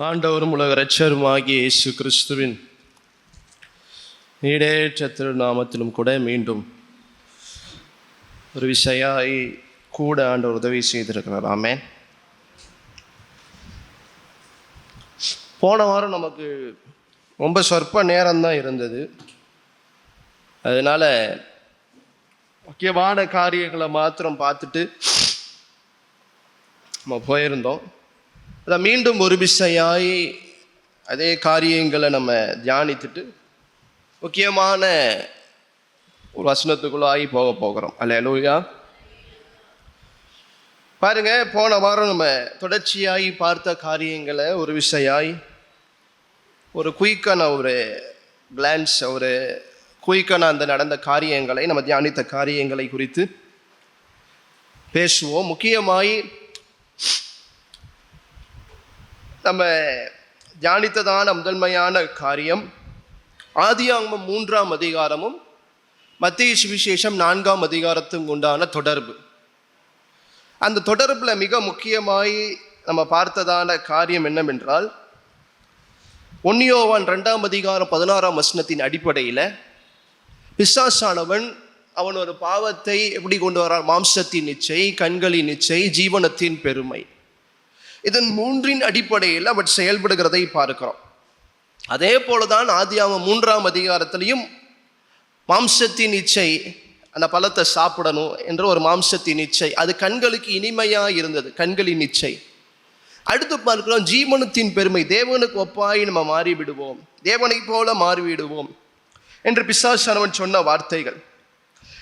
ஆண்டவரும் உலக இரட்சகருமாகிய இயேசு கிறிஸ்துவின் ஈடேற்ற திருநாமத்திலும் கூட மீண்டும் ஒரு விஷயாய் கூட ஆண்டவர் உதவி செய்திருக்கிறார். ஆமென். போன வாரம் நமக்கு ரொம்ப சொற்ப நேரம்தான் இருந்தது. அதனால் முக்கியமான காரியங்களை மாத்திரம் பார்த்துட்டு நம்ம போயிருந்தோம். அதை மீண்டும் ஒரு விசையாய் அதே காரியங்களை நம்ம தியானித்துட்டு முக்கியமான ஒரு வசனத்துக்குள்ளாகி போகிறோம். அல்லேலூயா. பாருங்க, போன வாரம் நம்ம தொடர்ச்சியாய் பார்த்த காரியங்களை ஒரு விசையாய் ஒரு குயிக்கான ஒரு கிளான்ஸ், ஒரு குயிக்கான அந்த நடந்த காரியங்களை, நம்ம தியானித்த காரியங்களை குறித்து பேசுவோம். முக்கியமாய் நம்ம தியானித்ததான முதன்மையான காரியம் ஆதியாகமம் 3ஆம் அதிகாரமும் மத்தேயு சுவிசேஷம் 4ஆம் அதிகாரத்துக்கும் உண்டான தொடர்பு. அந்த தொடர்பில் மிக முக்கியமாய் நம்ம பார்த்ததான காரியம் என்னவென்றால், 1 யோவான் 2ஆம் அதிகாரம் 16ஆம் வசனத்தின் அடிப்படையில் பிசாசானவன் அவன் ஒரு பாவத்தை எப்படி கொண்டு வரான்? மாம்சத்தின் இச்சை, கண்களின் இச்சை, ஜீவனத்தின் பெருமை. இதன் மூன்றின் அடிப்படையில் அவன் செயல்படுகிறதை பார்க்கிறோம். அதே போலதான் ஆதியாகமம் 3ஆம் அதிகாரத்திலையும் மாம்சத்தின் இச்சை, அந்த பழத்தை சாப்பிடணும் என்ற ஒரு மாம்சத்தின் இச்சை, அது கண்களுக்கு இனிமையாக இருந்தது, கண்களின் இச்சை. அடுத்து பார்க்கிறோம் ஜீவனத்தின் பெருமை, தேவனுக்கு ஒப்பாய் நம்ம மாறிவிடுவோம், தேவனை போல மாறிவிடுவோம் என்று பிசாசானவன் சொன்ன வார்த்தைகள்.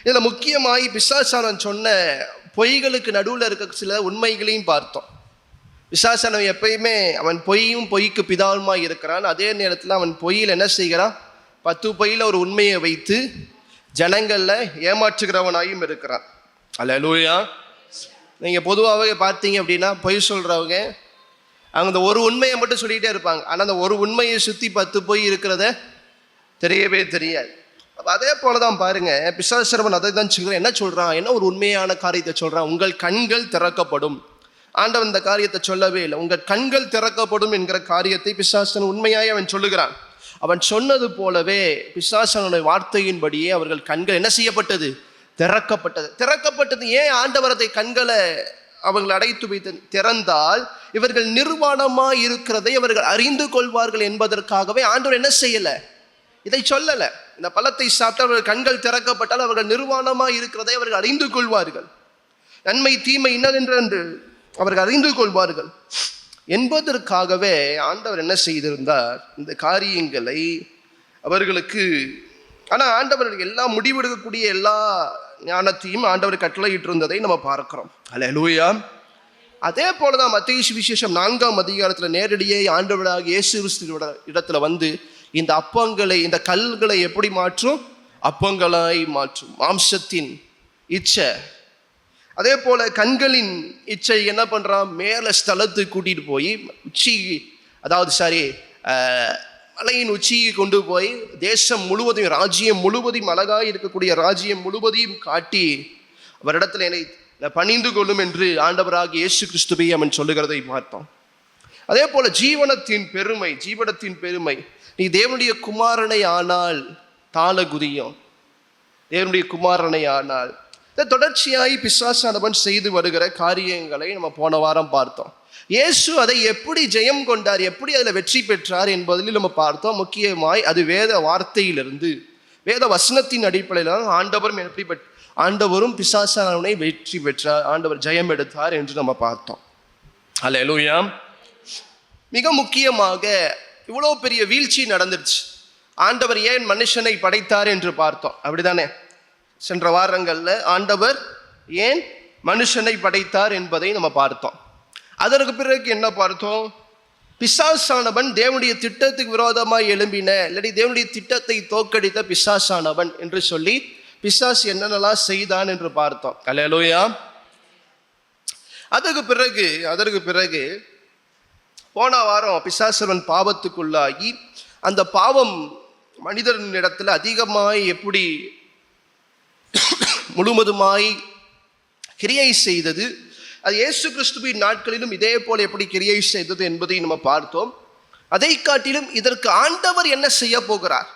இதில் முக்கியமாய் பிசாசானவன் சொன்ன பொய்களுக்கு நடுவில் இருக்க சில உண்மைகளையும் பார்த்தோம். பிசாசானவன் எப்பயுமே அவன் பொய்யும் பொய்க்கு பிதாவுமாய் இருக்கிறான். அதே நேரத்தில் அவன் பொய்யில் என்ன செய்கிறான்? 10 பொய்யில் ஒரு உண்மையை வைத்து ஜனங்களில் ஏமாற்றுகிறவனாயும் இருக்கிறான். அல்லேலூயா. நீங்கள் பொதுவாகவே பார்த்தீங்க அப்படின்னா பொய் சொல்கிறவங்க அவங்க அந்த ஒரு உண்மையை மட்டும் சொல்லிகிட்டே இருப்பாங்க. ஆனால் அந்த ஒரு உண்மையை சுற்றி 10 பொய் இருக்கிறத தெரியவே தெரியாது. அப்போ அதே போல தான் பாருங்கள், பிசாசானவன் அதை தான் சொல்கிறான். என்ன சொல்கிறான்? என்ன ஒரு உண்மையான காரியத்தை சொல்கிறான்? உங்கள் கண்கள் திறக்கப்படும். ஆண்டவன் இந்த காரியத்தை சொல்லவே இல்லை. உங்கள் கண்கள் திறக்கப்படும் என்கிற காரியத்தை பிசாசன் உண்மையாய் அவன் சொல்லுகிறான். அவன் சொன்னது போலவே பிசாசனுடைய வார்த்தையின்படியே அவர்கள் கண்கள் என்ன செய்யப்பட்டது? திறக்கப்பட்டது. திறக்கப்பட்டது ஏன் ஆண்டவர் அதை கண்களை அவர்கள் அடைத்து வைத்து திறந்தால் இவர்கள் நிர்வாணமாக இருக்கிறதை அவர்கள் அறிந்து கொள்வார்கள் என்பதற்காகவே ஆண்டவர் என்ன செய்யலை? இதை சொல்லலை. இந்த பழத்தை சாப்பிட்டு அவர்கள் கண்கள் திறக்கப்பட்டால் அவர்கள் நிர்வாணமாக இருக்கிறதை அவர்கள் அறிந்து கொள்வார்கள், நன்மை தீமை இன்னதென்று அவர்கள் அறிந்து கொள்வார்கள் என்பதற்காகவே ஆண்டவர் என்ன செய்திருந்தார்? இந்த காரியங்களை அவர்களுக்கு. ஆனால் ஆண்டவர் எல்லா முடிவெடுக்கக்கூடிய எல்லா ஞானத்தையும் ஆண்டவர் கட்டளையிட்டு இருந்ததை நம்ம பார்க்கிறோம். அல்லேலூயா. அதே போலதான் மத்தேயு சுவிசேஷம் 4ஆம் அதிகாரத்தில் நேரடியே ஆண்டவராக இயேசு கிறிஸ்துவோட இடத்துல வந்து இந்த அப்பங்களை, இந்த கல்களை எப்படி மாற்றும்? அப்பங்களாய் மாற்றும். மாம்சத்தின் இச்சை, அதே போல கண்களின் இச்சை என்ன பண்றான்? மேல ஸ்தலத்துக்கு கூட்டிட்டு போய் உச்சி, அதாவது மலையின் உச்சியை கொண்டு போய் தேசம் முழுவதையும், ராஜ்யம் முழுவதையும், அழகாய் இருக்கக்கூடிய ராஜ்யம் முழுவதையும் காட்டி அவரிடத்துல என்னை பணிந்து கொள்ளும் என்று ஆண்டவராக இயேசு கிறிஸ்துவை அவன் சொல்லுகிறதை பார்த்தோம். அதே போல ஜீவனத்தின் பெருமை, ஜீவனத்தின் பெருமை. நீ தேவனுடைய குமாரனை ஆனால் தாள குதியும், தேவனுடைய குமாரனை ஆனால். தொடர்ச்சியாய் பிசாசானவன் செய்து வருகிற காரியங்களை நம்ம போன வாரம் பார்த்தோம். இயேசு அதை எப்படி ஜெயம் கொண்டார், எப்படி அதில் வெற்றி பெற்றார் என்பதில் நம்ம பார்த்தோம். முக்கியமாய் அது வேத வார்த்தையிலிருந்து, வேத வசனத்தின் அடிப்படையில் ஆண்டவரும் பிசாசானவனை வெற்றி பெற்றார், ஆண்டவர் ஜெயம் எடுத்தார் என்று நம்ம பார்த்தோம். அல்லேலூயா. மிக முக்கியமாக இவ்வளோ பெரிய வீழ்ச்சி நடந்துருச்சு, ஆண்டவர் ஏன் மனுஷனை படைத்தார் என்று பார்த்தோம். அப்படிதானே? சென்ற வாரங்களில் ஆண்டவர் ஏன் மனுஷனை படைத்தார் என்பதை நம்ம பார்த்தோம். அதற்கு பிறகு என்ன பார்த்தோம்? பிசாசானவன் தேவனுடைய திட்டத்துக்கு விரோதமாக எழும்பின, இல்லாட்டி தேவனுடைய திட்டத்தை தோற்கடித்த பிசாசானவன் என்று சொல்லி பிசாசு என்னென்னலாம் செய்தான் என்று பார்த்தோம். அல்லேலூயா. அதற்கு பிறகு போன வாரம் பிசாசவன் பாவத்துக்குள்ளாகி அந்த பாவம் மனிதனின் இடத்துல அதிகமாய் எப்படி முழுவதுமாய் கிரியை செய்தது, அது இயேசு கிறிஸ்துவின் நாட்களிலும் இதே போல் எப்படி கிரியை செய்தது என்பதை நம்ம பார்த்தோம். அதை காட்டிலும் இதற்கு ஆண்டவர் என்ன செய்ய போகிறார்?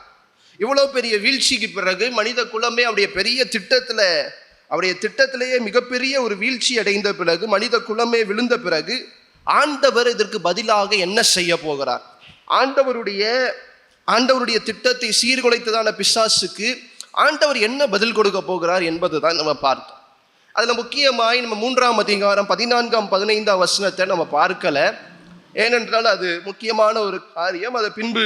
இவ்வளோ பெரிய வீழ்ச்சிக்கு பிறகு மனித குலமே அவருடைய பெரிய திட்டத்தில், அவருடைய திட்டத்திலேயே மிகப்பெரிய ஒரு வீழ்ச்சி அடைந்த பிறகு, மனித குலமே விழுந்த பிறகு ஆண்டவர் இதற்கு பதிலாக என்ன செய்ய போகிறார்? ஆண்டவருடைய திட்டத்தை சீர்குலைத்ததான பிசாசுக்கு ஆண்டவர் என்ன பதில் கொடுக்க போகிறார் என்பது தான் நம்ம பார்த்தோம். அதில் முக்கியமாய் நம்ம 3ஆம் அதிகாரம் 14, 15 வசனத்தை நம்ம பார்க்கல. ஏனென்றால் அது முக்கியமான ஒரு காரியம். அதை பின்பு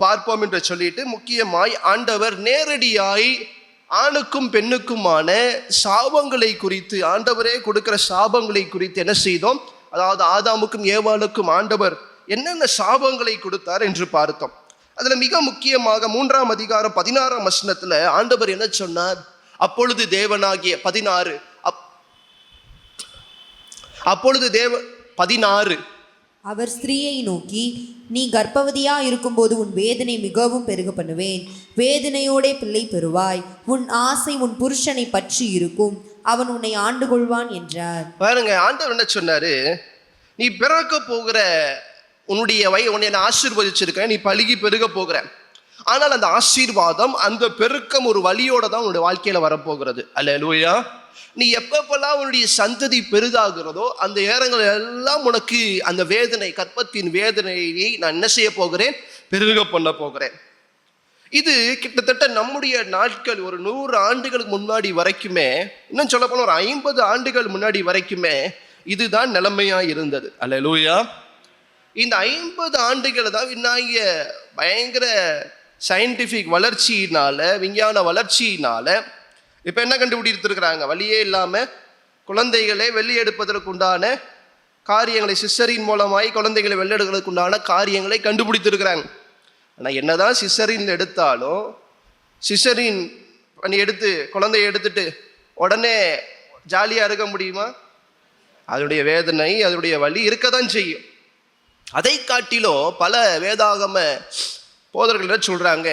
பார்ப்போம் என்று சொல்லிட்டு, முக்கியமாய் ஆண்டவர் நேரடியாய் ஆணுக்கும் பெண்ணுக்குமான சாபங்களை குறித்து, ஆண்டவரே கொடுக்கிற சாபங்களை குறித்து என்ன செய்தோம்? அதாவது ஆதாமுக்கும் ஏவாளுக்கும் ஆண்டவர் என்னென்ன சாபங்களை கொடுத்தார் என்று பார்த்தோம். அதில் மிக முக்கியமாக 3ஆம் அதிகாரம் 16ஆம் வசனத்தில் ஆண்டவர் என்ன சொன்னார்? அப்பொழுது தேவனாகிய 16 அவர் ஸ்திரீயை நோக்கி, நீ கர்ப்பவதியா இருக்கும்போது உன் வேதனை மிகவும் பெருக பண்ணுவேன், வேதனையோடே பிள்ளை பெறுவாய், உன் ஆசை உன் புருஷனை பற்றி இருக்கும், அவன் உன்னை ஆண்டு கொள்வான் என்றார். பாருங்க, ஆண்டவர் என்ன சொன்னாரு? நீ பிறக்க போகிற உன்னுடைய உன்னை நான் ஆசீர்வதிச்சிருக்கேன், நீ பலுகி பெருக போகிற. ஆனால் அந்த ஆசீர்வாதம், அந்த பெருக்கம் ஒரு வழியோட தான் உன்னுடைய வாழ்க்கையில வரப்போகிறது. அல்லேலூயா. நீ எப்பப்பெல்லாம் உன்னுடைய சந்ததி பெரிதாகிறதோ அந்த ஏரங்கள் எல்லாம் உனக்கு அந்த வேதனை, கற்பத்தின் வேதனையை நான் என்ன செய்ய போகிறேன்? பெருக பண்ண போகிறேன். இது கிட்டத்தட்ட நம்முடைய நாட்கள் ஒரு 100 ஆண்டுகளுக்கு முன்னாடி வரைக்குமே, இன்னும் சொல்ல போனால் ஒரு 50 ஆண்டுகள் முன்னாடி வரைக்குமே இதுதான் நிலைமையா இருந்தது. அல்லேலூயா. இந்த 50 ஆண்டுகள் தான் இன்னாகிய பயங்கர சயின்டிஃபிக் வளர்ச்சியினால, விஞ்ஞான வளர்ச்சியினால இப்போ என்ன கண்டுபிடித்திருக்கிறாங்க? வழியே இல்லாமல் குழந்தைகளை வெளியெடுப்பதற்கு உண்டான காரியங்களை, சிசரின் மூலமாய் குழந்தைகளை வெளியெடுக்கிறதுக்கு உண்டான காரியங்களை கண்டுபிடித்திருக்கிறாங்க. ஆனால் என்னதான் சிசரின் எடுத்தாலும், சிசரின் பண்ணி எடுத்து குழந்தைய எடுத்துட்டு உடனே ஜாலியாக இருக்க முடியுமா? அதனுடைய வேதனை, அதனுடைய வலி இருக்க தான் செய்யும். அதை காட்டிலும் பல வேதாகம போதர்கள் சொல்றாங்க,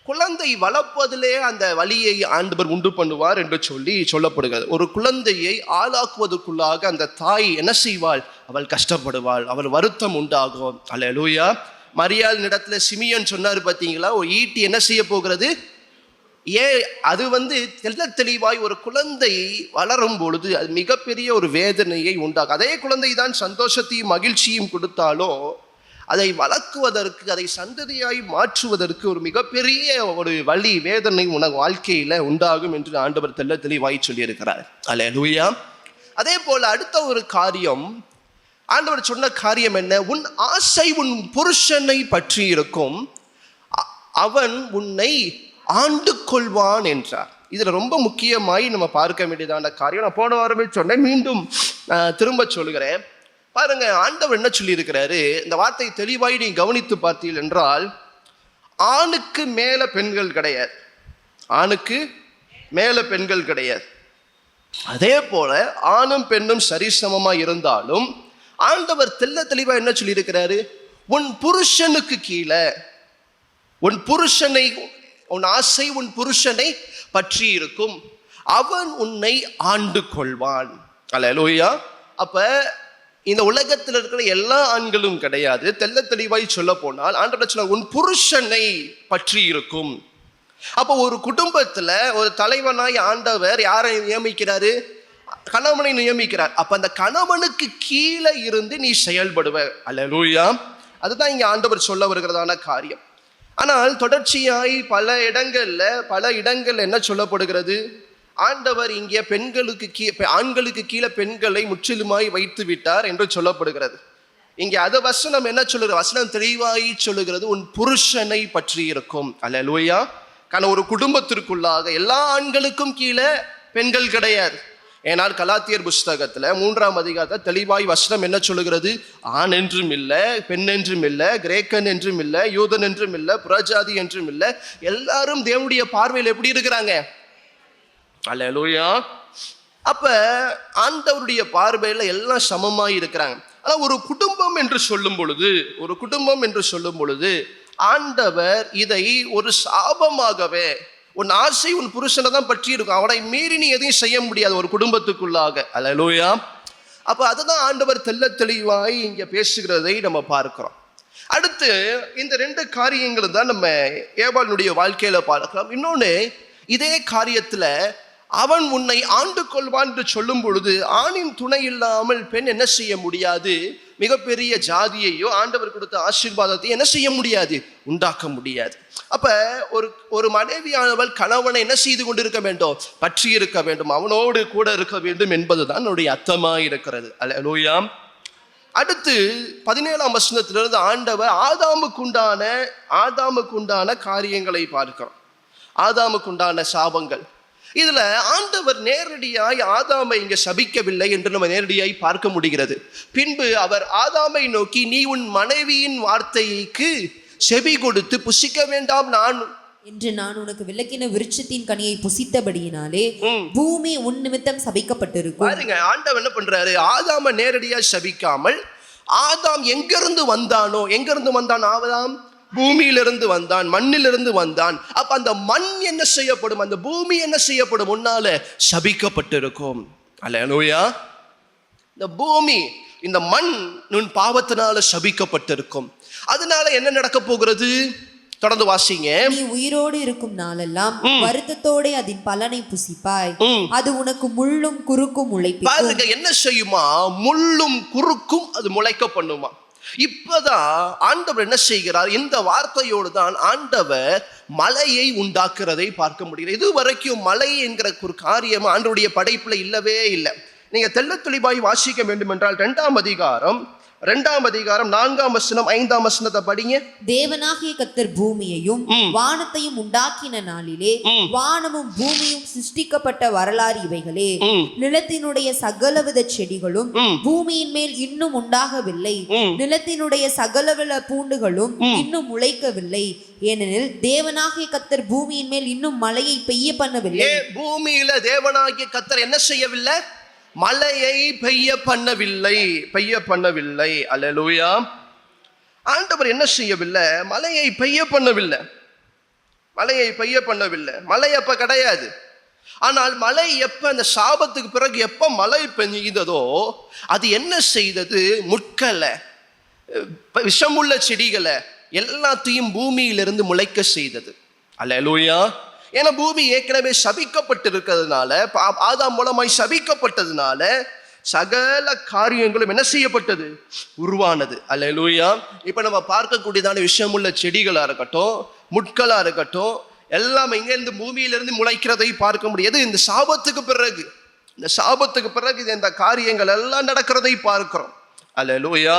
குழந்தை வளர்ப்பதிலே அந்த வலியை ஆண்டவர் உண்டு பண்ணுவார் என்று சொல்லப்படுகிறது. ஒரு குழந்தையை ஆளாக்குவதற்குள்ளாக அந்த தாய் என்ன செய்வாள்? அவள் கஷ்டப்படுவாள், அவள் வருத்தம் உண்டாகும். அல்லேலூயா. மரியாள் இடத்துல சிமியோன் சொன்னார் பார்த்தீங்களா, ஒரு ஈட்டி என்ன செய்ய போகிறது? அது தெளிவாய் ஒரு குழந்தை வளரும் பொழுது அது மிகப்பெரிய ஒரு வேதனையை உண்டாகும். அதே குழந்தை தான் சந்தோஷத்தையும் மகிழ்ச்சியும் கொடுத்தாலும் அதை வளர்க்குவதற்கு, அதை சந்ததியாய் மாற்றுவதற்கு ஒரு மிகப்பெரிய ஒரு வலி, வேதனை உனக்கு வாழ்க்கையில உண்டாகும் என்று ஆண்டவர் தெளிவாய் சொல்லியிருக்கிறார். அல்லேலூயா. அதே போல அடுத்த ஒரு காரியம், ஆண்டவர் சொன்ன காரியம் என்ன? உன் ஆசை உன் புருஷனை பற்றி இருக்கும், அவன் உன்னை ஆண்டு கொள்வான் என்றார். இதுல ரொம்ப முக்கியமாய் நம்ம பார்க்க வேண்டியதான காரியம், நான் போன வாரமே சொன்னேன், மீண்டும் திரும்ப சொல்லுகிறேன். பாருங்க, ஆண்டவர் என்ன சொல்லி இருக்கிறாரு? இந்த வார்த்தை தெளிவாய் நீ கவனித்து பார்த்தீர்கள் என்றால், ஆணுக்கு மேல பெண்கள் கிடையாது, ஆணுக்கு மேல பெண்கள் கிடையாது. அதே போல ஆணும் பெண்ணும் சரிசமமா இருந்தாலும் ஆண்டவர் தெளிவா என்ன சொல்லி இருக்கிறாரு? உன் புருஷனுக்கு கீழே, உன் புருஷனை, உன் ஆசை உன் புருஷனை பற்றி இருக்கும், அவன் உன்னை ஆண்டு கொள்வான். அல்லேலூயா. அப்ப இந்த உலகத்தில் இருக்கிற எல்லா ஆண்களும் கிடையாது. தெளிவாய் சொல்ல போனால் ஆண்டவர் சொல்ல உன் புருஷனை பற்றி இருக்கும். அப்போ ஒரு குடும்பத்துல ஒரு தலைவனாய் ஆண்டவர் யாரை நியமிக்கிறாரு? கணவனை நியமிக்கிறார். அப்ப அந்த கணவனுக்கு கீழே இருந்து நீ செயல்படுவ. அல்லேலூயா. அதுதான் இங்க ஆண்டவர் சொல்ல வருகிறதான காரியம். ஆனால் தொடர்ச்சியாய் பல இடங்கள்ல என்ன சொல்லப்படுகிறது? ஆண்டவர் இங்கே ஆண்களுக்கு கீழே பெண்களை முற்றிலுமாய் வைத்து விட்டார் என்று சொல்லப்படுகிறது. இங்கே அது வசனம் என்ன சொல்லுகிறது? வசனம் தெளிவாய் சொல்லுகிறது, உன் புருஷனை பற்றி இருக்கும். அல்லேலூயா. காரணம், ஒரு குடும்பத்திற்குள்ளாக எல்லா ஆண்களுக்கும் கீழே பெண்கள் கிடையாது. ஏனால் கலாத்தியர் புஸ்தகத்துல 3ஆம் அதிகாரத்தில் தெளிவாய் வசனம் என்ன சொல்லுகிறது? ஆண் என்றும் இல்லை, பெண் என்றும் இல்லை, கிரேக்கன் என்றும் இல்லை, யூதன் என்றும் இல்லை, புறஜாதி என்றும் இல்லை, எல்லாரும் தேவனுடைய பார்வையில் எப்படி இருக்கிறாங்க? அல்லேலூயா. அப்ப ஆண்டவருடைய பார்வையில எல்லாம் சமமாய் இருக்கிறாங்க. ஆனா ஒரு குடும்பம் என்று சொல்லும் பொழுது ஆண்டவர் இதை ஒரு சாபமாகவே, உன் ஆசை உன் புருஷனை தான் பற்றி இருக்கும், அவனை மீறி நீ எதையும் செய்ய முடியாது ஒரு குடும்பத்துக்குள்ளாக. அல்லேலூயா. அப்ப அதுதான் ஆண்டவர் தெளிவாய் இங்க பேசுகிறதை நம்ம பார்க்கிறோம். அடுத்து இந்த 2 காரியங்களும் தான் நம்ம ஏவாளுடைய வாழ்க்கையில பார்க்கலாம். இன்னொன்று, இதே காரியத்துல அவன் உன்னை ஆண்டு கொள்வான் என்று சொல்லும் பொழுது ஆணின் துணை இல்லாமல் பெண் என்ன செய்ய முடியாது? மிகப்பெரிய ஜாதியையோ ஆண்டவர் கொடுத்த ஆசீர்வாதத்தை என்ன செய்ய முடியாது? உண்டாக்க முடியாது. அப்ப ஒரு மனைவியானவள் கணவனை என்ன செய்து கொண்டிருக்க வேண்டும்? பற்றி இருக்க வேண்டும், அவனோடு கூட இருக்க வேண்டும் என்பதுதான் என்னுடைய அர்த்தமாய் இருக்கிறது. அல்லேலூயா. அடுத்து 17ஆம் வசனத்திலிருந்து ஆண்டவர் ஆதாமுக்குண்டான காரியங்களை பார்க்கிறோம். ஆதாமுக்குண்டான சாபங்கள். இதுல ஆண்டவர் நேரடியாய் ஆதாமை இங்க சபிக்கவில்லை என்று நம்ம நேரடியாய் பார்க்க முடிகிறது. பின்பு அவர் ஆதாமை நோக்கி, நீ உன் மனைவியின் வார்த்தைக்கு செவி கொடுத்து புசிக்க வேண்டாம் என்று நான் உனக்கு விலக்கின விருட்சத்தின் கனியை புசித்தபடியினாலே பூமி உன் நிமித்தம் சபிக்கப்பட்டிருக்கும். பாருங்க, ஆண்டவர் என்ன பண்றாரு? ஆதாமை நேரடியா சபிக்காமல், ஆதாம் எங்கிருந்து வந்தான்? ஆதாம் பூமியிலிருந்து வந்தான், மண்ணிலிருந்து வந்தான். அப்ப அந்த மண் என்ன செய்யப்படும்? அந்த பூமி என்ன செய்யப்படும்? முன்னால சபிக்கப்பட்டிருக்கும். அல்லேலூயா. இந்த பூமி, இந்த மண் உன் பாவத்தினால சபிக்கப்பட்டிருக்கும். அதனால என்ன நடக்க போகிறது? தொடர்ந்து வாசிங்க. நீ உயிரோடு இருக்கும் நாளெல்லாம் வருத்தத்தோட அதன் பலனை புசிப்பாய். அது உனக்கு முள்ளும் குறுக்கும் முளைக்கும். பாருங்க, என்ன செய்யுமா? முள்ளும் குறுக்கும் அது முளைக்க பண்ணுமா. இப்பதான் ஆண்டவர் என்ன செய்கிறார்? இந்த வார்த்தையோடு தான் ஆண்டவர் மலையை உண்டாக்குறதை பார்க்க முடிகிறது. இதுவரைக்கும் மலை என்கிற ஒரு காரியம் ஆண்டவருடைய படைப்புல இல்லவே இல்லை. நீங்க தெள்ள தெளிவாய் வாசிக்க வேண்டும் என்றால் 2ஆம் அதிகாரம் 4ஆம் வசனம் 5ஆம் வசனத்தை படிங்க. தேவனாகிய கர்த்தர் பூமியையும் வானத்தையும் உண்டாக்கின நாளிலே வானமும் பூமியும் சிருஷ்டிக்கப்பட்ட வரலாறு இவைகளே. நிலத்தினுடைய சகலவித செடிகளும் பூமியின் மேல் இன்னும் உண்டாகவில்லை, நிலத்தினுடைய சகலவித பூண்டுகளும் இன்னும் முளைக்கவில்லை. ஏனெனில் தேவனாகிய கர்த்தர் பூமியின் மேல் இன்னும் மழையை பெய்ய பண்ணவில்லை. பூமியில தேவனாகிய கர்த்தர் என்ன செய்யவில்லை? மழையை பெய்ய பண்ணவில்லை. அல்லேலூயா. ஆண்டவர் என்ன செய்யவில்லை? மழையை பெய்ய பண்ணவில்லை. மழை அப்ப கிடையாது. ஆனால் மழை எப்ப அந்த சாபத்துக்கு பிறகு எப்ப மழை பெய்ததோ அது என்ன செய்தது? முட்களை, விஷமுள்ள செடிகளை எல்லாத்தையும் பூமியிலிருந்து முளைக்க செய்தது. அல்லேலூயா. ஏன்னா பூமி ஏற்கனவே சபிக்கப்பட்டிருக்கிறதுனால, ஆதாம் மூலமாய் சபிக்கப்பட்டதுனால சகல காரியங்களும் என்ன செய்யப்பட்டது? உருவானது. அல்லேலூயா. இப்ப நம்ம பார்க்கக்கூடியதான விஷயமுள்ள செடிகளா இருக்கட்டும், முட்களா இருக்கட்டும், எல்லாம் இங்கிருந்து பூமியிலிருந்து முளைக்கிறதை பார்க்க முடியாது. இந்த சாபத்துக்கு பிறகு இந்த காரியங்கள் எல்லாம் நடக்கிறதை பார்க்கிறோம். அல்லேலூயா.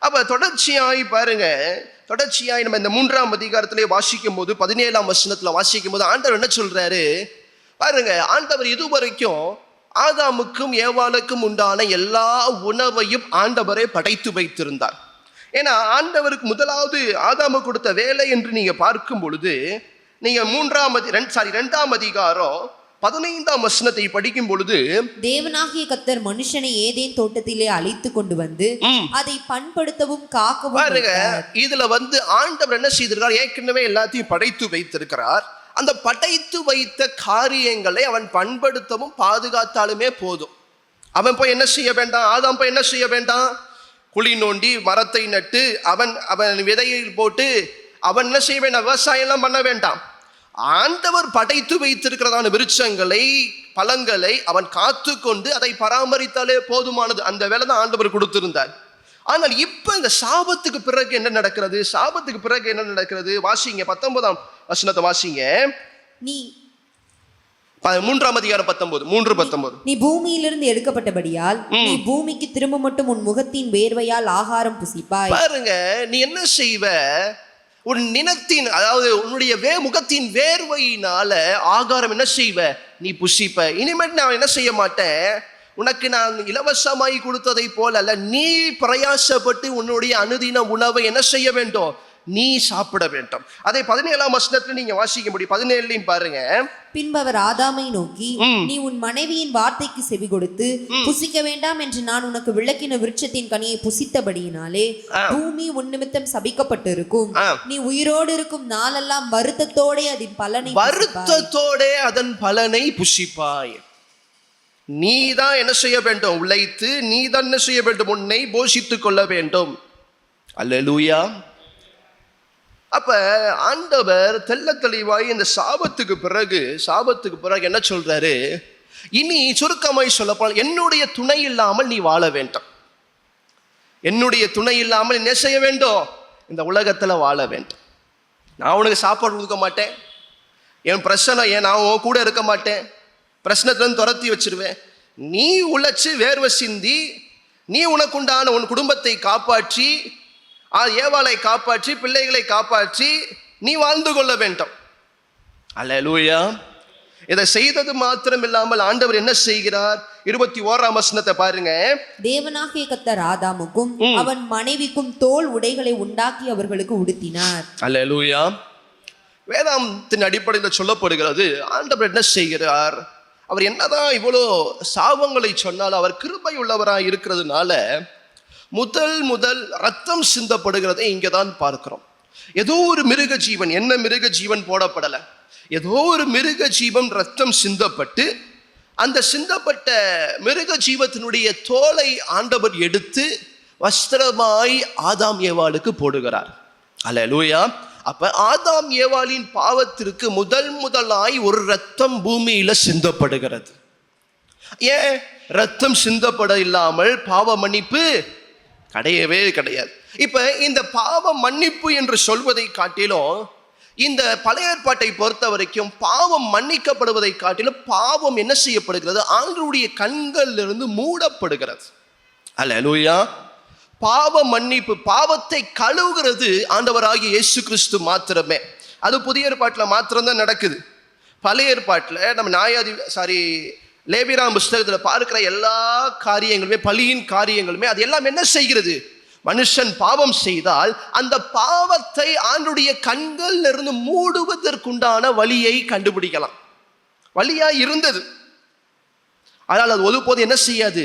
அப்ப தொடர்ச்சியாய் பாருங்க, நம்ம இந்த 3ஆம் அதிகாரத்திலே வாசிக்கும் போது 17ஆம் வசனத்துல வாசிக்கும் போது ஆண்டவர் என்ன சொல்றாரு பாருங்க. ஆண்டவர் இதுவரைக்கும் ஆதாமுக்கும் ஏவாளுக்கும் உண்டான எல்லா உணவையும் ஆண்டவரே படைத்து வைத்திருந்தார். ஏன்னா ஆண்டவருக்கு முதலாவது ஆதாமு கொடுத்த வேலை என்று நீங்க பார்க்கும் பொழுது, நீங்க 2ஆம் அதிகாரம் 15ஆம் வசனத்தை படிக்கும் பொழுது, தேவனாகிய கர்த்தர் மனுஷனை ஏதேன் தோட்டத்திலே அழைத்து கொண்டு வந்து அதை பண்படுத்தவும் காக்கவும். பாருங்க, இதுல ஆண்டவர் என்ன செய்திருக்கார்? ஏற்கனவே எல்லாத்தையும் படைத்து வைத்திருக்கிறார். அந்த படைத்து வைத்த காரியங்களை அவன் பண்படுத்தவும் பாதுகாத்தாலுமே போதும். அவன் போய் என்ன செய்ய வேண்டாம்? ஆதாம் போய் என்ன செய்ய வேண்டாம்? குழி நோண்டி மரத்தை நட்டு அவன் விதையை போட்டு அவன் என்ன செய்ய வேண்டாம்? விவசாயம் எல்லாம் பண்ண வேண்டாம். ஆண்டவர் படைத்து வைத்திருக்கிறதான விருட்சங்களை, பழங்களை அவன் காத்து கொண்டு அதை பராமரித்தாலே போதுமானது. அந்த வேலை தான் ஆண்டவர் கொடுத்திருந்தார். ஆனால் இப்ப இந்த சாபத்துக்கு பிறகு என்ன நடக்கிறது? வாசிங்க 19ஆம் வசனத்தை வாசிங்க. நீ 3ஆம் அதிகாரம் 19. நீ பூமியிலிருந்து எடுக்கப்பட்டபடியால் நீ பூமிக்கு திரும்ப மட்டும் உன் முகத்தின் வேர்வையால் ஆகாரம் புசிப்பாய். பாருங்க, நீ என்ன செய்வ? உன் நிலத்தின், அதாவது உன்னுடைய முகத்தின் வேர்வையினால ஆகாரம் என்ன செய்வ? நீ புசிப்ப. இனிமேல் நான் என்ன செய்ய மாட்டேன்? உனக்கு நான் இலவசமாய் கொடுத்ததை போல அல்ல, நீ பிரயாசப்பட்டு உன்னுடைய அனுதின உணவை என்ன செய்ய வேண்டும்? நீ சாப்பிட வேண்டும். அதை 17ஆம் வசனத்துல நீங்க வாசிக்க முடியும். 17லையும் பாருங்க. பின்பு அவர் ஆதாமை நோக்கி, நீ உன் மனைவியின் வார்த்தைக்கு செவி கொடுத்து புசிக்க வேண்டாம் என்று நான் உனக்கு விலக்கின விருட்சத்தின் கனியை புசித்தபடியினாலே பூமி உன் நிமித்தம் சபிக்கப்பட்டிருக்கும். நீ உயிரோடு இருக்கும் நாளெல்லாம் வருத்தத்தோட அதன் பலனை புசிப்பாய். நீதான் என்ன செய்ய வேண்டும்? உழைத்து நீதான் என்ன செய்ய வேண்டும்? உன்னை போஷித்துக் கொள்ள வேண்டும். அல்லேலூயா. அப்ப ஆண்டவர் தெள்ள தெளிவாய் இந்த சாபத்துக்கு பிறகு என்ன சொல்றாரு? இனி சுருக்கமாய் சொல்லப்போனால் என்னுடைய துணை இல்லாமல் நீ வாழ வேண்டும். என்னுடைய துணை இல்லாமல் என்ன செய்ய வேண்டும்? இந்த உலகத்துல வாழ வேண்டும். நான் உனக்கு சாப்பாடு கொடுக்க மாட்டேன், என் பிரச்சனை நான் உன் கூட இருக்க மாட்டேன், பிரச்சனத்திலிருந்து துரத்தி வச்சிருவேன். நீ உழைச்சு வேர்வை சிந்தி நீ உனக்குண்டான உன் குடும்பத்தை காப்பாற்றி, ஏவாளை காப்பாற்றி, பிள்ளைகளை காப்பாற்றி நீ வாழ்ந்து கொள்ள வேண்டும். அல்லேலூயா. இதை செய்தது மாத்திரம் இல்லாமல் ஆண்டவர் என்ன செய்கிறார்? 21ஆம் வசனத்தை பாருங்க. தேவனாகிய கர்த்தர் ஆதாமுக்கும் அவன் மனைவிக்கும் தோல் உடைகளை உண்டாக்கி அவர்களுக்கு உடுத்தினார். அல்லேலூயா. வேதாந்தத்தின் அடிப்படையில் சொல்லப்படுகிறது, ஆண்டவர் என்ன செய்கிறார்? அவர் என்னதான் இவ்வளோ சாபங்களை சொன்னால் அவர் கிருபை உள்ளவராக இருக்கிறதுனால முதல் ரத்தம் சிந்தப்படுகிறதை இங்கே தான் பார்க்கிறோம். ஏதோ ஒரு மிருக ஜீவன், என்ன மிருக ஜீவன் போடப்படலை, ஏதோ ஒரு மிருக ஜீவன் ரத்தம் சிந்தப்பட்டு அந்த சிந்தப்பட்ட மிருக ஜீவத்தினுடைய தோலை ஆண்டவர் எடுத்து வஸ்திரமாய் ஆதாம் ஏவாளுக்கு போடுகிறார். அல்லேலூயா. அப்ப ஆதாம் ஏவாளின் பாவத்திற்கு முதலாய் ஒரு ரத்தம் பூமியில சிந்தப்படுகிறது. ஏன் ரத்தம் சிந்தப்பட இல்லாமல் பாவ மன்னிப்பு கிடையவே கிடையாது. இப்ப இந்த பாவ மன்னிப்பு என்று சொல்வதை காட்டிலும், இந்த பழைய ஏற்பாட்டை பொறுத்த வரைக்கும் பாவம் மன்னிக்கப்படுவதை காட்டிலும் பாவம் என்ன செய்யப்படுகிறது? ஆண்டவருடைய கண்களிலிருந்து மூடப்படுகிறது. அல்லேலூயா. பாவ மன்னிப்பு, பாவத்தை கழுவுகிறது ஆண்டவராகிய இயேசு கிறிஸ்து மாத்திரமே. அது புதிய ஏற்பாட்டில் மாத்திரம்தான் நடக்குது. பழைய ஏற்பாட்டில் நம்ம லேவியராம் புஸ்தகத்தில் பார்க்கிற எல்லா காரியங்களுமே, பலியின் காரியங்களுமே, அது எல்லாம் என்ன செய்கிறது? மனுஷன் பாவம் செய்தால் அந்த பாவத்தை ஆண்டுடைய கண்கள் இருந்து மூடுவதற்குண்டான வழியை கண்டுபிடிக்கலாம். வழியா இருந்தது. ஆனால் அது ஒருபோது என்ன செய்யாது?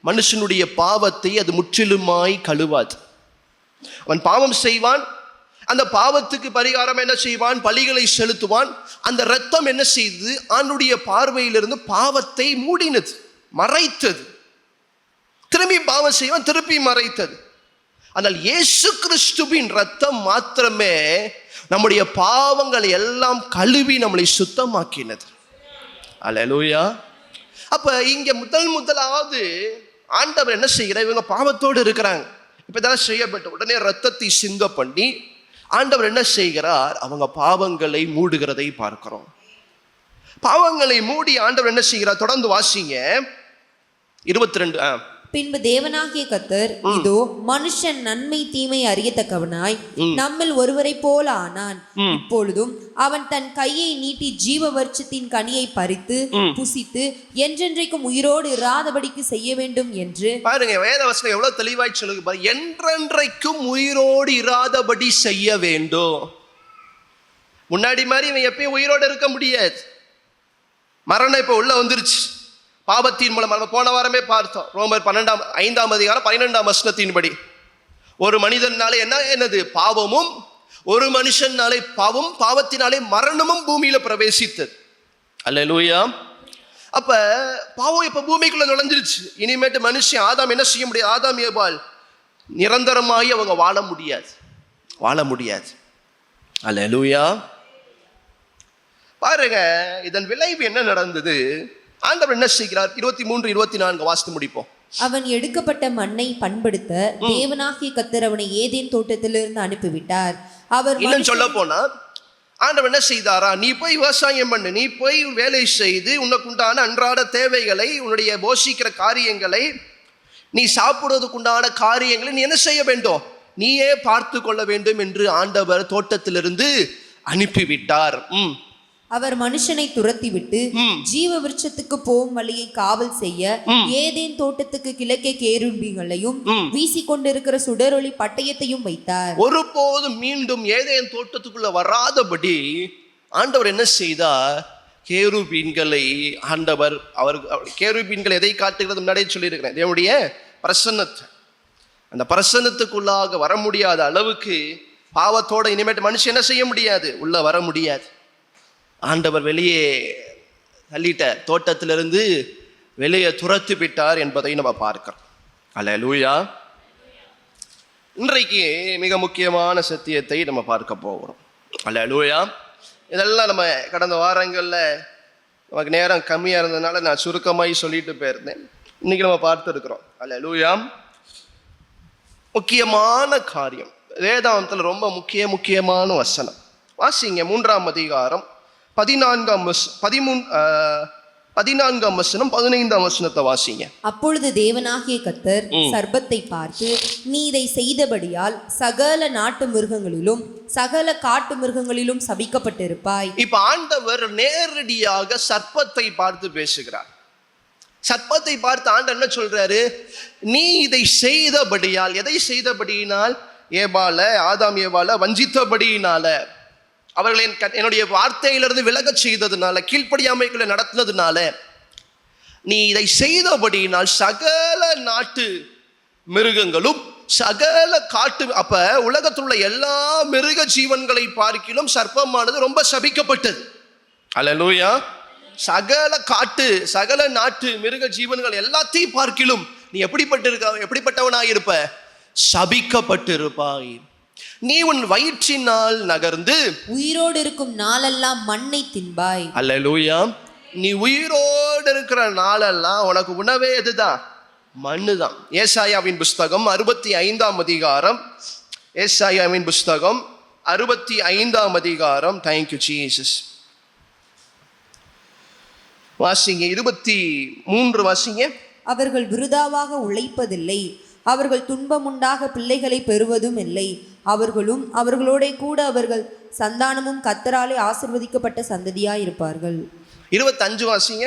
மனுஷனுடைய பாவத்தை அது முற்றிலுமாய் கழுவாது. அவன் பாவம் செய்வான், அந்த பாவத்துக்கு பரிகாரம் என்ன செய்வான்? பலிகளை செலுத்துவான். அந்த இரத்தம் என்ன செய்தது? ஆண்டுடைய பார்வையிலிருந்து பாவத்தை மூடினது, மறைத்தது. திரும்பி பாவம் செய்வான், திருப்பி மறைத்தது. ஆனால் இயேசு கிறிஸ்துவின் ரத்தம் மாத்திரமே நம்முடைய பாவங்களை எல்லாம் கழுவி நம்மளை சுத்தமாக்கினது. அல்லேலூயா. அப்ப இங்க முதலாவது ஆண்டவர் என்ன செய்கிறார்? இவங்க பாவத்தோடு இருக்கிறாங்க, இப்ப இதெல்லாம் செய்யப்பட்ட உடனே ரத்தத்தை சிந்த பண்ணி ஆண்டவர் என்ன செய்கிறார்? அவங்க பாவங்களை மூடுகிறதை பார்க்கிறோம். பாவங்களை மூடி ஆண்டவர் என்ன செய்கிறார்? தொடர்ந்து வாசிங்க 22. பின்பு தேவனாகிய கர்த்தர், இதோ மனுஷன் நன்மை தீமை அறியத்தக்கவனாய் நம்மில் ஒருவரை போல ஆனான். இப்பொழுதும் அவன் தன் கையை நீட்டி ஜீவ விருட்சத்தின் கனியை பறித்து புசித்து என்றென்றைக்கும் உயிரோடு இராதபடிக்கு செய்ய வேண்டும் என்று. பாருங்க, வேதவசனம் எவ்வளவு தெளிவாய் சொல்லுங்க பாருங்க. என்றென்றைக்கும் உயிரோடு இராதபடி செய்ய வேண்டும். முன்னாடி மாதிரி இவன் எப்பயும் உயிரோடு இருக்க முடியாது. மரணம் இப்ப உள்ள வந்துருச்சு பாவத்தின் மூலம். நம்ம போன வாரமே பார்த்தோம், ரோமர் 5ஆம் அதிகாரம் 12ஆம் வசனத்தின்படி ஒரு மனிதனாலே என்னது? பாவமும், ஒரு மனுஷனாலே பாவம், பாவத்தினாலே மரணமும் பூமியில பிரவேசித்தது. அல்லேலூயா. அப்ப பாவம் இப்ப பூமிக்குள்ள நுழைஞ்சிருச்சு. இனிமேட்டு மனுஷன் ஆதாம் என்ன செய்ய முடியாது? ஆதாம் ஏவாள் நிரந்தரமாகி அவங்க வாழ முடியாது. அல்லேலூயா. பாருங்க, இதன் விளைவு என்ன நடந்தது? ஆண்டவர் என்ன செய்கிறார்? 23, 24 வாசித்து முடிப்போம். அவன் எடுக்கப்பட்ட மண்ணை பண்படுத்த தேவனாகிய கர்த்தர் அவனை ஏதேன் தோட்டத்திலிருந்து அனுப்பிவிட்டார். அவர் இன்னும் சொல்ல போனா ஆண்டவர் என்ன செய்தாரா? நீ போய் விவசாயம் பண்ணு, நீ போய் வேலை செய்து உனக்குண்டான அன்றாட தேவைகளை, உன்னுடைய போஷிக்கிற காரியங்களை, நீ சாப்பிடுவதற்குண்டான காரியங்களை நீ என்ன செய்ய வேண்டும்? நீயே பார்த்து கொள்ள வேண்டும் என்று ஆண்டவர் தோட்டத்திலிருந்து அனுப்பிவிட்டார். அவர் மனுஷனை துரத்திவிட்டு ஜீவ விருட்சத்துக்கு போகும் வழியை காவல் செய்ய ஏதேன் தோட்டத்துக்கு கிழக்கே கேருபீன்களையும் வீசிக்கொண்டிருக்கிற சுடரொளி பட்டயத்தையும் வைத்தார். ஒருபோதும் மீண்டும் ஏதேன் தோட்டத்துக்குள்ள வராதபடி ஆண்டவர் என்ன செய்தார்? கேருபீன்களை ஆண்டவர், கேருபீன்கள் எதை காட்டுகிறது? முன்னாடியே சொல்லியிருக்கிறேன், தேவனுடைய பிரசன்னத்தை. அந்த பிரசன்னத்துக்குள்ளாக வர முடியாத அளவுக்கு பாவத்தோட இனிமேட்டு மனுஷன் என்ன செய்ய முடியாது? உள்ள வர முடியாது. ஆண்டவர் வெளியே தள்ளிட்டார், தோட்டத்திலிருந்து வெளியே துரத்து விட்டார் என்பதை நம்ம பார்க்கிறோம். அல்லேலூயா. இன்றைக்கு மிக முக்கியமான சத்தியத்தை நம்ம பார்க்க போகிறோம். அல்லேலூயா. இதெல்லாம் நம்ம கடந்த வாரங்களில் நமக்கு நேரம் கம்மியாக இருந்ததுனால நான் சுருக்கமாகி சொல்லிட்டு போயிருந்தேன். இன்னைக்கு நம்ம பார்த்துருக்குறோம். அல்லேலூயா. முக்கியமான காரியம் வேதாந்தத்தில் ரொம்ப முக்கியமான வசனம் வாசிங்க. 3ஆம் அதிகாரம் 14ஆம் வசனம் 15ஆம் வசனத்தை வாசிங்க. அப்பொழுது தேவனாகிய கர்த்தர் சர்ப்பத்தை பார்த்து, நீ இதை செய்தபடியால் சகல நாட்டு மிருகங்களிலும் சகல காட்டு மிருகங்களிலும் சபிக்கப்பட்டிருப்பாய். இப்ப ஆண்டவர் நேரடியாக சர்ப்பத்தை பார்த்து பேசுகிறார். சர்ப்பத்தை பார்த்து ஆண்டவர் என்ன சொல்றாரு? நீ இதை செய்தபடியால், எதை செய்தபடியினால்? ஆதாம் ஏவாளை வஞ்சித்தபடியினால, அவர்களை என்னுடைய வார்த்தையிலிருந்து விலகச் செய்ததுனால, கீழ்ப்படியாமைகளை நடத்தினதுனால, நீ இதை செய்தபடியினால் சகல நாட்டு மிருகங்களும் சகல காட்டு, அப்ப உலகத்தில் உள்ள எல்லா மிருக ஜீவன்களை பார்க்கிலும் சர்ப்பமானது ரொம்ப சபிக்கப்பட்டது. அல்லேலூயா. சகல நாட்டு மிருக ஜீவன்கள் எல்லாத்தையும் பார்க்கிலும் நீ எப்படிப்பட்டவனாயிருப்ப? சபிக்கப்பட்டிருப்பாய். நீ உன் வயிற்றினால் நகர்ந்து உயிரோடு இருக்கும் நாளெல்லாம் மண்ணை தின்பாய். அல்லேலூயா. நீ உயிரோடு இருக்கிற நாளெல்லாம் உனக்கு உணவே எதுதான்? மண்ணுதான். ஏசாயாவின் புஸ்தகம் 65ஆம் அதிகாரம், ஏசாயாவின் புஸ்தகம் 65ஆம் அதிகாரம். Thank you Jesus. வாசிங்க 23 வாசிங்க. அவர்கள் விருதாவாக உழைப்பதில்லை, அவர்கள் துன்பமுண்டாக பிள்ளைகளை பெறுவதும் இல்லை. அவர்களும் அவர்களோட கூட அவர்கள் சந்தானமும் கர்த்தராலே ஆசீர்வதிக்கப்பட்ட சந்ததியாயிருப்பார்கள். 25 வாசிங்க.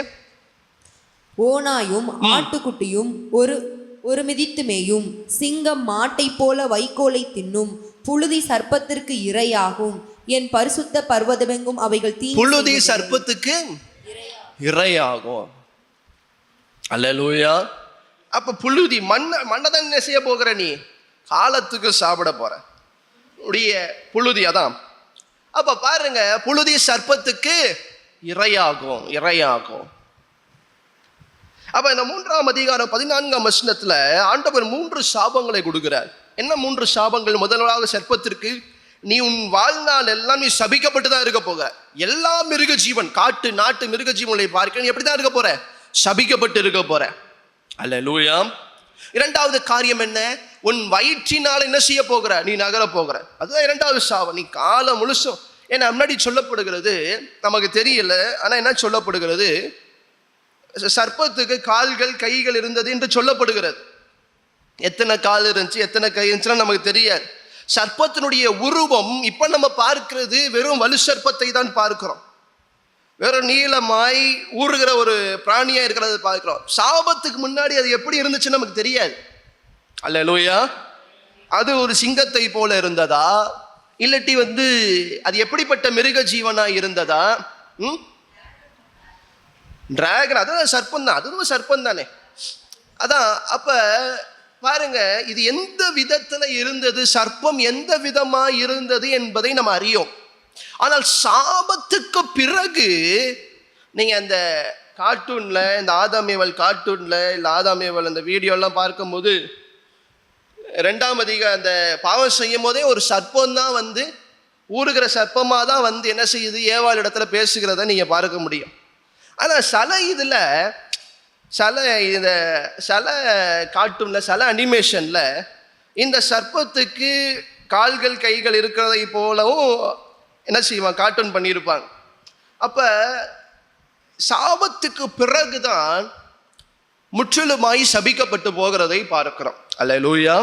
ஓனாயும் ஆட்டுக்குட்டியும் ஒரு மிதித்து மேயும், சிங்கம் மாட்டை போல வைக்கோலை தின்னும், புழுதி சர்ப்பத்திற்கு இரையாகும். என் பரிசுத்த பர்வதமெங்கும் அவைகள் புழுதி சர்ப்பத்துக்கு இரையாகும். அல்லேலூயா. அப்ப புழுதி மண்ணதான் என்ன செய்ய போகிற? நீ காலத்துக்கு சாப்பிட போற உடைய புழுதி அதான். அப்ப பாருங்க, புழுதி சர்ப்பத்துக்கு இரையாகும். அப்ப இந்த 3ஆம் அதிகாரம் 14ஆம் வசனத்துல ஆண்டவர் 3 சாபங்களை கொடுக்கிறார். என்ன 3 சாபங்கள்? முதலாவது சர்ப்பத்திற்கு, நீ உன் வாழ்நாள் எல்லாம் நீ சபிக்கப்பட்டுதான் இருக்க போக. எல்லா மிருக ஜீவன், காட்டு நாட்டு மிருக ஜீவனை பார்க்க நீ எப்படிதான் இருக்க போற? சபிக்கப்பட்டு இருக்க போற. அல்லேலூயா. 2வது காரியம் என்ன? உன் வயிற்றினால் என்ன செய்ய போகிற? நீ நகர போகிற. அதுதான் 2வது சாபம். நீ காலம் முழுசும், ஏன்னா முன்னாடி சொல்லப்படுகிறது நமக்கு தெரியல, ஆனா என்ன சொல்லப்படுகிறது? சர்ப்பத்துக்கு கால்கள் கைகள் இருந்தது என்று சொல்லப்படுகிறது. எத்தனை கால் இருந்துச்சு எத்தனை கை இருந்துச்சுன்னா நமக்கு தெரியாது. சர்ப்பத்தினுடைய உருவம் இப்ப நம்ம பார்க்கிறது வெறும் வலு சர்ப்பத்தை தான் பார்க்கிறோம். வெறும் நீளமாய் ஊறுகிற ஒரு பிராணியா இருக்கிறத பார்க்கிறோம். சாபத்துக்கு முன்னாடி அது எப்படி இருந்துச்சுன்னு நமக்கு தெரியாது. அல்லேலூயா. அது ஒரு சிங்கத்தை போல இருந்ததா, இல்லாட்டி அது எப்படிப்பட்ட மிருக ஜீவனா இருந்ததா? டிராகன், அதுதான் சர்ப்பம் தான். அதுவும் சர்ப்பம் தானே. அதான். அப்ப பாருங்க, இது எந்த விதத்துல இருந்தது, சர்ப்பம் எந்த விதமா இருந்தது என்பதை நம்ம அறியோம். ஆனால் சாபத்துக்கு பிறகு நீங்க அந்த கார்ட்டூன்ல, இந்த ஆதாம் ஏவாள் கார்ட்டூன்ல இல்ல ஆதாம் ஏவாள் அந்த வீடியோலாம் பார்க்கும்போது 2ஆம் அதிகாரம் அந்த பாவம் செய்யும் போதே ஒரு சர்ப்பம் தான் ஊறுகிற சர்ப்பமா தான் என்ன செய்யுது? ஏவாள் இடத்துல பேசுகிறத நீங்க பார்க்க முடியும். ஆனா சில கார்ட்டூன்ல, சில அனிமேஷன்ல இந்த சர்ப்பத்துக்கு கால்கள் கைகள் இருக்கிறதை போலவும் என்ன செய்வான்? கார்ட்டூன் பண்ணியிருப்பாங்க. அப்ப சாபத்துக்கு பிறகுதான் முற்றிலுமாய் சபிக்கப்பட்டு போகிறதை பார்க்கிறோம். அல்லேலூயா.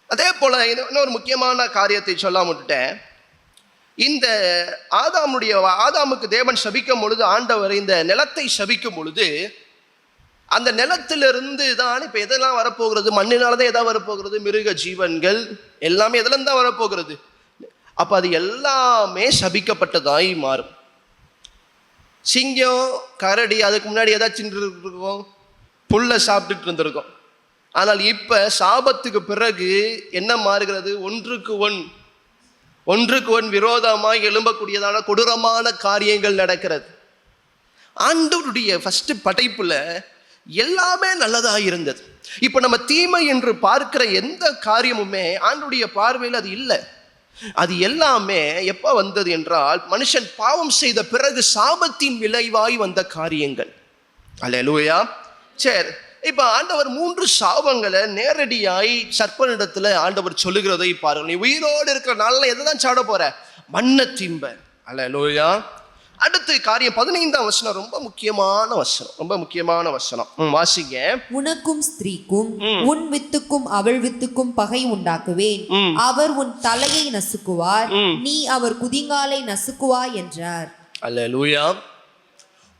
அதே போல இன்னொரு முக்கியமான காரியத்தை சொல்லாம விட்டுட்டேன். இந்த ஆதாமுக்கு தேவன் சபிக்கும் பொழுது, ஆண்டவர் இந்த நிலத்தை சபிக்கும் பொழுது, அந்த நிலத்திலிருந்து தான் இப்ப எதெல்லாம் வரப்போகிறது? மண்ணினாலதான் எதாவது வரப்போகிறது? மிருக ஜீவன்கள் எல்லாமே எதுல தான் வரப்போகிறது? அப்ப அது எல்லாமே சபிக்கப்பட்டதாய் மாறும். சிங்கம் கரடி அதுக்கு முன்னாடி ஏதாச்சும் இருக்கும், புல்லை சாப்பிட்டுட்டு இருந்திருக்கும். ஆனால் இப்ப சாபத்துக்கு பிறகு என்ன மாறுகிறது? ஒன்றுக்கு ஒன் விரோதமாக எழும்பக்கூடியதான கொடூரமான காரியங்கள் நடக்கிறது. ஆண்டவருடைய ஃபர்ஸ்ட் படைப்புல எல்லாமே நல்லதாக இருந்தது. இப்போ நம்ம தீமை என்று பார்க்கிற எந்த காரியமுமே ஆண்டவருடைய பார்வையில் அது இல்லை. அது எல்லாமே எப்போ வந்தது என்றால் மனுஷன் பாவம் செய்த பிறகு சாபத்தின் விளைவாய் வந்த காரியங்கள். அல்லேலூயா. சரி, இப்போ ஆண்டவர் 3 சாபங்களை நேரடியாய் சர்ப்பனிடத்தில் ஆண்டவர் சொல்லுகிறதை பாருங்கள். நீ உயிரோடு இருக்கிற நாளில் எதை தான் சாட போற? மண்ணை திம்ப. அல்லேலூயா. அடுத்த காரியம் 15ஆம் வசனம் ரொம்ப முக்கியமான வசனம், ரொம்ப முக்கியமான வசனம். வாசிங்க. உனக்கும் ஸ்திரீக்கும் உன் வித்துக்கும் அவள் வித்துக்கும் பகை உண்டாக்குவேன், அவர் உன் தலையை நசுக்குவார், நீ அவர் குதிங்காலை நசுக்குவாய் என்றார். அல்லேலூயா.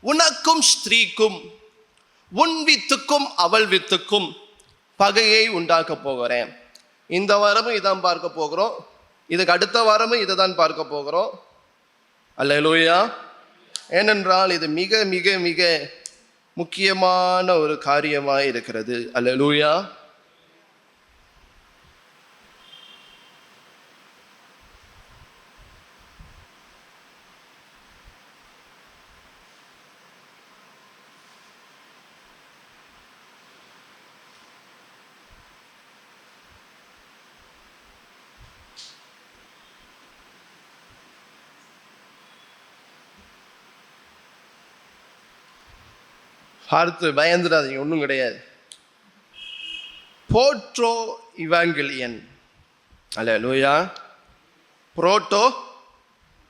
உனக்கும் ஸ்திரீக்கும் உன் வித்துக்கும் அவள் வித்துக்கும் பகையை உண்டாக்க போகிறேன். இந்த வாரமும் இதான் பார்க்க போகிறோம், இதுக்கு அடுத்த வாரமும் இதை தான் பார்க்க போகிறோம். அல்லேலூயா. ஏனென்றால் இது மிக மிக மிக முக்கியமான ஒரு காரியமாக இருக்கிறது. அல்லேலூயா. பார்த்து பயந்துடாதீங்க, ஒன்றும் கிடையாது. புரோட்டோ இவாங்கிலியன். அல்லேலூயா. புரோட்டோ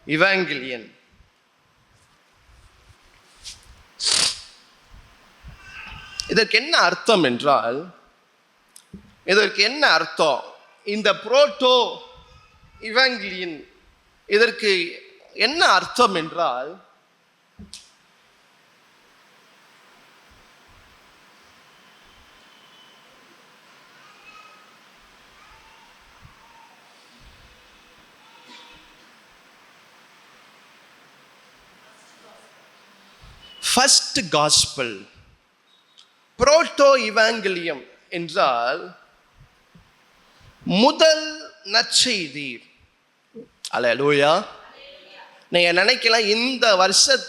இவாங்கிலியன். இதற்கு என்ன அர்த்தம் என்றால், இதற்கு என்ன அர்த்தம்? இந்த புரோட்டோ இவாங்கிலியன் இதற்கு என்ன அர்த்தம் என்றால், ஃபர்ஸ்ட் காஸ்பல். புரோட்டோ இவாங்கிலியம் என்றால் முதல் நற்செய்தி. அல்லேலூயா. நீங்க நினைக்கலாம்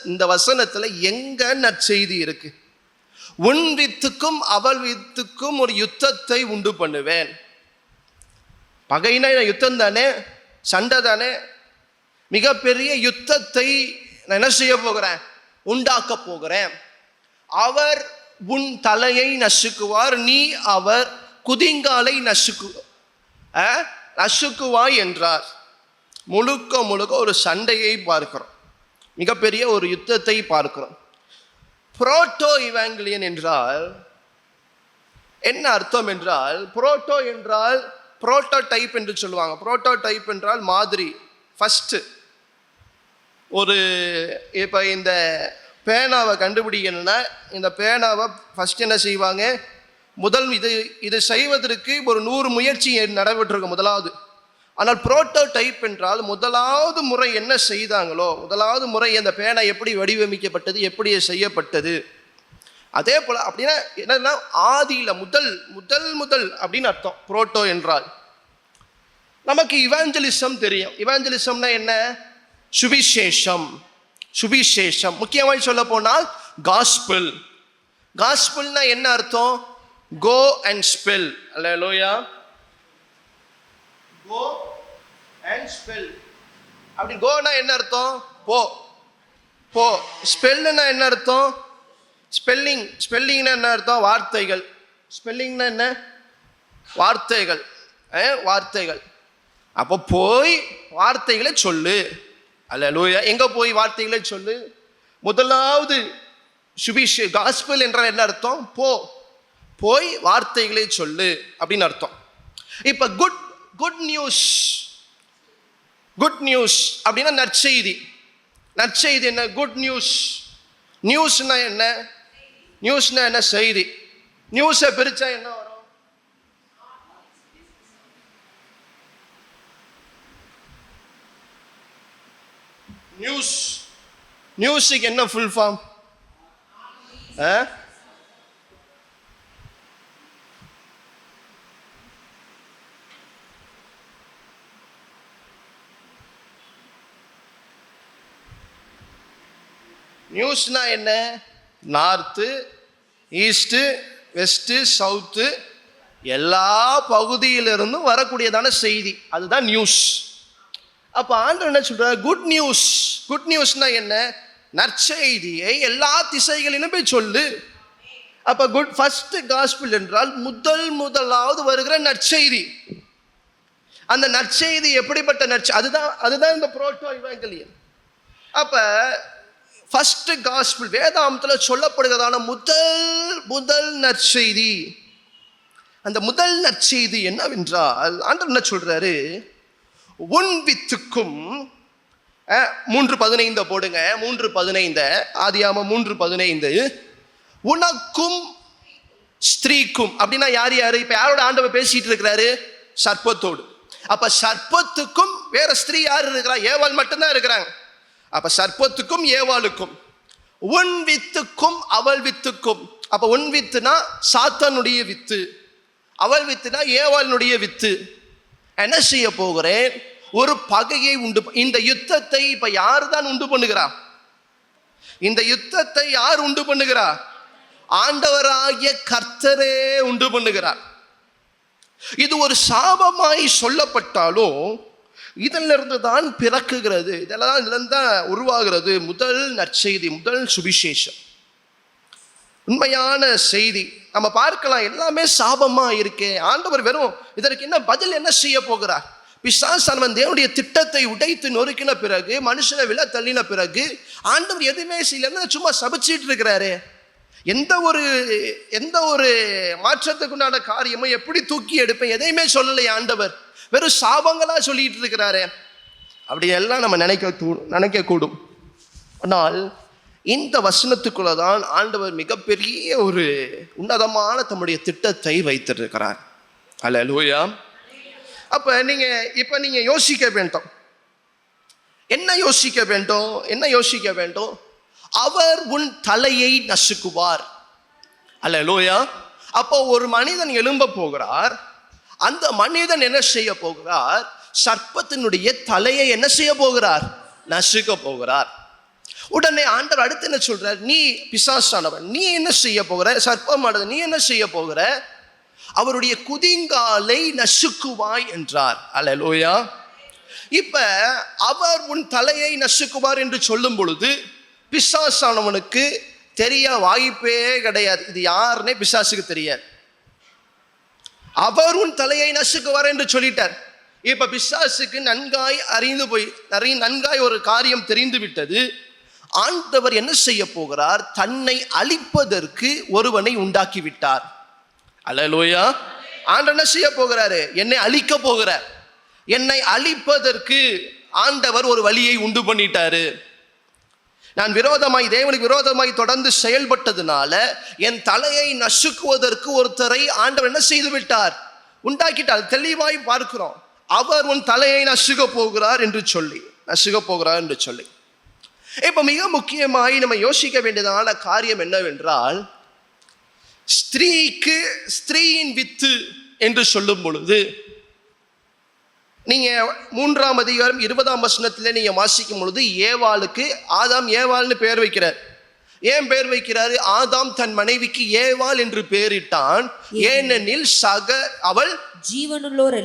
இந்த வசனத்துல எங்க நற்செய்தி இருக்கு? உன் வித்துக்கும் அவள் வித்துக்கும் ஒரு யுத்தத்தை உண்டு பண்ணுவேன். பகைனா யுத்தம் தானே, சண்டை தானே. மிகப்பெரிய யுத்தத்தை நான் என்ன செய்ய போகிறேன்? உண்டாக்க போகிறேன். அவர் உன் தலையை நசுக்குவார், நீ அவர் குதிங்காலை நசுக்குவாய் என்றார். முழுக்க முழுக்க ஒரு சண்டையை பார்க்கிறோம், மிகப்பெரிய ஒரு யுத்தத்தை பார்க்கிறோம். புரோட்டோ இவாங்கிலியன் என்றால் என்ன அர்த்தம் என்றால், புரோட்டோ என்றால் புரோட்டோடைப் என்று சொல்லுவாங்க. புரோட்டோடைப் என்றால் மாதிரி, ஃபர்ஸ்ட். ஒரு இப்போ இந்த பேனாவை கண்டுபிடிக்கணும்னா இந்த பேனாவை ஃபஸ்ட் என்ன செய்வாங்க? இது செய்வதற்கு ஒரு 100 முயற்சி நடைபெற்றிருக்கும் முதலாவது. ஆனால் புரோட்டோடைப் என்றால் முதலாவது முறை என்ன செய்தாங்களோ, முதலாவது முறை அந்த பேனா எப்படி வடிவமைக்கப்பட்டது, எப்படி செய்யப்பட்டது, அதே போல். அப்படின்னா என்னன்னா ஆதியில் முதல் அப்படின்னு அர்த்தம். புரோட்டோ என்றால் நமக்கு இவாஞ்சலிசம் தெரியும். இவாஞ்சலிசம்னா என்ன? சுவிசேஷம். சுவிசேஷம் முக்கியமாக சொல்ல போனால் காஸ்பல். காஸ்பல்னா என்ன அர்த்தம்? Go and spell. Hallelujah. Go and spell. அப்படி கோனா என்ன அர்த்தம்? போ போ. ஸ்பெல்லுனா என்ன அர்த்தம்? ஸ்பெல்லிங்னா என்ன அர்த்தம்? வார்த்தைகள். ஸ்பெல்லிங்னா என்ன? வார்த்தைகள். வார்த்தைகள். அப்போ போய் வார்த்தைகளை சொல்லு. அல்லேலூயா. எங்க போய் வார்த்தைகளை சொல்லு? முதலாவது காஸ்பல் என்றால் என்ன அர்த்தம்? போய் வார்த்தைகளை சொல்லு அப்படின்னு அர்த்தம். இப்ப குட் நியூஸ் அப்படின்னா நற்செய்தி. நற்செய்தி என்ன? Good news. நியூஸ்னா என்ன? நியூஸ்னா என்ன? செய்தி. நியூஸை பிரிச்சா என்ன வரும்? நியூஸுக்கு என்ன ஃபுல் ஃபார்ம்? நியூஸ்னா என்ன? நார்த்து, ஈஸ்ட்டு, வெஸ்ட்டு, சவுத்து எல்லா பகுதியிலிருந்தும் வரக்கூடியதான செய்தி, அதுதான் நியூஸ். அப்போ ஆண்டவர் என்ன சொல்றார்? Good news. குட் நியூஸ்னா என்ன? நற்செய்தியை எல்லா திசைகளிலும் போய் சொல்லு. அப்போ ஃபர்ஸ்ட் காஸ்பிள் என்றால் முதலாவது வருகிற நற்செய்தி. அந்த நற்செய்தி எப்படிப்பட்ட அதுதான் இந்த புரோட்டோ இவாங்கலியம். அப்போ ஃபர்ஸ்ட் காஸ்பிள் வேதாந்தத்தில் சொல்லப்படுகிறதான முதல் நற்செய்தி. அந்த முதல் நற்செய்தி என்னவென்றால் ஆண்டவர் என்ன சொல்றாரு? உன் வித்துக்கும் 3:15 போடுங்க. 3:15 ஆதியாகமம் 3:15 உனக்கும் ஸ்திரீக்கும். அப்படின்னா யார் யாரு? இப்ப யாரோட ஆண்டவர் பேசிட்டு இருக்கிறாரு? சர்ப்பத்தோடு. அப்ப சர்ப்பத்துக்கும் வேற ஸ்திரீ யார் இருக்கிறா? ஏவாள் மட்டும்தான் இருக்கிறாங்க. அப்ப சர்ப்பத்துக்கும் ஏவாளுக்கும், உன் வித்துக்கும் அவள் வித்துக்கும். அப்ப உன் வித்துனா சாத்தானுடைய வித்து, அவள் வித்துனா ஏவாளுடைய வித்து. என்ன செய்ய போகிறேன்? ஒரு பகையை உண்டு. இந்த யுத்தத்தை இப்ப யார் தான் உண்டு பண்ணுகிறா? இந்த யுத்தத்தை யார் உண்டு பண்ணுகிறா? ஆண்டவராகிய கர்த்தரே உண்டு பண்ணுகிறார். இது ஒரு சாபமாய் சொல்லப்பட்டாலும் இதிலிருந்து தான் பிறக்குகிறது, இதெல்லாம் தான் உருவாகிறது முதல் நற்செய்தி, முதல் சுவிசேஷம், உண்மையான செய்தி. நம்ம பார்க்கலாம் எல்லாமே சாபமா இருக்கே. ஆண்டவர் வெறும் இதற்கு என்ன பதில் என்ன செய்ய போகிறார்? பிசாசானவன் தேவனுடைய திட்டத்தை உடைத்து நொறுக்கின பிறகு, மனுஷனை விழ தள்ளின பிறகு ஆண்டவர் எதுவுமே செய்யலன்னு சும்மா சபிச்சிட்டு இருக்கிறாரு. எந்த ஒரு மாற்றத்துக்குண்டான காரியமும் எப்படி தூக்கி எடுப்பேன் எதையுமே சொல்லலை ஆண்டவர். வெறும் சாபங்களா சொல்லிட்டு இருக்கிறாரு. அப்படி எல்லாம் நம்ம நினைக்க கூடும். ஆனால் இந்த வசனத்துக்குள்ளதான் ஆண்டவர் மிகப்பெரிய ஒரு உன்னதமான தம்முடைய திட்டத்தை வைத்திருக்கிறார். அல்லேலூயா. அப்ப நீங்க யோசிக்க வேண்டும். என்ன யோசிக்க வேண்டும்? அவர் உன் தலையை நசுக்குவார். அல்லேலூயா. அப்போ ஒரு மனிதன் எழும்ப போகிறார். அந்த மனிதன் என்ன செய்ய போகிறார்? சர்ப்பத்தினுடைய தலையை என்ன செய்ய போகிறார்? நசுக்க போகிறார். உடனே ஆண்டவர் அடுத்து என்ன சொல்றார்? நீ பிசாசானவன், நீ என்ன செய்ய போகிற? சர்ப்பமானது, நீ என்ன செய்ய போகிற? அவருடைய குதிங்காலை நசுக்குவாய் என்றார். அல்லேலூயா. இப்ப அவர் உன் தலையை நசுக்குவார் என்று சொல்லும் பொழுது பிசாசானவனுக்கு தெரிய வாய்ப்பே கிடையாது. இது யாருன்னே பிசாசுக்கு தெரியாது. அவர் உன் தலையை நசுக்குவார் என்று சொல்லிட்டார். இப்ப பிசாசுக்கு நன்காய் ஒரு காரியம் தெரிந்து விட்டது. ஆண்டவர் என்ன செய்ய போகிறார்? தன்னை அழிப்பதற்கு ஒருவனை உண்டாக்கி விட்டார். அல்லேலூயா. ஆண்டவர் என்ன செய்ய போகிறாரு? என்னை அழிக்க போகிறார். என்னை அழிப்பதற்கு ஆண்டவர் ஒரு வழியை உண்டு பண்ணிட்டாரு. நான் தேவனுக்கு விரோதமாய் தொடர்ந்து செயல்பட்டதுனால என் தலையை நசுக்குவதற்கு ஒருத்தரை ஆண்டவர் என்ன செய்து விட்டார்? உண்டாக்கிட்டார். தெளிவாய் பார்க்கிறோம். அவர் உன் தலையை நசுக்க போகிறார் என்று சொல்லி. இப்ப மிக முக்கியமாய் நம்ம யோசிக்க வேண்டியதான காரியம் என்னவென்றால், ஸ்திரீயின் வித்து என்று சொல்லும் பொழுது நீங்க 3ஆம் அதிகாரம் 20ஆம் வசனத்துல நீங்க வாசிக்கும் பொழுது ஏவாளுக்கு ஆதாம் ஏவாள்னு பெயர் வைக்கிறார். ஏன் பெயர் வைக்கிறாரு? ஆதாம் தன் மனைவிக்கு ஏவாள் என்று பெயரிட்டான். ஏனெனில் அவள் ஜீவனுள்ளோர்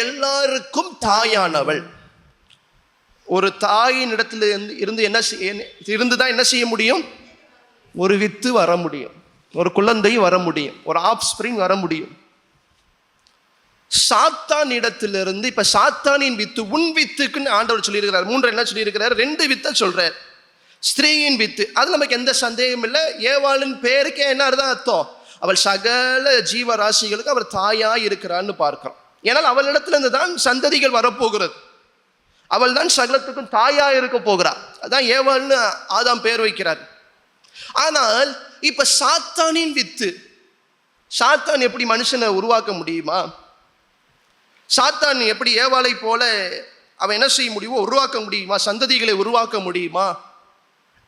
எல்லாருக்கும் தாயானவள். ஒரு தாயின் இடத்துல இருந்துதான் என்ன செய்ய முடியும்? ஒரு வித்து வர முடியும், ஒரு குழந்தை வர முடியும், ஒரு ஆஃப்ஸ்பிரிங் வர முடியும். சாத்தான் இடத்திலிருந்து இப்ப சாத்தானின் வித்து, உன் வித்துக்குன்னு ஆண்டவர் சொல்லியிருக்கிறார். 3 என்ன சொல்லியிருக்கிறார்? 2 வித்தை சொல்றார். ஸ்திரீயின் வித்து, அது நமக்கு எந்த சந்தேகம் இல்லை. ஏவாளின் பேருக்கே என்ன அர்த்தம்? அவள் சகல ஜீவராசிகளுக்கு அவர் தாயாய் இருக்கிறான்னு பார்க்கிறோம். ஏன்னால் அவளிடத்திலிருந்து தான் சந்ததிகள் வரப்போகிறது. அவள் தான் சகலத்துக்கும் தாயா இருக்க போகிறார். அதான் ஏவாள்னு ஆதாம் பேர் வைக்கிறார். ஆனால் இப்ப சாத்தானின் வித்து, சாத்தான் எப்படி மனுஷனை உருவாக்க முடியுமா? சாத்தான் எப்படி ஏவாளை போல அவன் என்ன செய்ய முடியுமோ உருவாக்க முடியுமா? சந்ததிகளை உருவாக்க முடியுமா?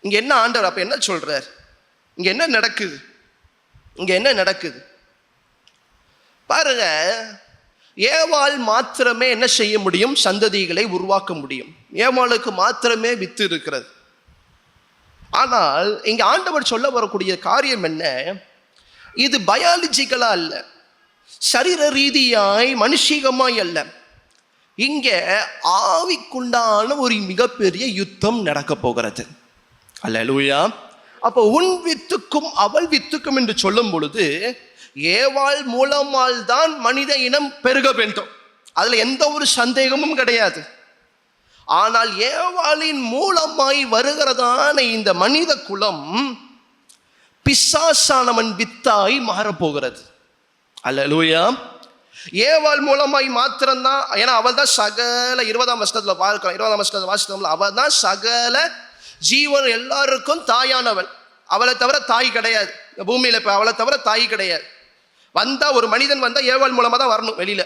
இங்க என்ன ஆண்டவர் அப்ப என்ன சொல்றார்? இங்க என்ன நடக்குது பாருங்க. ஏவாள் மாத்திரமே என்ன செய்ய முடியும்? சந்ததிகளை உருவாக்க முடியும். ஏவாளுக்கு மாத்திரமே வித்து இருக்கிறது. ஆனால் இங்க ஆண்டவர் சொல்ல வரக்கூடிய காரியம் என்ன? இது பயாலஜிக்கலா அல்ல, சரீர ரீதியாய் மனுஷிகமாய் அல்ல. இங்க ஆவிக்குண்டான ஒரு மிகப்பெரிய யுத்தம் நடக்க போகிறது. அல்லேலூயா. அப்போ உன் வித்துக்கும் அவள் வித்துக்கும் என்று சொல்லும் பொழுது ஏவாள் மூலமால் தான் மனித இனம் பெருக வேண்டும், அதுல எந்த ஒரு சந்தேகமும் கிடையாது. ஆனால் ஏவாளின் மூலமாய் வருகிறதான இந்த மனித குலம் பிசாசானவன் வித்தாய் மாறப்போகிறது. அல்லேலூயா. ஏவாள் மூலமாய் மாத்திரம்தான், ஏன்னா அவள் தான் சகல 20ஆம் வசனத்துல பார்க்கலாம், 20ஆம் வசனத்துல வாசித்தோம்ல, அவள் தான் சகல ஜீவன் எல்லாருக்கும் தாயானவள். அவளை தவிர தாய் கிடையாது பூமியில. இப்ப அவளை தவிர தாய் கிடையாது. வந்தா ஒரு மனிதன் வந்தா ஏவாள் மூலமா தான் வரணும் வெளியில.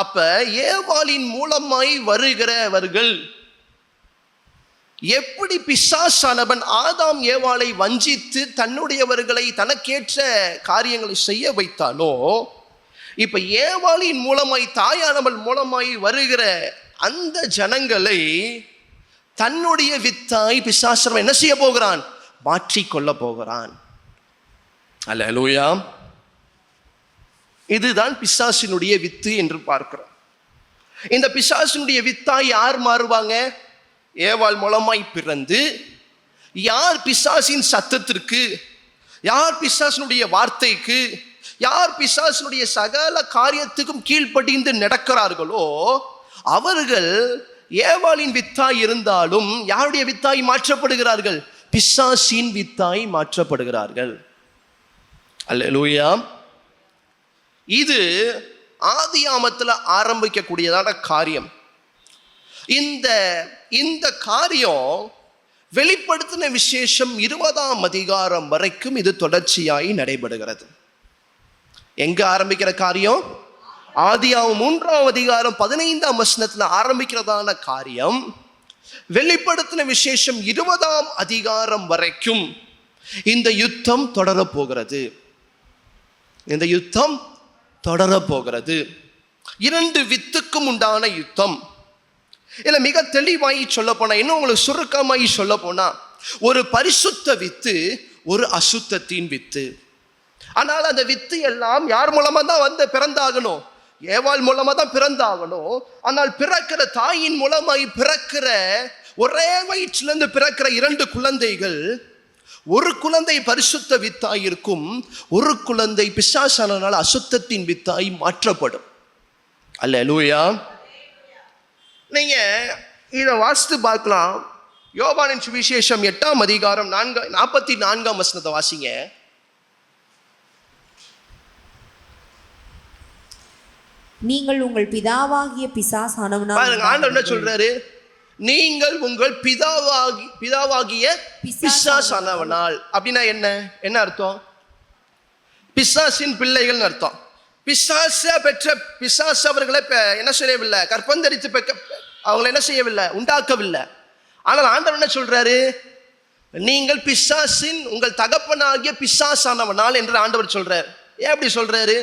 அப்ப ஏவாளின் மூலமாய் வருகிறவர்கள் எப்படி பிசாசானவன் ஆதாம் ஏவாளை வஞ்சித்து தன்னுடையவர்களை தனக்கேற்ற காரியங்களை செய்ய வைத்தானோ, இப்ப ஏவாளின் மூலமாய் தாயானவள் மூலமாய் வருகிற அந்த ஜனங்களை தன்னுடைய வித்தாய் பிசாசனம் என்ன செய்ய போகிறான்? மாற்றிக்கொள்ள போகிறான். அல்லேலூயா. இதுதான் பிசாசினுடைய வித்து என்று பார்க்கிறோம். இந்த பிசாசினுடைய வித்தாய் யார் மாறுவாங்க? ஏவாள் மூலமாய் பிறந்து யார் பிசாசின் சத்தத்திற்கு, யார் பிசாசினுடைய வார்த்தைக்கு, யார் பிசாசினுடைய சகல காரியத்துக்கும் கீழ்ப்படிந்து நடக்கிறார்களோ அவர்கள் ஏவாளின் வித்தாய் இருந்தாலும் யாருடைய வித்தாய் மாற்றப்படுகிறார்கள்? பிசாசின் வித்தாய் மாற்றப்படுகிறார்கள். அல்லேலூயா. இது ஆதியாமத்தில் ஆரம்பிக்கக்கூடியதான காரியம். இந்த காரியம் வெளிப்படுத்தின விசேஷம் 20ஆம் அதிகாரம் வரைக்கும் இது தொடர்ச்சியாய் நடைபெறுகிறது. எங்க ஆரம்பிக்கிற காரியம்? ஆதியாகமம் 3ஆம் அதிகாரம் 15ஆம் வசனத்துல ஆரம்பிக்கிறதான காரியம் வெளிப்படுத்தின விசேஷம் 20ஆம் அதிகாரம் வரைக்கும் இந்த யுத்தம் தொடரப்போகிறது. இந்த யுத்தம் தொடரப்போகிறது. 2 வித்துக்கும் உண்டான யுத்தம். இல்ல மிக தெளிவாய் சொல்ல போனா, இன்னும் உங்களுக்கு சுருக்கமாய் சொல்ல போனா, ஒரு பரிசுத்த வித்து, ஒரு அசுத்தத்தின் வித்து. ஆனால் அந்த வித்து எல்லாம் யார் மூலமா தான் வந்து பிறந்தாகணும்? ஏவாள் மூலமா தான் பிறந்தாகணும். ஆனால் பிறக்கிற தாயின் மூலமாய் பிறக்கிற ஒரே வயிற்றிலிருந்து பிறக்கிற 2 குழந்தைகள், ஒரு குழந்தை பரிசுத்த வித்தாய் இருக்கும், ஒரு குழந்தை பிசாசானால் அசுத்தத்தின் வித்தாய் மாற்றப்படும். அல்லேலூயா. நீங்க இதை வாசித்து பார்க்கலாம். யோவானின் சுவிசேஷம் 8ஆம் அதிகாரம் 44ஆம் வசனத்தை வாசிங்க. நீங்கள் உங்கள் பிதாவாகிய பிசாசானவனால். ஆண்டவர் என்ன சொல்றாரு? நீங்கள் உங்கள் பிதாவாகிய பிசாசானவனால். அப்படின்னா என்ன அர்த்தம்? பிசாசின் பிள்ளைகள் அர்த்தம். பிசாச பெற்ற பிசாசு அவர்களை என்ன செய்யவில்லை, கற்பந்தரித்து அவங்களை என்ன செய்யவில்லை, உண்டாக்கவில்லை. ஆனால் ஆண்டவர் என்ன சொல்றாரு? நீங்கள் பிசாசின் உங்கள் தகப்பனாகிய பிசாசானவனால் என்று ஆண்டவர் சொல்றார். ஏன் அப்படி சொல்றாரு?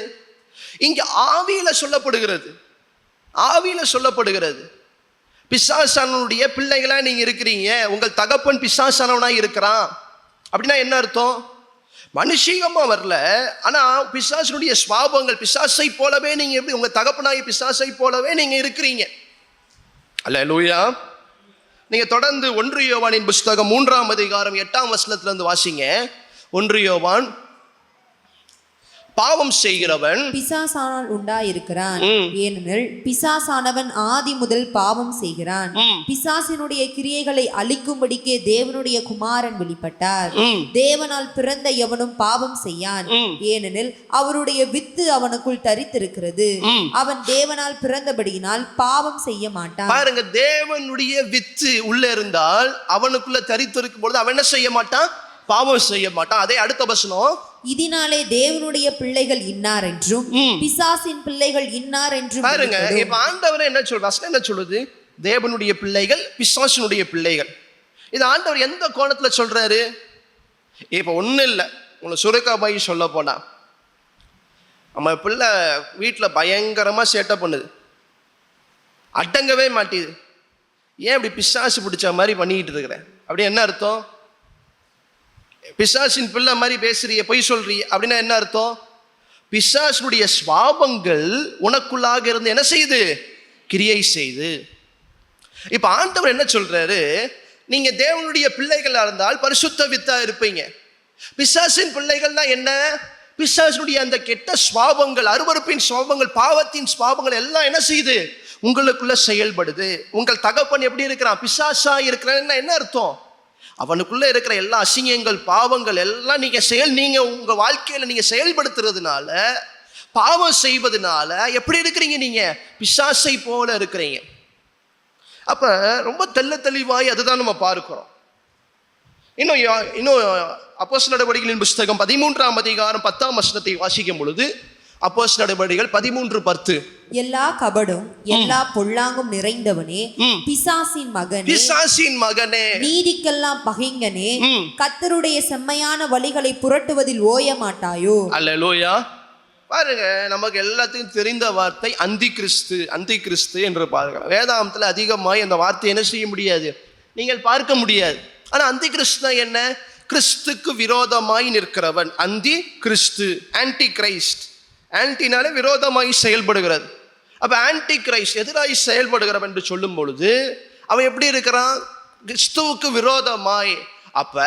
இங்க ஆவியில சொல்லப்படுகிறது, ஆவியில சொல்லப்படுகிறது. பிசாசானுடைய பிள்ளைகளா நீங்க இருக்கிறீங்க, உங்கள் தகப்பன் பிசாசானவனாய் இருக்கிறான். அப்படின்னா என்ன அர்த்தம்? மனுஷீகமா வரல, ஆனா பிசாசனுடைய ஸ்வாபங்கள் பிசாசை போலவே நீங்க எப்படி உங்க தகப்பனாகிய பிசாசை போலவே நீங்க இருக்கிறீங்க. அல்லேலூயா. நீங்க தொடர்ந்து 1 யோவானின் புஸ்தகம் 3ஆம் அதிகாரம் 8ஆம் வசனத்துல இருந்து வாசிங்க. 1 யோவான். பாவம் செய்கிறவன் பிசாசானால் உண்டாயிருக்கிறான், ஏனெனில் பிசாசானவன் ஆதி முதல் பாவம் செய்கிறான். பிசாசினுடைய கிரியைகளை அழிக்கும்படிக்கே தேவனுடைய குமாரன் வெளிப்பட்டார். தேவனால் பிறந்த எவனும் பாவம் செய்யான், ஏனெனில் அவருடைய வித்து அவனுக்குள் தரித்திருக்கிறது. அவன் தேவனால் பிறந்தபடியினால் பாவம் செய்ய மாட்டான். பாருங்க, தேவனுடைய வித்து உள்ள இருந்தால் அவனுக்குள்ள தரித்திருக்கும் பொழுது அவன் என்ன செய்ய மாட்டான்? பாவம் செய்ய மாட்டான். அதே அடுத்த வசனம், இதனாலே தேவனுடைய பிள்ளைகள் இன்னார் என்றும் பிசாசின் பிள்ளைகள் இன்னார் என்றும். பாருங்க, இப்ப ஆண்டவர் என்ன சொல்றாரு? என்ன சொல்லுது? தேவனுடைய பிள்ளைகள், பிசாசினுடைய பிள்ளைகள். இது ஆண்டவர் எந்த கோணத்துல சொல்றாரு? இப்ப ஒண்ணு இல்லை, உங்களை சுருக்கமாய் சொல்ல போனா, நம்ம பிள்ளை வீட்டுல பயங்கரமா சேட்டை பண்ணுது, அடங்கவே மாட்டேது. ஏன் இப்படி பிசாசு பிடிச்ச மாதிரி பண்ணிக்கிட்டு இருக்கிறேன்? அப்படி என்ன அர்த்தம்? பிசாசின் பிள்ளை மாதிரி பேசுறிய, பொய் சொல்றிய அப்படின்னா என்ன அர்த்தம்? பிசாசுடைய சுவாபங்கள் உனக்குள்ளாக இருந்து என்ன செய்யுது? கிரியை செய்து. இப்ப ஆண்டவர் என்ன சொல்றாரு? நீங்க தேவனுடைய பிள்ளைகளா இருந்தால் பரிசுத்த வித்தா இருப்பீங்க. பிசாசின் பிள்ளைகள்னா என்ன? பிசாசுடைய அந்த கெட்ட சுவாபங்கள், அருவருப்பின் சுவாபங்கள், பாவத்தின் சுவாபங்கள் எல்லாம் என்ன செய்யுது? உங்களுக்குள்ள செயல்படுது. உங்கள் தகப்பன் எப்படி இருக்கிறான்? பிசாசா இருக்கிறான். என்ன அர்த்தம்? அவனுக்குள்ள இருக்கிற எல்லா அசிங்கங்கள், பாவங்கள் எல்லாம் நீங்க உங்க வாழ்க்கையில நீங்க செயல்படுத்துறதுனால, பாவம் செய்வதனால எப்படி இருக்கிறீங்க? நீங்க பிசாசை போல இருக்கிறீங்க. அப்ப ரொம்ப தெளிவாய் அதுதான் நம்ம பார்க்கிறோம். இன்னும் அப்போஸ்தலர் நடவடிக்கைகளின் புஸ்தகம் 13ஆம் அதிகாரம் 10ஆம் வசனத்தை வாசிக்கும் பொழுது, அப்போஸ்தலர் நடவடிக்கைகள் 13:10, எல்லா கபடும் எல்லா பொல்லாங்கும் நிறைந்தவனே, பிசாசின் மகனே, நீதிக்கெல்லாம் பகைங்கனே, கர்த்தருடைய செம்மையான வழிகளை புரட்டுவதில் ஓய மாட்டாயோ? அல்லேலூயா. பாருங்க, நமக்கு எல்லாத்துக்கும் தெரிந்த வார்த்தை அந்தி கிறிஸ்து என்று பார்க்கலாம். வேதாகமத்தில் அதிகமாய் அந்த வார்த்தை என்ன செய்ய முடியாது? நீங்கள் பார்க்க முடியாது. ஆனா அந்தி கிறிஸ்து என்ன? கிறிஸ்துக்கு விரோதமாய் நிற்கிறவன் அந்தி கிறிஸ்து, ஆன்டி கிரைஸ்ட். ஆன்டினாலே விரோதமாய் செயல்படுகிறது. அப்ப ஆன்டி கிரைஸ்ட், எதிராய் செயல்படுகிறவன் என்று சொல்லும் பொழுது அவன் எப்படி இருக்கிறான்? கிறிஸ்துவுக்கு விரோதமாய். அப்ப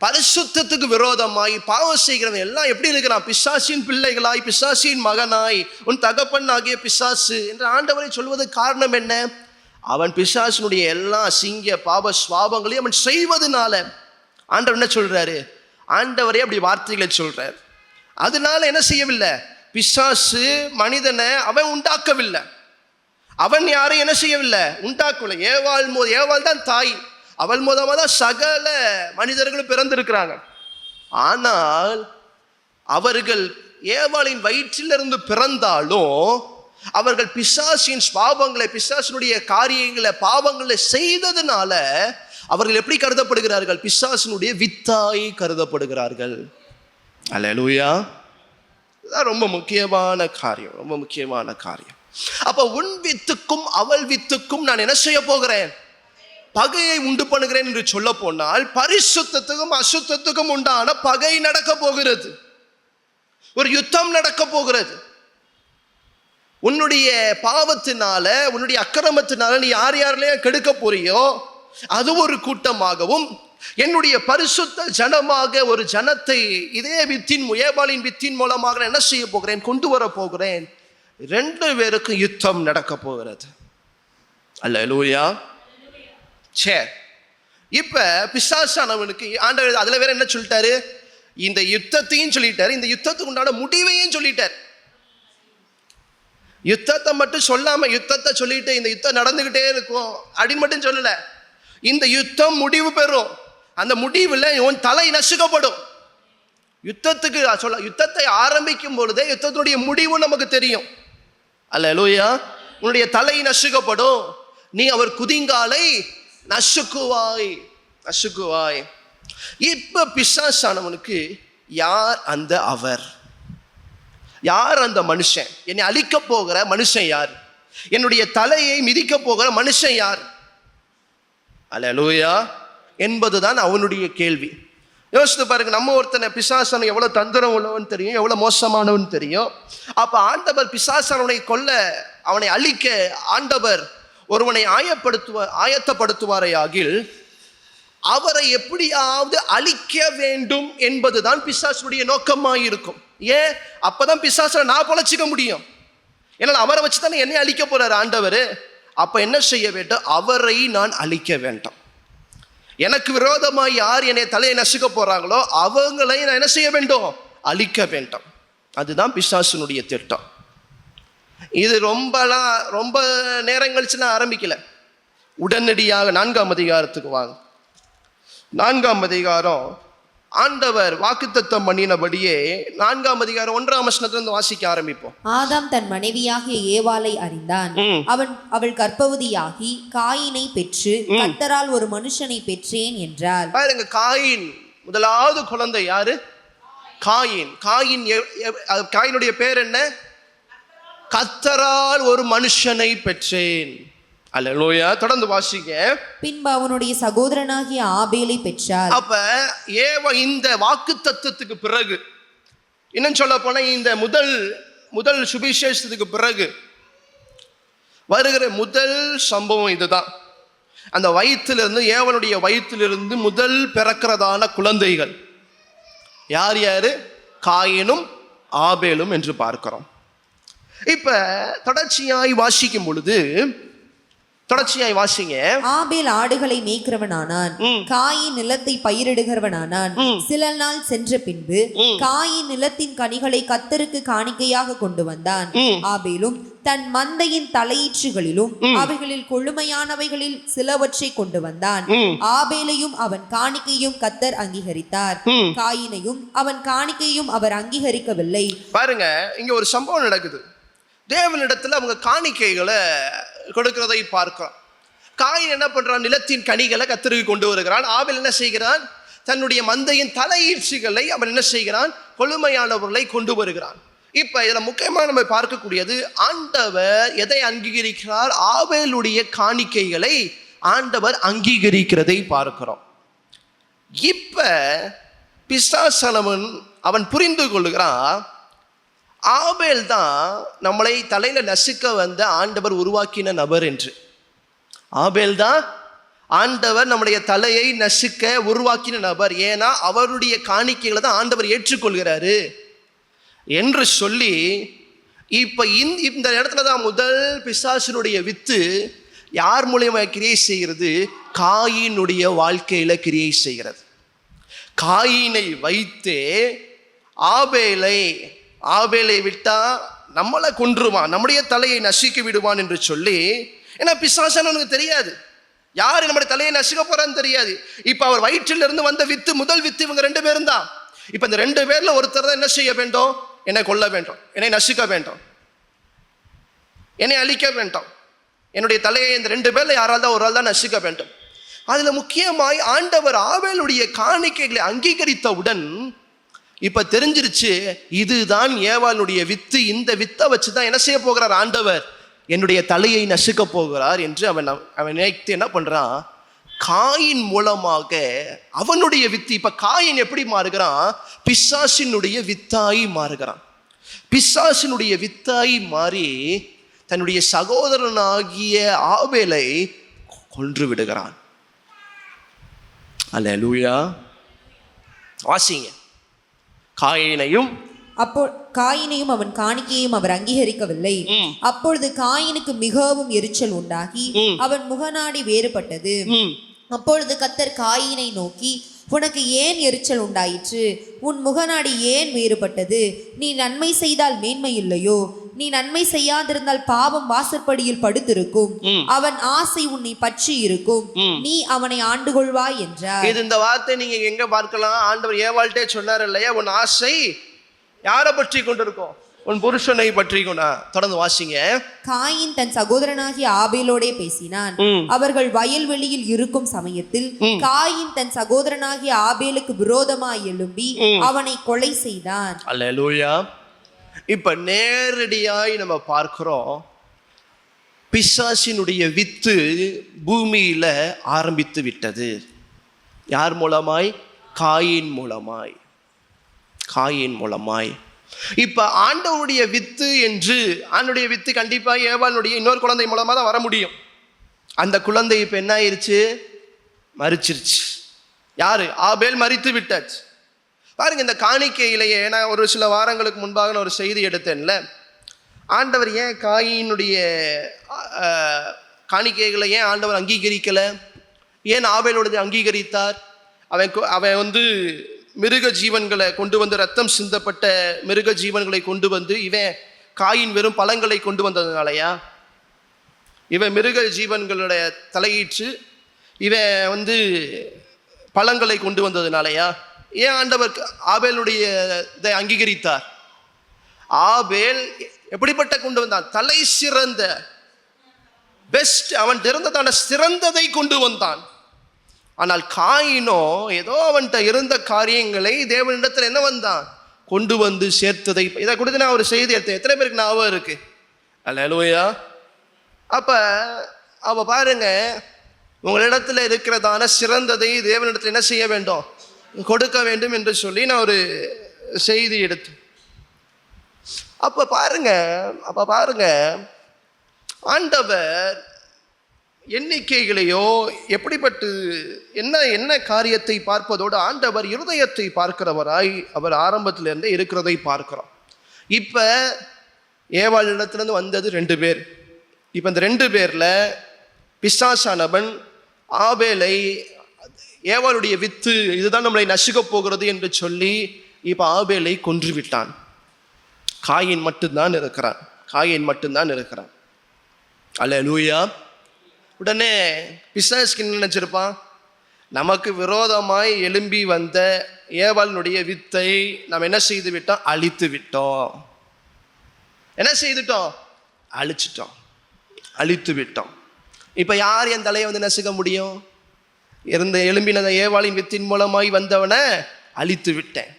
பரிசுத்தத்துக்கு விரோதமாய் பாவம் செய்கிறவன் எல்லாம் எப்படி இருக்கிறான்? பிசாசின் பிள்ளைகளாய், பிசாசின் மகனாய், உன் தகப்பன் ஆகிய பிசாசு என்று ஆண்டவரை சொல்வதற்கு காரணம் என்ன? அவன் பிசாசினுடைய எல்லா அசிங்க பாவ சுவாபங்களையும் அவன் செய்வதனால. ஆண்டவர் என்ன சொல்றாரு? ஆண்டவரே அப்படி வார்த்தைகளை சொல்றார். அதனால என்ன செய்யவில்லை? பிசாசு மனிதனை அவன் உண்டாக்கவில்லை. அவன் யாரும் என்ன செய்யவில்லை? உண்டாக்கவில்லை. ஏவாள் தான் தாய். அவள் மூலமாக தான் சகல மனிதர்களும் பிறந்திருக்கிறாங்க. ஆனால் அவர்கள் ஏவாளின் வயிற்றிலிருந்து பிறந்தாலும் அவர்கள் பிசாசின் பாவங்களை, பிசாசினுடைய காரியங்களை, பாவங்களை செய்ததுனால அவர்கள் எப்படி கருதப்படுகிறார்கள்? பிசாசினுடைய வித்தாய் கருதப்படுகிறார்கள். அல்லேலூயா. இதுதான் ரொம்ப முக்கியமான காரியம். அப்ப உன் வித்துக்கும் அவள் வித்துக்கும் நான் என்ன செய்ய போகிறேன்? பகையை உண்டு பண்ணுகிறேன் என்று சொல்ல போனால், பரிசுத்தத்துக்கும் அசுத்தத்துக்கும் உண்டான பகை நடக்க போகிறது. ஒரு யுத்தம் நடக்க போகிறது. உன்னுடைய பாவத்தினால, உன்னுடைய அக்கிரமத்தினால நீ யாரையே கெடுக்க போறியோ அது ஒரு கூட்டமாகவும், என்னுடைய பரிசுத்த ஜனமாக ஒரு ஜனத்தை இதே ஏபாலின் வித்தின் மூலமாக என்ன செய்ய போகிறேன்? கொண்டு வர போகிறேன். 2 பேருக்கும் யுத்தம் நடக்க போகிறது. அல்லேலூயா. சரி, இப்ப பிசாசானவனுக்கு ஆண்டவர் அதுல வேற என்ன சொல்லிட்டாரு? இந்த யுத்தத்தையும் சொல்லிட்டாரு, இந்த யுத்தத்துக்கு உண்டான முடிவையும் சொல்லிட்டார். யுத்தத்தை மட்டும் சொல்லாம, யுத்தத்தை சொல்லிட்டு இந்த யுத்தம் நடந்துகிட்டே இருக்கும் அப்படின்னு மட்டும் சொல்லல. இந்த யுத்தம் முடிவு பெறும். அந்த முடிவில் உன் தலை நசுக்கப்படும். யுத்தத்தை ஆரம்பிக்கும் பொழுதே யுத்தத்தினுடைய முடிவு நமக்கு தெரியும். அல்லேலூயா. உன்னுடைய தலை நசுக்கப்படும். நீ அவர் குதிங்காலை நசுக்குவாய். இப்ப பிசாசானவனுக்கு யார் அந்த அவர்? யார் அந்த மனுஷன்? என்னை அழிக்க போகிற மனுஷன் யார்? என்னுடைய தலையை மிதிக்க போகிற மனுஷன் யார்? அல்லேலூயா என்பதுதான் அவனுடைய கேள்வி. யோசித்து பாருங்க, நம்ம ஒருத்தனை பிசாசனை எவ்வளவு தந்திரம் உள்ளவன் தெரியும், எவ்வளவு மோசமானவன் தெரியும். அப்ப ஆண்டவர் பிசாசனை கொல்ல, அவனை அழிக்க ஆண்டவர் ஒருவனை ஆயத்தப்படுத்துவாரே ஆகில் அவரை எப்படியாவது அழிக்க வேண்டும் என்பதுதான் பிசாசுடைய நோக்கமாயிருக்கும். ஏன்? அப்பதான் பிசாசை நான் பொழைச்சிக்க முடியும். ஏன்னா அவரை வச்சுதானே என்னை அழிக்க போறாரு ஆண்டவர். அப்ப என்ன செய்ய வேண்டும்? அவரை நான் அழிக்க வேண்டும். எனக்கு விரோதமாய் யார் என்னை தலையை நசுக்க போறாங்களோ அவங்களை நான் என்ன செய்ய வேண்டும்? அழிக்க வேண்டும். அதுதான் பிசாசுனுடைய திட்டம். இது ரொம்ப நேரம் கழிச்சுலாம் ஆரம்பிக்கல. உடனடியாக 4ஆம் அதிகாரத்துக்கு வாங்க. 4ஆம் அதிகாரம் ஆண்டவர் வாக்குத்தத்தம் பண்ணினபடியே 4ஆம் அதிகாரம் 1ஆம் வசனத்திலிருந்து வாசிக்க ஆரம்பிப்போம். ஆதாம் தன் மனைவியாகிய ஏவாளை அறிந்தான். அவள் கர்ப்பவதியாகி காயினை பெற்று கர்த்தரால் ஒரு மனுஷனை பெற்றேன் என்றாள். பாருங்க, காயின் முதலாவது குழந்தை யாரு? காயின். காயினுடைய பேர் என்ன? கர்த்தரால் ஒரு மனுஷனை பெற்றேன். அல்லேலூயா. தொடர்ந்து வாசிங்க. பின்பு அவனுடைய சகோதரனாகிய ஆபேலை பெற்றார். அப்ப இந்த வாக்கு தத்துவத்துக்கு பிறகு, இன்னும் சொல்ல போனா இந்த முதல் சுவிசேஷத்துக்கு பிறகு வருகிற முதல் சம்பவம் இதுதான். அந்த வயிற்றிலிருந்து, ஏவனுடைய வயிற்றிலிருந்து முதல் பிறக்கிறதான குழந்தைகள் யார் யாரு? காயினும் ஆபேலும் என்று பார்க்கிறோம். இப்ப தொடர்ச்சியாய் வாசிங்க. ஆபேல் ஆடுகளை மேய்க்கிறவனானான், காயின் நிலத்தை பயிரிடுகிறவனானான். சில நாள் சென்ற பின்பு காயின் நிலத்தின் கனிகளை கர்த்தருக்கு காணிக்கையாக கொண்டு வந்தான். ஆபேலும் தன் மந்தையின் தலையீற்றுகளிலும் அவைகளில் கொழுமையானவைகளில் சிலவற்றை கொண்டு வந்தான். ஆபேலையும் அவன் காணிக்கையும் கர்த்தர் அங்கீகரித்தார், காயினையும் அவன் காணிக்கையும் அவர் அங்கீகரிக்கவில்லை. பாருங்க, இங்க ஒரு சம்பவம் நடக்குது. தேவனிடத்துல அவங்க காணிக்கைகளை கொடுக்கிறதை பார்க்கிறோம். காயின் என்ன பண்றான்? நிலத்தின் கனிகளை கர்த்தருக்கு கொண்டு வருகிறான். ஆபேல் என்ன செய்கிறான்? தன்னுடைய மந்தையின் தலையீற்றுகளை அவன் என்ன செய்கிறான்? கொழுமையானவர்களை கொண்டு வருகிறான். இப்ப இதுல முக்கியமா நம்ம பார்க்கக்கூடியது, ஆண்டவர் எதை அங்கீகரிக்கிறார்? ஆபேலுடைய காணிக்கைகளை ஆண்டவர் அங்கீகரிக்கிறதை பார்க்கிறோம். இப்ப பிசாசானவன் அவன் புரிந்து கொள்கிறான், ஆபேல் தான் நம்மளை தலையில நசுக்க வந்த ஆண்டவர் உருவாக்கின நபர் என்று. ஆபேல் தான் ஆண்டவர் நம்முடைய தலையை நசுக்க உருவாக்கின நபர். ஏன்னா அவருடைய காணிக்கைகளை தான் ஆண்டவர் ஏற்றுக்கொள்கிறாரு என்று சொல்லி, இப்ப இந்த இடத்துல தான் முதல் பிசாசினுடைய வித்து யார் மூலியமா கிரியை செய்கிறது? காயினுடைய வாழ்க்கையில கிரியை செய்கிறது. காயினை வைத்தே ஆபேலை விட்டா நம்மளை கொன்றுவான், நம்முடைய தலையை நசுக்கி விடுவான் என்று சொல்லி, ஏன்னா பிசாசானவனுக்கு தெரியாது யாரு நம்முடைய தலையை நசுக்க போறான்னு தெரியாது. இப்ப அவர் வயிற்றிலிருந்து வந்த வித்து, முதல் வித்து இவங்க 2 பேரும் தான். இப்ப இந்த 2 பேர்ல ஒருத்தர் தான் என்ன செய்ய வேண்டும்? என்னை கொல்ல வேண்டும், என்னை நசுக்க வேண்டும், என்னை அழிக்க வேண்டும். என்னுடைய தலையை இந்த 2 பேர்ல யாரால் தான் ஒரு ஆள் தான் நசுக்க வேண்டும். அதுல முக்கியமாய் ஆண்டவர் ஆபேலுடைய காணிக்கைகளை அங்கீகரித்தவுடன் இப்ப தெரிஞ்சிருச்சு, இதுதான் ஏவாளுடைய வித்து. இந்த வித்தை வச்சுதான் என்ன செய்ய போகிறார் ஆண்டவர்? என்னுடைய தலையை நசுக்க போகிறார் என்று அவன் நினைத்து என்ன பண்றான்? காயின் மூலமாக அவனுடைய வித்து. இப்ப காயின் எப்படி மாறுகிறான்? பிசாசினுடைய வித்தாய் மாறுகிறான். பிசாசினுடைய வித்தாய் மாறி தன்னுடைய சகோதரனாகிய ஆபேலை கொன்று விடுகிறான். அல்லேலூயா. வாசிங்க. காயினையும் அவன் காணிக்கையும் அவர் அங்கீகரிக்கவில்லை. அப்பொழுது காயினுக்கு மிகவும் எரிச்சல் உண்டாகி அவன் முகநாடி வேறுபட்டது. அப்பொழுது கர்த்தர் காயினை நோக்கி, உனக்கு ஏன் எரிச்சல் உண்டாயிற்று? உன் முகநாடி ஏன் வேறுபட்டது? நீ நன்மை செய்தால் மேன்மை இல்லையோ? நீ நன்மை செய்யாதிருந்தால் பாவம் வாசற்படியில் படுத்திருக்கும். அவன் ஆசை உன்னை பற்றி இருக்கும், நீ அவனை ஆண்டு கொள்வாய் என்றார். இந்த வார்த்தை நீங்க எங்க பார்க்கலாம்? ஆண்டவர் ஏவாள்கிட்டே சொன்னார் இல்லையா, உன் ஆசை யாரை பற்றி கொண்டிருக்கும்? உன் புருஷனை பற்றி கொண்டா. தொடர்ந்து வாசிங்க. காயின் தன் சகோதரனாகிய ஆபேலோடே பேசினான். அவர்கள் வயல்வெளியில் இருக்கும் சமயத்தில் காயின் தன் சகோதரனாகிய ஆபேலுக்கு விரோதமாய் எழும்பி அவனை கொலை செய்தான். அல்லேலூயா. இப்ப நேரடியாய் நம்ம பார்க்கிறோம், பிசாசினுடைய வித்து பூமியில ஆரம்பித்து விட்டது. யார் மூலமாய்? காயின் மூலமாய். இப்ப ஆண்டவருடைய வித்து என்று, ஆண்டவருடைய வித்து கண்டிப்பா ஏவாளுடைய இன்னொரு குழந்தை மூலமா தான் வர முடியும். அந்த குழந்தை இப்ப என்ன ஆயிருச்சு? மரிச்சிருச்சு. யாரு? ஆபேல் மரித்து விட்டாச்சு. பாருங்க, இந்த காணிக்கையிலேயே நான் ஒரு சில வாரங்களுக்கு முன்பாக நான் ஒரு செய்தி எடுத்தேன்ல, ஆண்டவர் ஏன் காயினுடைய காணிக்கைகளை ஏன் ஆண்டவர் அங்கீகரிக்கல? ஏன் ஆபேலோடது அங்கீகரித்தார்? அவன் மிருக ஜீவன்களை கொண்டு வந்து, ரத்தம் சிந்தப்பட்ட மிருக ஜீவன்களை கொண்டு வந்து, இவன் காயின் வெறும் பழங்களை கொண்டு வந்ததுனாலயா? இவன் மிருக ஜீவன்களுடைய தலையீற்று, இவன் பழங்களை கொண்டு வந்ததுனாலயா? ஏன் ஆண்டவர் ஆபேலுடைய இதை அங்கீகரித்தார்? ஆபேல் எப்படிப்பட்ட கொண்டு வந்தான்? தலை சிறந்த பெஸ்ட், அவன் திறந்ததான சிறந்ததை கொண்டு வந்தான். ஆனால் காயினோ ஏதோ அவன்கிட்ட இருந்த காரியங்களை தேவனிடத்தில் என்ன வந்தான்? கொண்டு வந்து சேர்த்ததை. இதை கொடுத்து நான் ஒரு செய்தி எடுத்தேன். எத்தனை பேருக்கு ஞாபகம் இருக்கு? அல்லேலூயா. அப்ப அப்ப பாருங்க, உங்களிடத்துல இருக்கிறதான சிறந்ததை தேவனிடத்தில் என்ன செய்ய வேண்டும்? கொடுக்க வேண்டும் என்று சொல்லி நான் ஒரு செய்தி எடுத்து அப்ப பாருங்க ஆண்டவர் எண்ணிக்கைகளையோ எப்படிப்பட்டு என்ன காரியத்தை பார்ப்பதோடு ஆண்டவர் இருதயத்தை பார்க்கிறவராய் அவர் ஆரம்பத்திலிருந்தே இருக்கிறதை பார்க்கிறோம். இப்போ ஏவாள் இடத்துலேருந்து வந்தது 2 பேர். இப்போ இந்த 2 பேரில் பிசாசானவன் ஆபேலை, ஏவாளுடைய வித்து இதுதான் நம்மளை நசுக்கப் போகிறது என்று சொல்லி இப்போ ஆபேலை கொன்று விட்டான். காயின் மட்டும்தான் இருக்கிறான். அல்லேலூயா. உடனே பிசாசுக்கு என்ன நினைச்சிருப்பான்? நமக்கு விரோதமாய் எழும்பி வந்த ஏவாளினுடைய வித்தை நாம் என்ன செய்து விட்டோம்? அழித்து விட்டோம். என்ன செய்துட்டோம்? அழித்து விட்டோம். இப்போ யார் என் தலையை வந்து நசுக்க முடியும்? எழும்பின ஏவாளின் வித்தின் மூலமாய் வந்தவனை அழித்து விட்டேன்.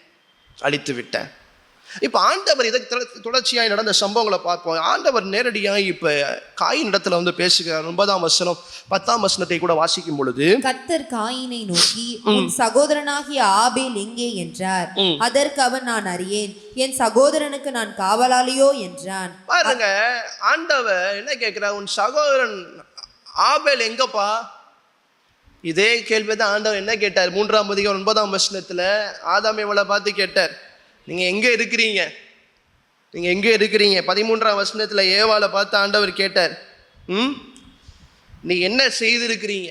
இப்போ ஆண்டவர் இதை தொடர்ச்சியாய் நடந்த சம்பவங்களை பார்ப்போம். ஆண்டவர் நேரடியாக இப்போ காயின் இடத்துல வந்து பேசுகிறார். 9ஆம் வசனம் 10ஆம் வசனத்தை கூட வாசிக்கும் பொழுது, கர்த்தர் காயினை நோக்கி, உன் சகோதரனாகிய ஆபேல் எங்கே என்றார். அதற்கு அவன், நான் அறியேன், என் சகோதரனுக்கு நான் காவலாளியோ என்றான். பாருங்க, ஆண்டவர் என்ன கேட்கிறார்? உன் சகோதரன் ஆபேல் எங்கப்பா? இதே கேள்விதான் ஆண்டவர் என்ன கேட்டார்? 3ஆம் அதிகாரம் 9ஆம் வசனத்துல ஆதாம் ஏவாளை பார்த்து கேட்டார், நீங்க எங்க இருக்கிறீங்க? 13ஆம் வசனத்துல ஏவாளை பார்த்து ஆண்டவர் கேட்டார், நீ என்ன செய்திருக்கிறீங்க?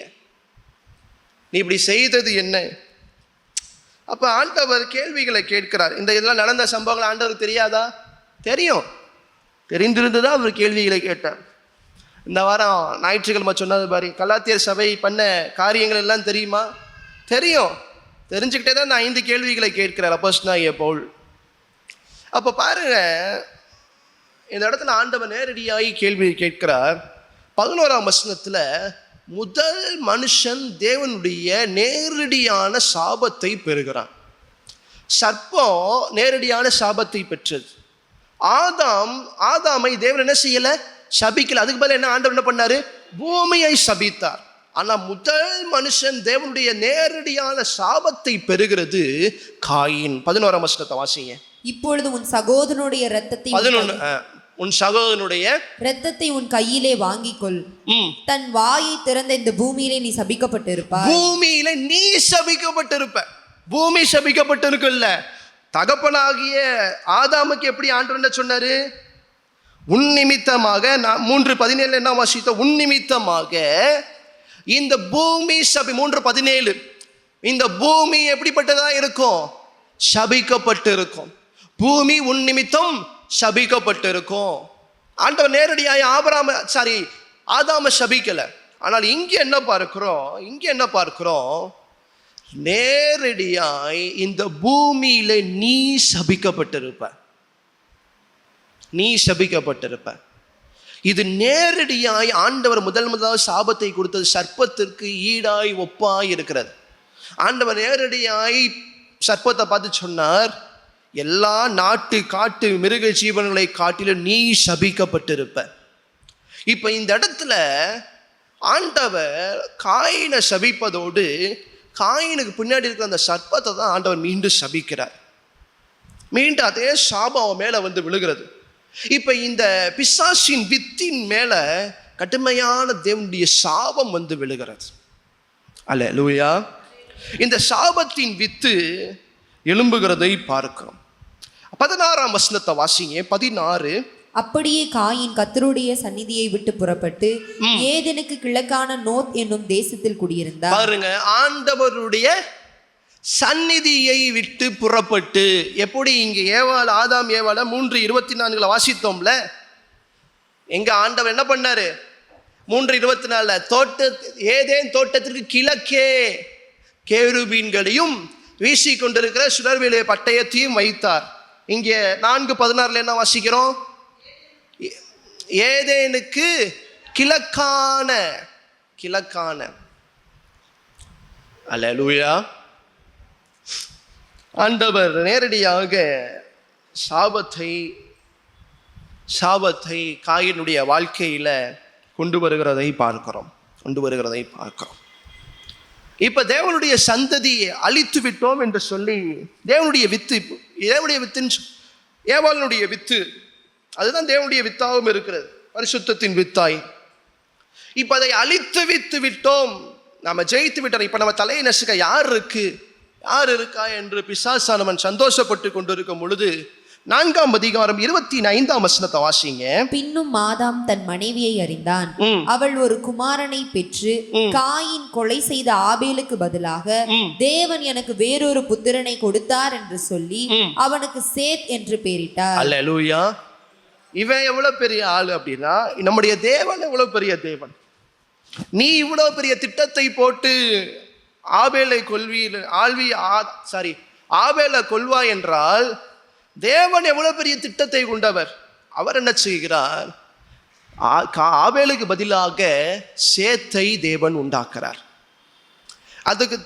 நீ இப்படி செய்தது என்ன? அப்ப ஆண்டவர் கேள்விகளை கேட்கிறார். இதெல்லாம் நடந்த சம்பவங்கள் ஆண்டவருக்கு தெரியாதா? தெரிந்திருந்துதான் அவர் கேள்விகளை கேட்டார். இந்த வாரம் ஞாயிற்றுக்கிழமை சொன்னது பாரு, கலாத்தியர் சபை பண்ண காரியங்கள் எல்லாம் தெரியுமா? தெரிஞ்சுக்கிட்டே தான் இந்த 5 கேள்விகளை கேட்கிறார் அப்போஸ்தலனாகிய பவுல். அப்போ பாருங்க, இந்த இடத்துல ஆண்டவர் நேரடியாகி கேள்வி கேட்கிறார். 11ஆம் வசனத்தில் முதல் மனுஷன் தேவனுடைய நேரடியான சாபத்தை பெறுகிறான். சர்ப்பம் நேரடியான சாபத்தை பெற்றது. ஆதாமை தேவன் என்ன செய்யல? சபிக்கல. அதுக்கு பதில் என்ன ஆண்டவர் என்ன பண்ணாரு? பூமியை சபித்தார். ஆனா முதல் மனுஷன் தேவனுடைய நேரடியான சாபத்தை பெறுகிறது காயின். 11ஆம் வசனத்தை வாசிங்க. இப்பொழுது உன் சகோதரனுடைய இரத்தத்தை உன் கையிலே வாங்கிக் கொள். தன் வாயை திறந்த இந்த பூமியிலே நீ சபிக்கப்பட்டிருப்பாய். பூமி சபிக்கப்பட்டிருக்குல்ல. தகப்பனாகிய ஆதாமுக்கு எப்படி ஆண்டவர் என்ன சொன்னாரு? உன் நிமித்தமாக, 3:17 என்ன வாசித்தோம்? உன் நிமித்தமாக இந்த பூமி 3:17 இந்த பூமி எப்படிப்பட்டதா இருக்கும்? சபிக்கப்பட்டிருக்கும். பூமி உன் நிமித்தம் சபிக்கப்பட்டிருக்கும். ஆண்டவர் நேரடியாக ஆதாம சபிக்கல. ஆனால் இங்க என்ன பார்க்கிறோம்? நேரடியாய் இந்த பூமியில நீ சபிக்கப்பட்டிருப்ப. இது நேரடியாய் ஆண்டவர் முதலாவது சாபத்தை கொடுத்தது சர்ப்பத்திற்கு ஈடாய் ஒப்பாய் இருக்கிறது. ஆண்டவர் நேரடியாய் சர்ப்பத்தை பார்த்து சொன்னார், எல்லா நாட்டு காட்டு மிருக ஜீவன்களை காட்டிலும் நீ சபிக்கப்பட்டிருப்ப. இப்ப இந்த இடத்துல ஆண்டவர் காயினை சபிப்பதோடு காயினுக்கு பின்னாடி இருக்கிற அந்த சர்ப்பத்தை தான் ஆண்டவர் மீண்டும் சபிக்கிறார். மீண்டும் அதே சாபம் அவன் மேல வந்து விழுகிறது. இப்ப இந்த பிசாசின் வித்தின் மேல கடுமையான தேவனுடைய சாபம் வந்து விழுகிறது. அல்லேலூயா. இந்த சாபத்தின் வித்து எழும்புகிறதை பார்க்கிறோம். 16ஆம் வசனத்தை வாசிங்க. 16. அப்படியே காயின் கர்த்தருடைய சந்நிதியை விட்டு புறப்பட்டு ஏதேனுக்கு கிழக்கான நோத் என்னும் தேசத்தில் குடியிருந்தார். பாருங்க, ஆண்டவருடைய சந்நிதியை விட்டு புறப்பட்டு. எப்படி? இங்க ஆதாம் ஏவாள 3:24 வாசித்தோம்ல. எங்க ஆண்டவர் என்ன பண்ணாரு? 3:24 ஏதேன் தோட்டத்திற்கு கிழக்கே கேருபீன்களையும் வீசி கொண்டிருக்கிற சுடர்வேலிய பட்டயத்தையும் வைத்தார். இங்கே 4:16 என்ன வாசிக்கிறோம்? ஏதேனுக்கு கிழக்கான. அல்லேலூயா. ஆண்டவர் நேரடியாக சாபத்தை காயினுடைய வாழ்க்கையில கொண்டு வருகிறதை பார்க்கிறோம். இப்ப தேவனுடைய சந்ததியை அழித்து விட்டோம் என்று சொல்லி தேவனுடைய வித்து ஏவாளுடைய வித்து, அதுதான் தேவனுடைய வித்தாகவும் இருக்கிறது, பரிசுத்தத்தின் வித்தாய். இப்ப அதை அழித்து விட்டோம், நாம ஜெயித்து விட்டோம். இப்ப நம்ம தலையை நசுக்க யார் இருக்கா என்று பிசாசானவன் சந்தோஷப்பட்டு கொண்டிருக்கும் பொழுது 4ஆம் அதிகாரம் 25ஆம் வசனத்தை வாசிங்க. பின்னும் ஆதாம் தன் மனைவியை அறிந்தான், அவள் ஒரு குமாரனை பெற்று காயின் கொலை செய்த ஆபேலுக்கு பதிலாக தேவன் எனக்கு வேறொரு புத்திரனை கொடுத்தார் என்று சொல்லி அவனுக்கு சேத் என்று பெயரிட்டார். அல்லேலூயா. இவன் எவ்வளவு பெரிய ஆளு அப்படின்னா, நம்முடைய தேவன் எவ்வளவு பெரிய தேவன். நீ இவ்வளவு பெரிய திட்டத்தை போட்டு ஆபேலை கொல்வா என்றால் தேவன் எவ்வளவு பெரிய திட்டத்தை கொண்டவர். அவர் என்ன செய்கிறார்? ஆபேலுக்கு பதிலாக சேத்தை தேவன் உண்டாக்குறார். அதுக்கு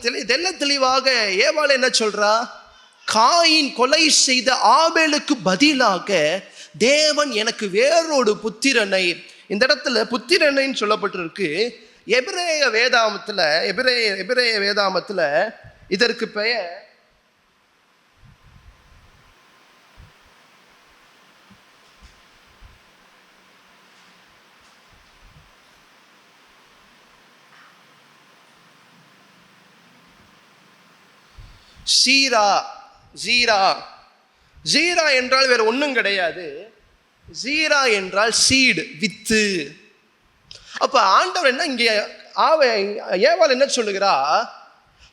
தெளிவாக ஏவாள் என்ன சொல்றா? காயின் கொலை செய்த ஆபேலுக்கு பதிலாக தேவன் எனக்கு வேறொரு புத்திரனை, இந்த இடத்துல புத்திரனைன்னு சொல்லப்பட்டிருக்கு. எபிரேய வேதாமத்துல இதற்கு பெயர் ஜீரா என்றால் வேற ஒன்றும் கிடையாது. ஜீரா என்றால் சீடு, வித்து. அப்ப ஆண்டவர் என்ன இங்கே ஏவாள் என்ன சொல்லுகிறா?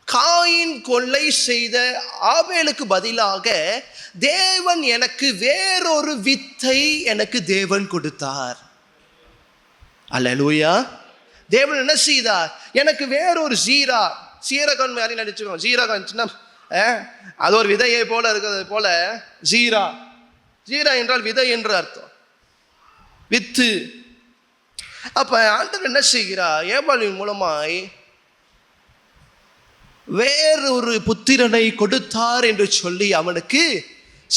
காயின் கொலை செய்த ஆபேலுக்கு பதிலாக தேவன் எனக்கு வேறொரு வித்தை எனக்கு தேவன் கொடுத்தார். அல்லேலூயா. தேவன் என்ன செய்தார்? எனக்கு வேறொரு சீரகம் மாதிரி நடிச்சுக்கோங்க. சீரகம் சின்ன அது ஒரு விதையை போல இருக்கிறது போல ஜீரா என்றால் விதை என்று அர்த்தம், வித்து. அப்ப ஆண்டவர் என்ன செய்கிறார்? ஏவாளின் மூலமாய் வேறொரு புத்திரனை கொடுத்தார் என்று சொல்லி அவனுக்கு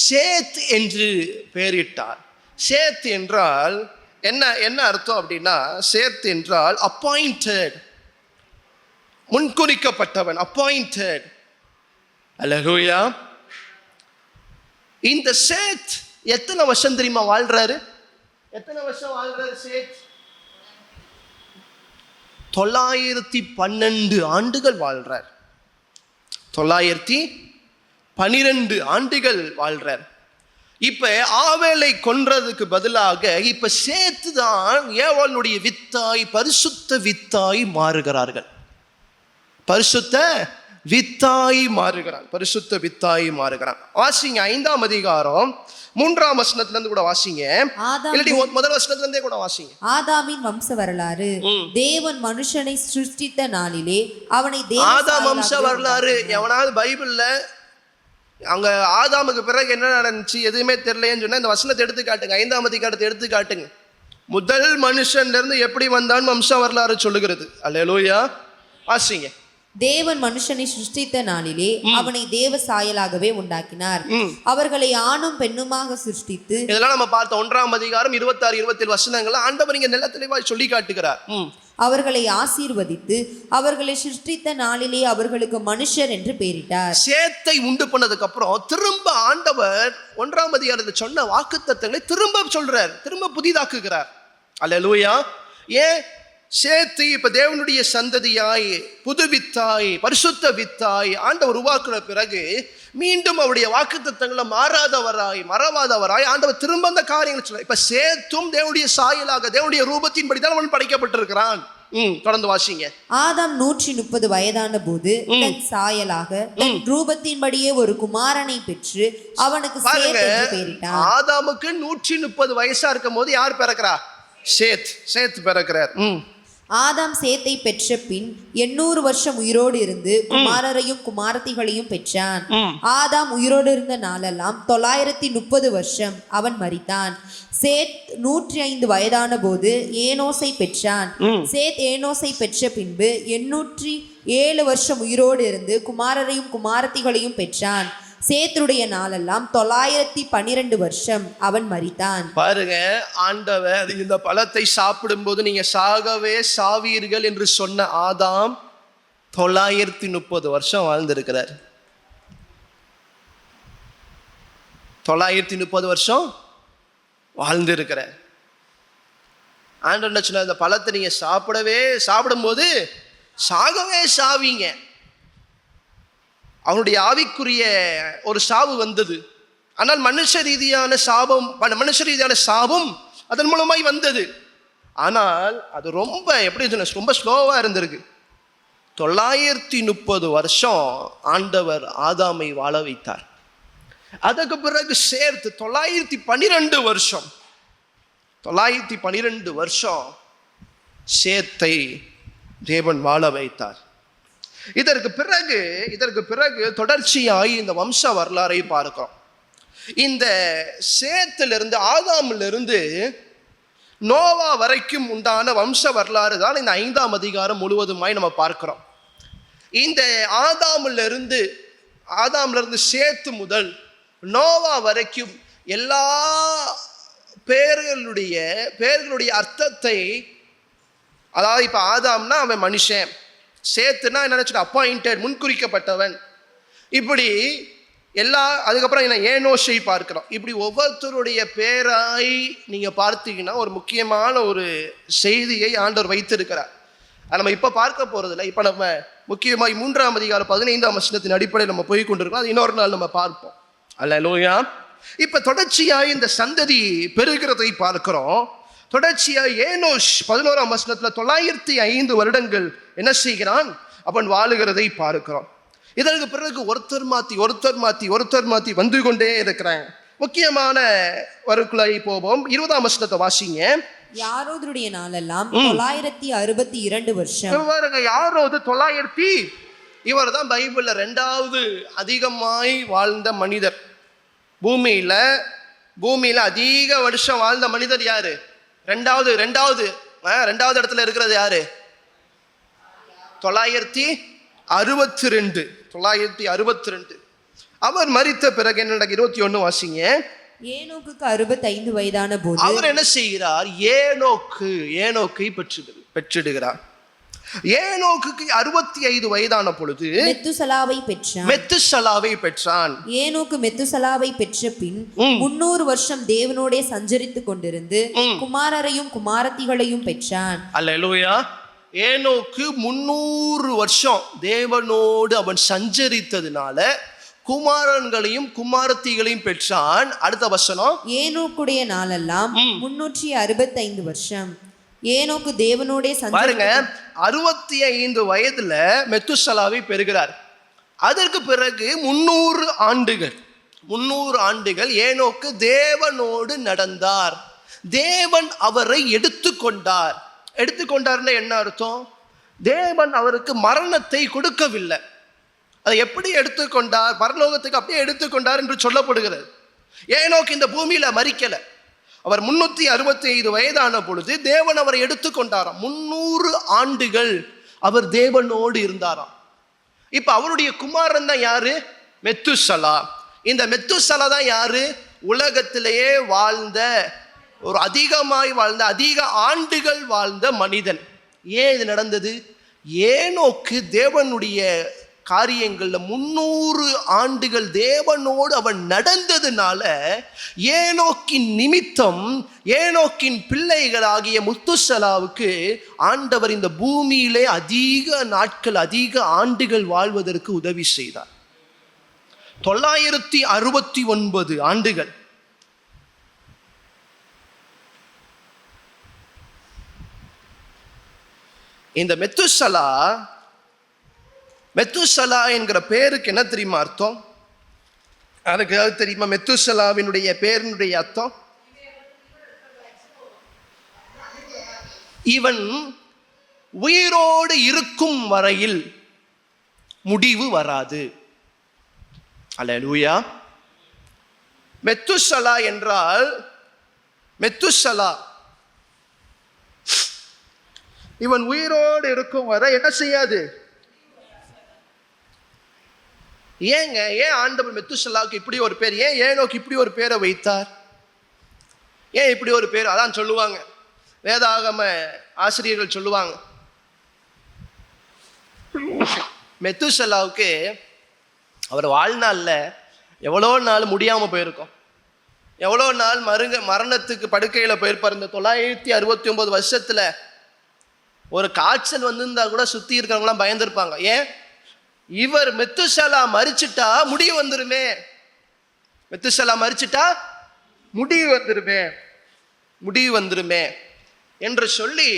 சேத் என்று பெயரிட்டார். சேத் என்றால் என்ன அர்த்தம் அப்படின்னா, சேத் என்றால் அப்பாயிண்டட், முன்குறிக்கப்பட்டவன், அப்பாயிண்டட். அல்லேலூயா. இந்த சேத் எத்தனை வருஷம் தெரியுமா வாழ்றாரு? சேத் 912 ஆண்டுகள் வாழ்றார். 912 ஆண்டுகள் வாழ்றார். இப்ப ஆவேலை கொன்றதுக்கு பதிலாக இப்ப சேத்து தான் ஏவாளுடைய வித்தாய், பரிசுத்த வித்தாய் மாறுகிறார்கள். பரிசுத்த வித்தாய் மாறுகிறான். வாசிங்க 5ஆம் அதிகாரம் 3ஆம் வசனத்துல இருந்து கூட வாசிங்க, இல்லாட்டி முதல் வசனத்துல இருந்தே கூட வாசிங்க. ஆதாமின் வம்ச வரலாறு. தேவன் மனுஷனை சிருஷ்டித்த நாளிலே அவனை ஆதாம் வம்ச வரலாறு. எவனாவது பைபிள்ல அங்க ஆதாமுக்கு பிறகு என்ன நடந்துச்சு எதுவுமே தெரியலைன்னு சொன்னா இந்த வசனத்தை எடுத்து காட்டுங்க. 5ஆம் அதிகாரத்தை எடுத்து காட்டுங்க. முதல் மனுஷன்ல இருந்து எப்படி வந்தான் வம்ச வரலாறு சொல்லுகிறது. அல்லேலூயா. வாசிங்க. தேவன் மனுஷனை சிருஷ்டித்த நாளிலே அவனை தேவ சாயலாகவே உண்டாக்கினார். அவர்களை ஆணும் பெண்ணுமாக சிருஷ்டித்து, இதெல்லாம் நம்ம பார்த்த 1ஆம் அதிகாரம் 26, 27 வசனங்கள் ஆண்டவர் இங்க நல்ல தெளிவாய் சொல்லி காட்டுகிறார். அவர்களை ஆசீர்வதித்து அவர்களை சிருஷ்டித்த நாளிலே அவர்களுக்கு மனுஷர் என்று பெயரிட்டார். சேத்தை உண்டு பண்ணதுக்கு அப்புறம் திரும்ப ஆண்டவர் 1ஆம் அதிகாரத்தில் சொன்ன வாக்குத்தத்தங்களை திரும்ப சொல்றார், திரும்ப புதிதாக்குகிறார். அல்லேலூயா. ஏன்? சேத்து இப்ப தேவனுடைய சந்ததியாய், புது வித்தாய், பரிசுத்த வித்தாய் ஆண்டவர் உருவாக்குற பிறகு மீண்டும் அவருடைய வாக்குத்தத்தங்களை மறவாதவராய் ஆண்டவர் திரும்ப அந்த காரியங்களை சொல்ல. இப்ப சேத்தும் தேவனுடைய சாயலாக, தேவனுடைய ரூபத்தின்படி தான் அவன் படைக்கப்பட்டிருக்கிறான். தொடர்ந்து வாசிங்க. ஆதாம் 130 வயதான போது தன் சாயலாக தன் ரூபத்தின்படியே ஒரு குமாரனை பெற்று அவனுக்கு சேத் என்று பெயரிட்டான். ஆதாமுக்கு 130 வயசா இருக்கும் போது யார் பிறக்கிறா? சேத் பிறக்கிறார். ஆதாம் சேத்தை பெற்ற பின் 800 வருஷம் உயிரோடு இருந்து குமாரரையும் குமாரத்திகளையும் பெற்றான். ஆதாம் உயிரோடு இருந்த நாளெல்லாம் 930 வருஷம். அவன் மரித்தான். சேத் 105 வயதான போது ஏனோசை பெற்றான். சேத் ஏனோசை பெற்ற பின்பு 807 வருஷம் உயிரோடு இருந்து குமாரரையும் குமாரத்திகளையும் பெற்றான். சேத்துடைய நாளெல்லாம் 912 வருஷம் அவன் மரித்தான். பாருங்க, ஆண்டவர் இந்த பழத்தை சாப்பிடும்போது நீங்க சாகவே சாவீர்கள் என்று சொன்ன ஆதாம் 930 வருஷம் வாழ்ந்திருக்கிறார். 930 வருஷம் வாழ்ந்திருக்கிறார். ஆண்டவர் என்ன சொன்னார்? இந்த பழத்தை நீங்க சாப்பிடும்போது சாகவே சாவீங்க. அவனுடைய ஆவிக்குரிய ஒரு சாவு வந்தது. ஆனால் மனுஷ ரீதியான சாபம் அதன் மூலமாய் வந்தது. ஆனால் அது ரொம்ப எப்படி சொன்ன, ரொம்ப ஸ்லோவா இருந்திருக்கு. 930 வருஷம் ஆண்டவர் ஆதாமை வாழ வைத்தார். அதுக்கு பிறகு சேர்த்து 912 வருஷம் 912 வருஷம் சேத்தை தேவன் வாழ வைத்தார். இதற்கு பிறகு தொடர்ச்சியாய் இந்த வம்ச வரலாறை பார்க்கிறோம். இந்த சேத்திலிருந்து ஆதாமிலிருந்து நோவா வரைக்கும் உண்டான வம்ச வரலாறு தான் இந்த 5ஆம் அதிகாரம் முழுவதுமாய் நம்ம பார்க்கிறோம். இந்த ஆதாமிலிருந்து சேத்து முதல் நோவா வரைக்கும் எல்லா பெயர்களுடைய அர்த்தத்தை, அதாவது இப்ப ஆதாம்னா அவன் மனுஷன், சேத்துனா என்ன நினைச்சிட்டு அப்பாயிண்டட், முன்குறிக்கப்பட்டவன், இப்படி அதுக்கப்புறம் என்ன ஏனோஷை பார்க்கிறோம். இப்படி ஒவ்வொருத்தருடைய பேராய் நீங்க பார்த்தீங்கன்னா ஒரு முக்கியமான ஒரு செய்தியை ஆண்டவர் வைத்திருக்கிறார். அதை நம்ம இப்ப பார்க்க போறதில்லை. இப்ப நம்ம முக்கியமாய் 3ஆம் அதிகாரம் 15ஆம் வசனத்தின் அடிப்படையில் நம்ம போய் கொண்டிருக்கோம். அது இன்னொரு நாள் நம்ம பார்ப்போம். அல்லேலூயா. இப்ப தொடர்ச்சியாய் இந்த சந்ததி பெருகிறதை பார்க்கிறோம். தொடர்ச்சியாய் ஏனோஷ் 11ஆம் வசனத்துல 905 வருடங்கள் என்ன செய்கிறான்? அவன் வாழுகிறதை பார்க்கிறோம். இதற்கு பிறகு ஒருத்தர் மாத்தி வந்து கொண்டே இருக்கிறாங்க. முக்கியமான வருக்குள்ளாய் போவோம். 20ஆம் வசனத்தை வாசிங்க. யாரோதுடைய நாளெல்லாம் 962 வருஷம். யாரோது 900. இவர் தான் பைபிள்ல 2வது அதிகமாய் வாழ்ந்த மனிதர். பூமியில அதிக வருஷம் வாழ்ந்த மனிதர் யாரு? ரெண்டாவது இடத்துல இருக்கிறது யாரு? 962. அவர் மரித்த பிறகு என்ன நடக்கு? 21 வாசிங்க. ஏனோக்குக்கு 65 வயதான போது அவர் என்ன செய்கிறார்? ஏனோக்கை பெற்றிடுகிறார். ஏனோக்குக்கு 65 வயதான பொழுது மெத்துசலாவை பெற்றான். ஏனோக்கு மெத்துசலாவை பெற்ற பின் 300 வருஷம் தேவனோடே சஞ்சரித்துக் கொண்டிருந்து குமாரரையும் குமாரத்திகளையும் பெற்றான். அல்லேலூயா. ஏனோக்கு 300 வருஷம் தேவனோடு அவன் சஞ்சரித்ததுனால குமாரன்களையும் குமாரத்திகளையும் பெற்றான். அடுத்த வசனம். ஏனோக்குடைய நாளெல்லாம் 365 வருஷம். ஏனோக்கு தேவனோடே பாருங்க, 65 வயதுல மெத்துசலாவை பெறுகிறார். அதற்கு பிறகு 300 ஆண்டுகள் ஏனோக்கு தேவனோடு நடந்தார். தேவன் அவரை எடுத்துக்கொண்டார்னா என்ன அர்த்தம்? தேவன் அவருக்கு மரணத்தை கொடுக்கவில்லை. அதை எப்படி எடுத்துக்கொண்டார்? பரலோகத்துக்கு அப்படியே எடுத்துக்கொண்டார் என்று சொல்லப்படுகிறது. ஏனோக்கு இந்த பூமியில மரிக்கல. அவர் 365 வயதான பொழுது தேவன் அவரை எடுத்துக்கொண்டாராம். 300 ஆண்டுகள் அவர் தேவனோடு இருந்தாராம். இப்ப அவருடைய குமாரன் தான் யாரு? மெத்துசலா. இந்த மெத்துசலா தான் யாரு? உலகத்திலேயே அதிக ஆண்டுகள் வாழ்ந்த மனிதன். ஏன் இது நடந்தது? ஏனோக்கு தேவனுடைய காரியங்கள்ல 300 ஆண்டுகள் தேவனோடு அவன் நடந்ததுனால ஏனோக்கின் நிமித்தம் ஏனோக்கின் பிள்ளைகளாகிய முத்துசலாவுக்கு ஆண்டவர் இந்த பூமியிலே அதிக ஆண்டுகள் வாழ்வதற்கு உதவி செய்தார். 969 ஆண்டுகள். இந்த மெத்துசலா என்கிற பேருக்கு என்ன தெரியுமா அர்த்தம்? அதுக்கு தெரியுமா மெத்துசலாவினுடைய பேரினுடைய அர்த்தம்? இவன் உயிரோடு இருக்கும் வரையில் முடிவு வராது. அல்லேலூயா. மெத்துசலா என்றால் இவன் உயிரோடு இருக்கும் வரை என்ன செய்யாது? ஏன் ஆண்டவர் மெத்துசலாவுக்கு இப்படி ஒரு பேர், ஏன் ஏனோக்கு இப்படி ஒரு பேரை வைத்தார்? ஏன் இப்படி ஒரு பேர்? அதான் சொல்லுவாங்க, வேதாகம ஆசிரியர்கள் சொல்லுவாங்க, மெத்துசலாவுக்கு அவர் வாழ்நாளில் எவ்வளோ நாள் முடியாமல் போயிருக்கோம், எவ்வளோ நாள் மரணத்துக்கு படுக்கையில் போயிருப்பார். இந்த 969 வருஷத்தில் ஒரு காய்ச்சல் வந்திருந்தா கூட சுற்றி இருக்கிறவங்களாம் பயந்துருப்பாங்க. ஏன்? இவர் மெத்துசலா மரிச்சிட்டா முடிவு வந்துருமே, மெத்துசலா மரிச்சிட்டா முடிவு வந்துருமே என்று சொல்லி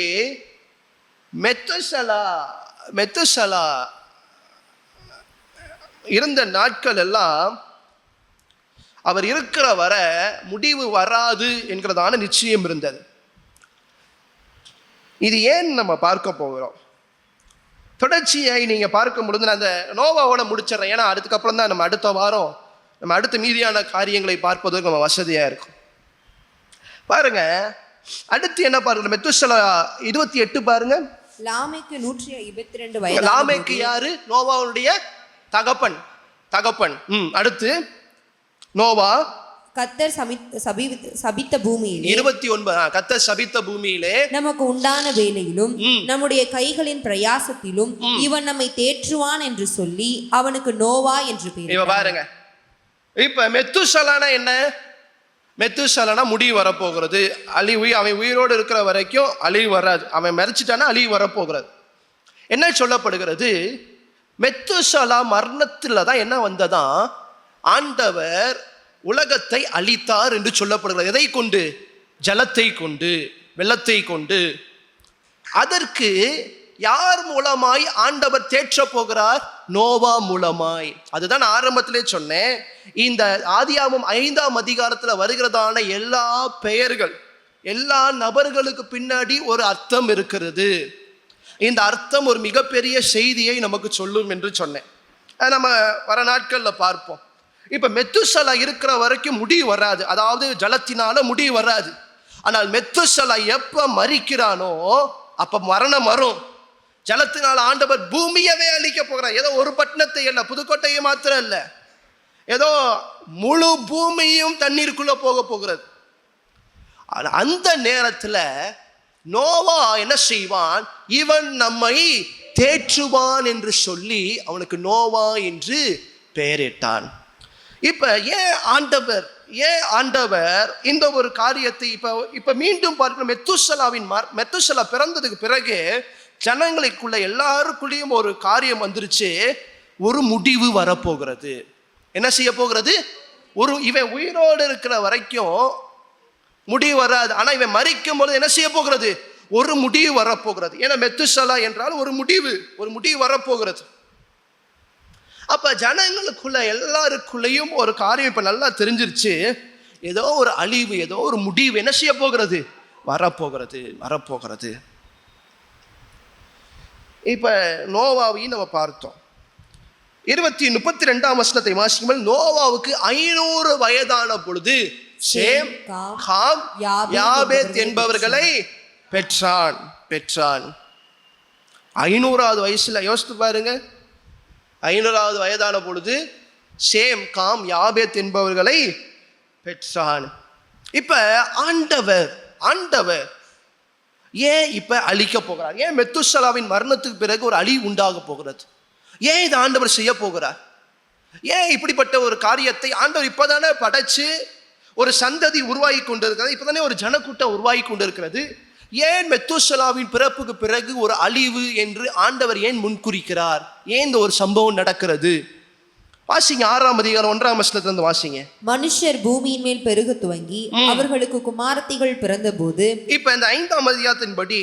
மெத்துசலா இருந்த நாட்கள் எல்லாம் அவர் இருக்கிற வர முடிவு வராது என்கிறதான நிச்சயம் இருந்தது. இது ஏன் நம்ம பார்க்க போகிறோம்? தொடர்ச்சியை நீங்க பார்க்கும் பொழுது நான் அந்த நோவாவோட முடிச்சிடறேன், ஏன்னா அதுக்கப்புறம் தான் நம்ம அடுத்த வாரம் நம்ம அடுத்த மீதியான காரியங்களை பார்ப்பதற்கு நம்ம வசதியா இருக்கும். பாருங்க, அடுத்து என்ன பாருங்க, மெத்துசலா 28 பாருங்க. லாமேக்கு 152 வயது. லாமேக்கு யாரு? நோவாவுடைய தகப்பன். அடுத்து நோவா கர்த்தர் சபித்த பூமியிலே 29 கர்த்தர் சபித்த பூமியிலே நமக்கு உண்டான வேலையிலும் நம்முடைய கைகளின் பிரயாசத்திலும் இவன் நம்மை தேற்றுவான் என்று சொல்லி அவனுக்கு நோவா என்று பெயர். பாருங்க, இப்ப மெத்துசலானா என்ன? மெத்துசலானா முடிவு வரப்போகிறது, அழிவு. அவன் உயிரோடு இருக்கிற வரைக்கும் அழிவு வராது, அவன் மரிச்சிட்டானா அழிவு வரப்போகிறது. என்ன சொல்லப்படுகிறது? மெத்துசலா மரணத்தில் தான் என்ன வந்ததா, ஆண்டவர் உலகத்தை அழித்தார் என்று சொல்லப்படுகிறது. எதை கொண்டு? ஜலத்தை கொண்டு, வெள்ளத்தை கொண்டு. அதற்கு யார் மூலமாய் ஆண்டவர் தேற்ற போகிறார்? நோவா மூலமாய். அதுதான் ஆரம்பத்திலே சொன்னேன், இந்த ஆதியாகமம் 5ஆம் அதிகாரத்தில் வருகிறதான எல்லா பெயர்கள், எல்லா நபர்களுக்கு பின்னாடி ஒரு அர்த்தம் இருக்கிறது. இந்த அர்த்தம் ஒரு மிகப்பெரிய செய்தியை நமக்கு சொல்லும் என்று சொன்னேன். நம்ம வர நாட்களில் பார்ப்போம். இப்ப மெத்துசலா இருக்கிற வரைக்கும் முடிவு வராது, அதாவது ஜலத்தினால முடிவு வராது. ஆனால் மெத்துசலா எப்ப மரிக்கிறானோ அப்ப மரணம் வரும். ஜலத்தினால ஆண்டவர் பூமியவே அழிக்க போகிறார். ஏதோ ஒரு பட்டணத்தை இல்ல, புதுக்கோட்டையை மாத்திரம் இல்ல, ஏதோ முழு பூமியும் தண்ணீருக்குள்ள போக போகிறது. அந்த நேரத்துல நோவா என்ன செய்வான்? இவன் நம்மை தேற்றுவான் என்று சொல்லி அவனுக்கு நோவா என்று பெயரிட்டான். இப்ப ஏன் ஆண்டவர் இந்த ஒரு காரியத்தை இப்ப மீண்டும் பார்க்கணும். மெத்துசலா பிறந்ததுக்கு பிறகு ஜனங்களுக்குள்ள எல்லாருக்குள்ளேயும் ஒரு காரியம் வந்துருச்சு, ஒரு முடிவு வரப்போகிறது. என்ன செய்ய போகிறது? இவன் உயிரோடு இருக்கிற வரைக்கும் முடிவு வராது, ஆனா இவன் மரிக்கும் போது என்ன செய்ய போகிறது? ஒரு முடிவு வரப்போகிறது. ஏன்னா மெத்துசலா என்றால் ஒரு முடிவு வரப்போகிறது. அப்ப ஜனங்களுக்குள்ள எல்லாருக்குள்ளேயும் ஒரு காரியம் இப்ப நல்லா தெரிஞ்சிருச்சு, ஏதோ ஒரு அழிவு, ஏதோ ஒரு முடிவு என்ன செய்ய போகிறது? வரப்போகிறது. இப்ப நோவாவையும் நம்ம பார்த்தோம். 32ஆம் வசனத்தை வாசிக்கும்போது, நோவாவுக்கு 500 வயதான பொழுது சேம், காம், யாபேத் என்பவர்களை பெற்றான். 500வது வயசுல யோசித்து பாருங்க, 500வது வயதான பொழுது சேம், காம், யாபேத் என்பவர்களை பெற்றான். இப்ப ஆண்டவர் ஏன் இப்ப அழிக்க போகிறார்? ஏன் மெத்துசலாவின் மரணத்துக்கு பிறகு ஒரு அழிவு உண்டாக போகிறது? ஏன் இது ஆண்டவர் செய்ய போகிறார்? ஏன் இப்படிப்பட்ட ஒரு காரியத்தை ஆண்டவர் இப்பதானே படைச்சு ஒரு சந்ததி உருவாகி கொண்டிருக்கிறது, இப்பதானே ஒரு ஜனக்கூட்டம் உருவாகி கொண்டிருக்கிறது. ஏன் மெத்துசலாவின் பிறப்புக்கு பிறகு ஒரு அழிவு என்று ஆண்டவர் ஏன் முன்குறிக்கிறார்? ஏன் இந்த ஒரு சம்பவம் நடக்கிறது? வாசிங்க 6ஆம் அதிகாரம் 1ஆம் வசனத்திலிருந்து வாசிங்க. மனுஷர் பூமியின் மேல் பெருக துவங்கி அவர்களுக்கு குமாரத்திகள் பிறந்த போது. இப்ப இந்த 5ஆம் அதிகாரத்தின்படி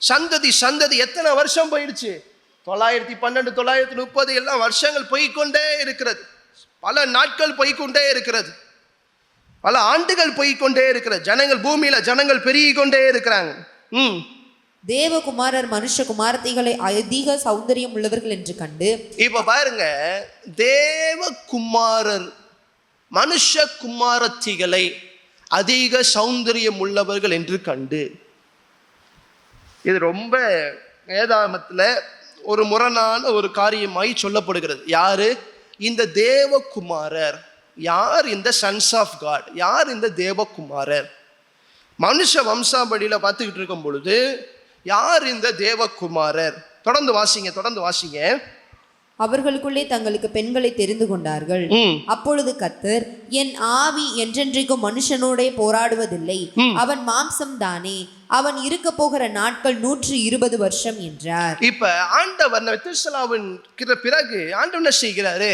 சந்ததி எத்தனை வருஷம் போயிடுச்சு? 912, 930 எல்லாம் வருஷங்கள் போய்கொண்டே இருக்கிறது. பல நாட்கள் போய்கொண்டே இருக்கிறது, பல ஆண்டுகள் போய்கொண்டே இருக்கிறது. ஜனங்கள் பெருகி கொண்டே இருக்கிறாங்க. தேவகுமாரர் மனுஷ குமாரத்திகளை அதிக சௌந்தரியம் உள்ளவர்கள் என்று கண்டு. இப்ப பாருங்க, தேவகுமாரர் மனுஷ குமாரத்திகளை அதிக சௌந்தரியம் உள்ளவர்கள் என்று கண்டு. இது ரொம்ப வேதாகமத்துல ஒரு முரணான ஒரு காரியமாய் சொல்லப்படுகிறது. யாரு? இந்த தேவகுமாரர் யார்? இந்த சன்ஸ் ஆஃப் காட் யார்? இந்த தேவகுமாரர். மனுஷ வம்சாவளியில பார்த்துக்கிட்டு இருக்கும் பொழுது யார் இந்த தேவகுமாரர்? தொடர்ந்து வாசிங்க. அவர்களுக்குள்ளே தங்களுக்கு பெண்களை தெரிந்து கொண்டார்கள். அப்பொழுது கர்த்தர், என் ஆவி என்றென்றைக்கும் மனுஷனோட போராடுவதில்லை, அவன் மாம்சம் தானே, அவன் இருக்க போகிற நாட்கள் 120 வருஷம் என்றார். இப்ப ஆண்டவர் மெத்துசலாவின் பிறகு ஆண்டவர் என்ன செய்கிறாரு?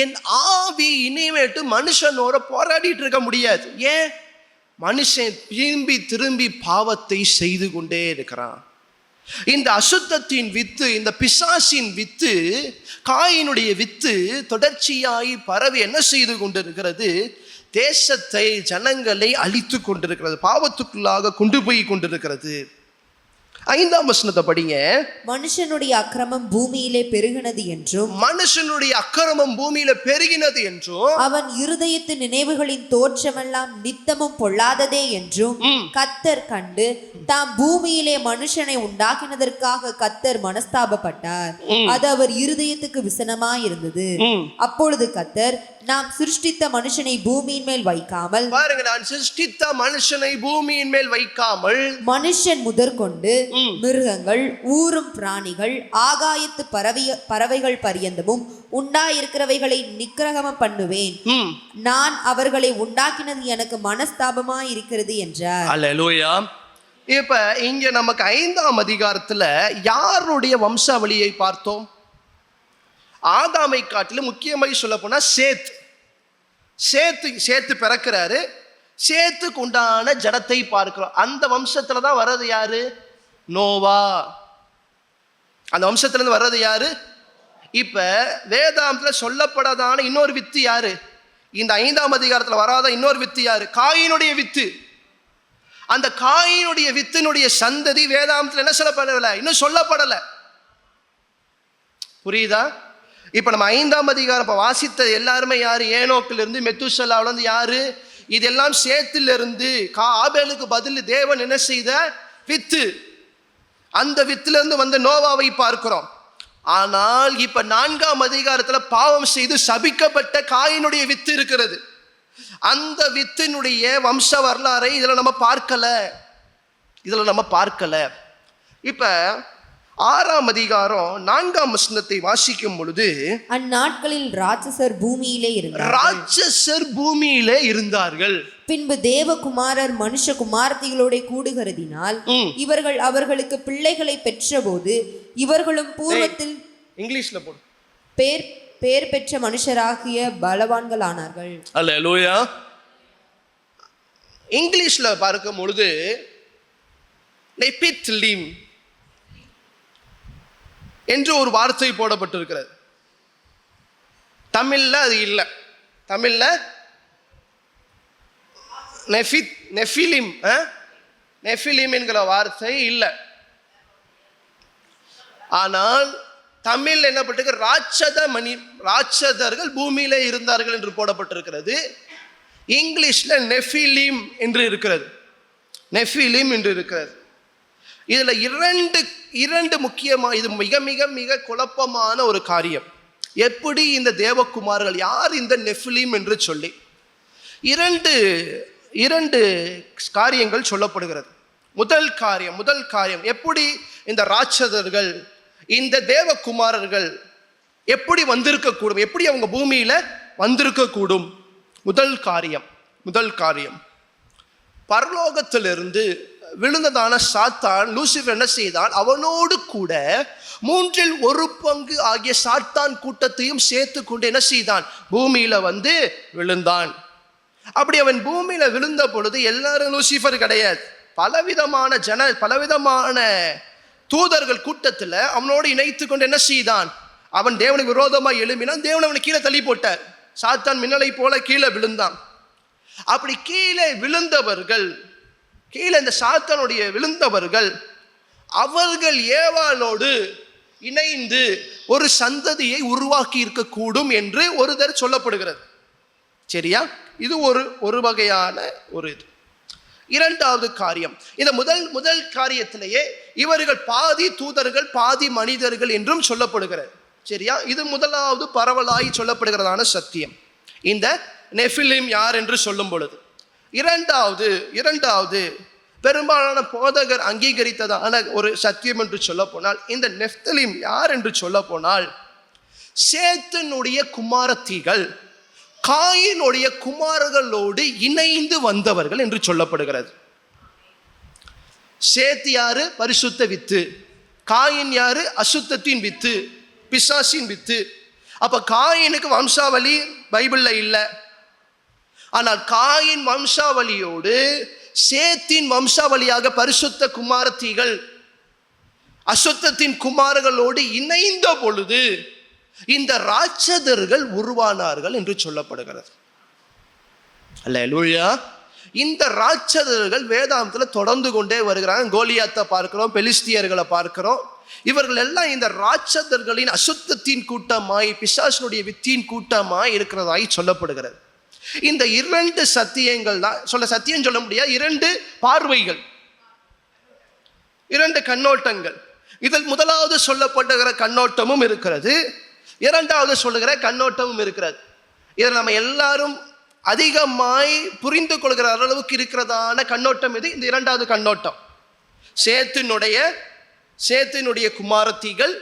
என் ஆவி இனிமேட்டு மனுஷனோட போராடிட்டு இருக்க முடியாது. ஏன்? மனுஷன் திரும்பி பாவத்தை செய்து கொண்டே இருக்கிறான். இந்த அசுத்தத்தின் வித்து, இந்த பிசாசின் வித்து, காயினுடைய வித்து தொடர்ச்சியாய் பரவி என்ன செய்து கொண்டிருக்கிறது? தேசத்தை, ஜனங்களை அழித்து கொண்டிருக்கிறது, பாவத்துக்குள்ளாக கொண்டு போய் கொண்டிருக்கிறது. 5ஆம் வசனத்தை படிங்க. மனுஷனுடைய அக்கிரமம் பூமியிலே பெருகினது என்றும், மனுஷனுடைய அக்கிரமம் பூமியில பெருகினது என்றும், அவன் இருதயத்தின் நினைவுகளின் தோற்றமெல்லாம் நித்தமும் பொல்லாததே என்றும் கர்த்தர் கண்டு, தாம் பூமியிலே மனுஷனை உண்டாக்கினதற்காக கர்த்தர் மனஸ்தாபப்பட்டார். அது அவர் இருதயத்துக்கு விசனமாயிருந்தது. அப்பொழுது கர்த்தர், நாம் சிருஷ்டித்த மனுஷனை பூமியின் மேல் வைக்காமல், பாருங்க, நான் சிருஷ்டித்த மனுஷனை பூமியின் மேல் வைக்காமல், மனுஷன் முதற்கொண்டு மிருகங்கள், ஊரும் பிராணிகள், ஆகாயத்து பறவைகள் பரியந்தமும் உண்டாயிருக்கிறவைகளை நிக்கிரகமம் பண்ணுவேன். நான் அவர்களை உண்டாக்கினது எனக்கு மனஸ்தாபமாய் இருக்கிறது என்றார். அல்லேலூயா. இப்ப இங்க நமக்கு 5ஆம் அதிகாரத்துல யாருடைய வம்சாவளியை பார்த்தோம்? ஆதாமை காட்டிலும் முக்கியமாய் சொல்ல போனா சேத்து பிறக்கிறாரு. சேத்துக்கு உண்டான ஜடத்தை பார்க்கிறோம். அந்த வம்சத்துல தான் வர்றது யாரு? நோவா. அந்த வம்சத்திலிருந்து வர்றது யாரு? இப்ப வேதாந்தத்துல சொல்லப்படாதான இன்னொரு வித்து யாரு? இந்த 5ஆம் அதிகாரத்துல வராத இன்னொரு வித்து யாரு? காயினுடைய வித்து. அந்த காயினுடைய வித்தினுடைய சந்ததி வேதாந்தத்துல என்ன சொல்லப்படல? இன்னும் சொல்லப்படல. புரியுதா? இப்ப நம்ம 5ஆம் அதிகாரம் இப்ப வாசித்த எல்லாருமே யாரு? ஏனோக்கிலிருந்து மெத்துசலாவுல இருந்து யாரு? இதெல்லாம் சேத்திலிருந்து ஆபேலுக்கு பதில் தேவன் என்ன செய்த வித்து. அந்த வித்திலிருந்து வந்த நோவாவை பார்க்கிறோம். ஆனால் இப்ப 4ஆம் அதிகாரத்துல பாவம் செய்து சபிக்கப்பட்ட காயினுடைய வித்து இருக்கிறது. அந்த வித்தினுடைய வம்ச வரலாறை இதுல நம்ம பார்க்கல. இப்ப 6ஆம் அதிகாரம் 4ஆம் வசனத்தை வாசிக்கும் பொழுது, அந்நாட்களில் ராட்சசர் பூமியிலே இருந்தார்கள். பின்பு தேவகுமாரர் மனுஷகுமாரத்திகளோட கூடுகிறதினால் இவர்கள் அவர்களுக்கு பிள்ளைகளை பெற்றபோது இவர்களும் பூர்வத்தில் இங்கிலீஷ்ல போடு, பேர் பெற்ற மனுஷராகிய பலவான்கள் ஆனார்கள். அல்லேலூயா. இங்கிலீஷ்ல பார்க்கும் பொழுது நெபித்லீம் என்று ஒரு வார்த்தை போடப்பட்டிருக்கிறது. தமிழ்ல அது இல்லை. தமிழ்ல நெஃபிலிம் என்கிற வார்த்தை இல்லை. ஆனால் தமிழ் என்ன பட்டிருக்கு? ராட்சதர்கள் பூமியிலே இருந்தார்கள் என்று போடப்பட்டிருக்கிறது. இங்கிலீஷ்ல நெஃபிலிம் என்று இருக்கிறது. இதுல இரண்டு முக்கியமா, இது மிக மிக மிக குழப்பமான ஒரு காரியம். எப்படி இந்த தேவகுமார்கள் யார் இந்த நெஃபிலிம் என்று சொல்லி இரண்டு காரியங்கள் சொல்லப்படுகிறது. முதல் காரியம் எப்படி இந்த ராட்சதர்கள், இந்த தேவகுமாரர்கள் எப்படி வந்திருக்கக்கூடும், எப்படி அவங்க பூமியில வந்திருக்கக்கூடும்? முதல் காரியம் பரலோகத்திலிருந்து விழுந்ததான சாத்தான், லூசிஃபர் என்ன செய்தான்? அவனோடு கூட 1/3 ஆகிய சாத்தான் கூட்டத்தையும் சேர்த்து கொண்டு என்ன செய்தான்? பூமியில வந்து விழுந்தான். அப்படி அவன் பூமியில விழுந்த பொழுது எல்லாரும் லூசிஃபர் கிடையாது. பலவிதமான தூதர்கள் கூட்டத்துல அவனோடு இணைத்து கொண்டு என்ன செய்தான்? அவன் தேவனுக்கு விரோதமாக எழும்பினான். தேவன் அவனை கீழே தள்ளி போட்டார். சாத்தான் மின்னலை போல கீழே விழுந்தான். அப்படி கீழே இந்த சாத்தானுடைய விழுந்தவர்கள் அவர்கள் ஏவாளோடு இணைந்து ஒரு சந்ததியை உருவாக்கி இருக்கக்கூடும் என்று ஒருதர் சொல்லப்படுகிறது. சரியா? இது ஒரு வகையான ஒரு இது. இரண்டாவது காரியம், இந்த முதல் காரியத்திலேயே இவர்கள் பாதி தூதர்கள் பாதி மனிதர்கள் என்றும் சொல்லப்படுகிறது. சரியா? இது முதலாவது பரவலாய் சொல்லப்படுகிறதான சத்தியம், இந்த நெஃபிலிம் யார் என்று சொல்லும் பொழுது. இரண்டாவது பெரும்பாலான போதகர் அங்கீகரித்ததான ஒரு சத்தியம் என்று சொல்ல போனால், இந்த நெஃப்தலிம் யார் என்று சொல்ல போனால், சேத்தினுடைய குமாரத்திகள் காயினுடைய குமாரர்களோடு இணைந்து வந்தவர்கள் என்று சொல்லப்படுகிறது. சேத் யாரு? பரிசுத்த வித்து. காயின் யாரு? அசுத்தத்தின் வித்து, பிசாசின் வித்து. அப்ப காயினுக்கு வம்சாவளி பைபிள்ல இல்லை. ஆனால் காயின் வம்சாவளியோடு சேத்தின் வம்சாவளியாக பரிசுத்த குமாரத்திகள் அசுத்தத்தின் குமாரர்களோடு இணைந்த பொழுது இந்த ராட்சதர்கள் உருவானார்கள் என்று சொல்லப்படுகிறது. அல்லேலூயா. இந்த ராட்சதர்கள் வேதாந்தத்தில் தொடர்ந்து கொண்டே வருகிறாங்க. கோலியாத்தை பார்க்கிறோம், பெலிஸ்தியர்களை பார்க்கிறோம். இவர்கள் எல்லாம் இந்த ராட்சதர்களின் அசுத்தத்தின் கூட்டமாய், பிசாசினுடைய வித்தின் கூட்டமாய் இருக்கிறதாய் சொல்லப்படுகிறது. இந்த இரண்டு சத்தியங்கள் தான் சத்தியம் சொல்ல முடியாது, இரண்டு பார்வைகள், இரண்டு கண்ணோட்டங்கள். இதில் முதலாவது சொல்லப்படுகிற கண்ணோட்டமும் இருக்கிறது, இரண்டாவது சொல்லுகிற கண்ணோட்டமும் இருக்கிறது. இதில் நம்ம எல்லாரும் அதிகமாய் புரிந்து கொள்கிற அளவுக்கு இருக்கிறதான கண்ணோட்டம் இது. இந்த இரண்டாவது கண்ணோட்டம், சேத்தினுடைய குமாரத்திகள்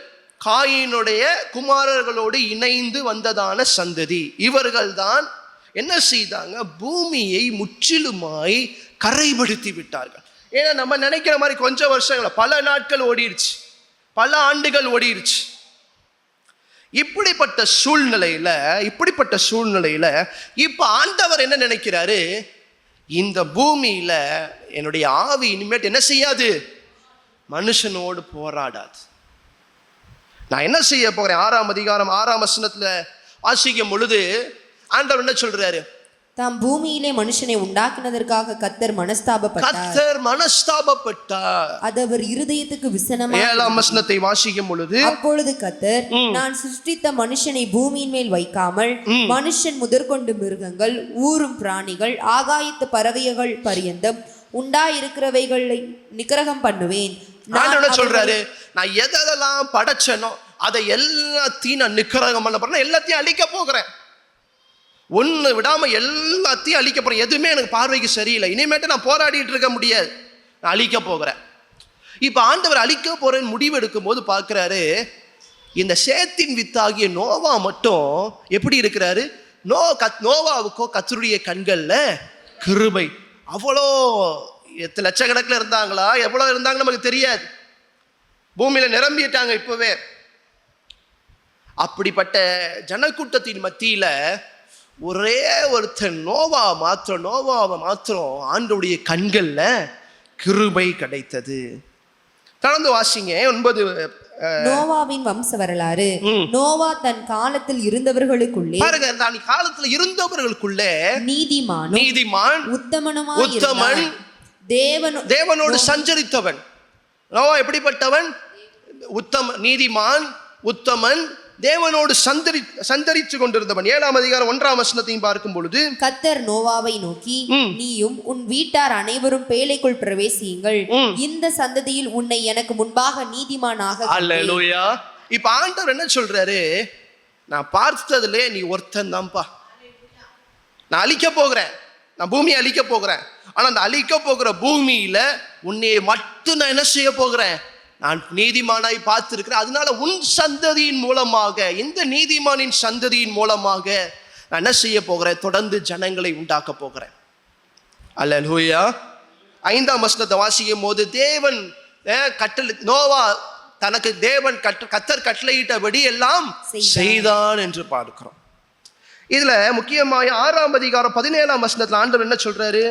காயினுடைய குமாரர்களோடு இணைந்து வந்ததான சந்ததி. இவர்கள் தான் என்ன செய்தாங்க? பூமியை முற்றிலுமாய் கரைப்படுத்தி விட்டார்கள். ஏன்னா நம்ம நினைக்கிற மாதிரி கொஞ்சம் வருஷங்கள், பல நாட்கள் ஓடிடுச்சு, பல ஆண்டுகள் ஓடிடுச்சு. இப்படிப்பட்ட சூழ்நிலையில இப்ப ஆண்டவர் என்ன நினைக்கிறாரு? இந்த பூமியில என்னுடைய ஆவி இனிமேட்டு என்ன செய்யாது? மனுஷனோடு போராடாது. நான் என்ன செய்ய போகிறேன்? 6ஆம் அதிகாரம் 6ஆம் வசனத்துல வாசிக்கும் பொழுது ஆண்டவர் என்ன சொல்றாரு? தாம் பூமியிலே மனுஷனை உண்டாக்கினதற்காக கர்த்தர் மனஸ்தாபப்பட்டார். அது அவர் இருதயத்துக்கு விசனமாக. 7ஆம் வசனத்தை வாசிக்கும் பொழுது, அப்பொழுது கர்த்தர், நான் சிருஷ்டித்த மனுஷனை பூமியின் மேல் வைக்காமல் மனுஷன் முதற்கொண்டு மிருகங்கள், ஊரும் பிராணிகள், ஆகாயத்து பறவைகள் பரியந்தம் உண்டாயிருக்கிறவைகளை நிக்கிரகம் பண்ணுவேன். நான் சொல்றாரு, நான் எதெல்லாம் படைச்சனோ அதை எல்லாத்தையும் நான் நிக்கிரகம் பண்ண போறேன், எல்லாத்தையும் அழிக்க போகிறேன். ஒன்று விடாம எல்லாத்தையும் அழிக்க போறேன். எதுவுமே எனக்கு பார்வைக்கு சரியில்லை, இனிமேட்டு நான் போராடிட்டு இருக்க முடியாது, நான் அழிக்க போகிறேன். இப்ப ஆண்டவர் அழிக்க போறேன்னு முடிவு எடுக்கும் போது பார்க்கிறாரு, இந்த சேத்தின் வித்தாகிய நோவா மட்டும் எப்படி இருக்கிறாரு? நோவாவுக்கோ கர்த்தருடைய கண்கள்ல கிருபை. அவ்வளோ லட்சக்கணக்கில் இருந்தாங்களா, எவ்வளோ இருந்தாங்க நமக்கு தெரியாது, பூமியில நிரம்பிட்டாங்க இப்பவே. அப்படிப்பட்ட ஜனக்கூட்டத்தின் மத்தியில ஒரே ஒருத்தன் நோவாவை மாத்திரம் ஆண்டவருடைய கண்கள்ல கிருபை கிடைத்தது. தொடர்ந்து வாசிங்க 9. நோவாவின் வம்ச வரலாறு. நோவா தன் காலத்தில் இருந்தவர்களுக்குள்ளே, பாருங்க, தான் காலத்தில் இருந்தவர்களுக்குள்ளே நீதிமான் உத்தமன் தேவனோடு சஞ்சரித்தவன். நோவா எப்படிப்பட்டவன்? நீதிமான் உத்தமன், தேவனோடு சந்தரித்து கொண்டிருந்தவன். 7ஆம் அதிகாரம் 1ஆம் வசனத்தையும் பார்க்கும் பொழுது, கர்த்தர் நோவாவை நோக்கி, நீயும் உன் வீட்டார் அனைவரும் பேழைக்குள் பிரவேசியுங்கள், இந்த சந்ததியில் உன்னை எனக்கு முன்பாக நீதிமானாக. அல்லேலூயா. இப்ப ஆண்டவர் என்ன சொல்றாரு? நான் பார்த்ததுலே நீ ஒருத்தன் தான்ப்பா. நான் அழிக்க போகிறேன், நான் பூமியை அழிக்க போகிறேன். ஆனா அந்த அழிக்க போகிற பூமியில உன்னை மட்டும் நான் என்ன செய்ய போகிறேன்? நான் நீதிமானாய் பார்த்திருக்கிறேன். அதனால உன் சந்ததியின் மூலமாக, இந்த நீதிமானின் சந்ததியின் மூலமாக நான் என்ன செய்ய போகிறேன்? தொடர்ந்து ஜனங்களை உண்டாக்க போகிறேன். அல்லேலூயா. 5ஆம் வசனத்தை வாசிக்கும் போது, தேவன் நோவா தனக்கு கர்த்தர் கட்டளையிட்டபடி எல்லாம் செய்தான் என்று பார்க்கிறோம். இதுல முக்கியமாக 6ஆம் அதிகாரம் 17ஆம் வசனத்துல ஆண்டவர் என்ன சொல்றாரு?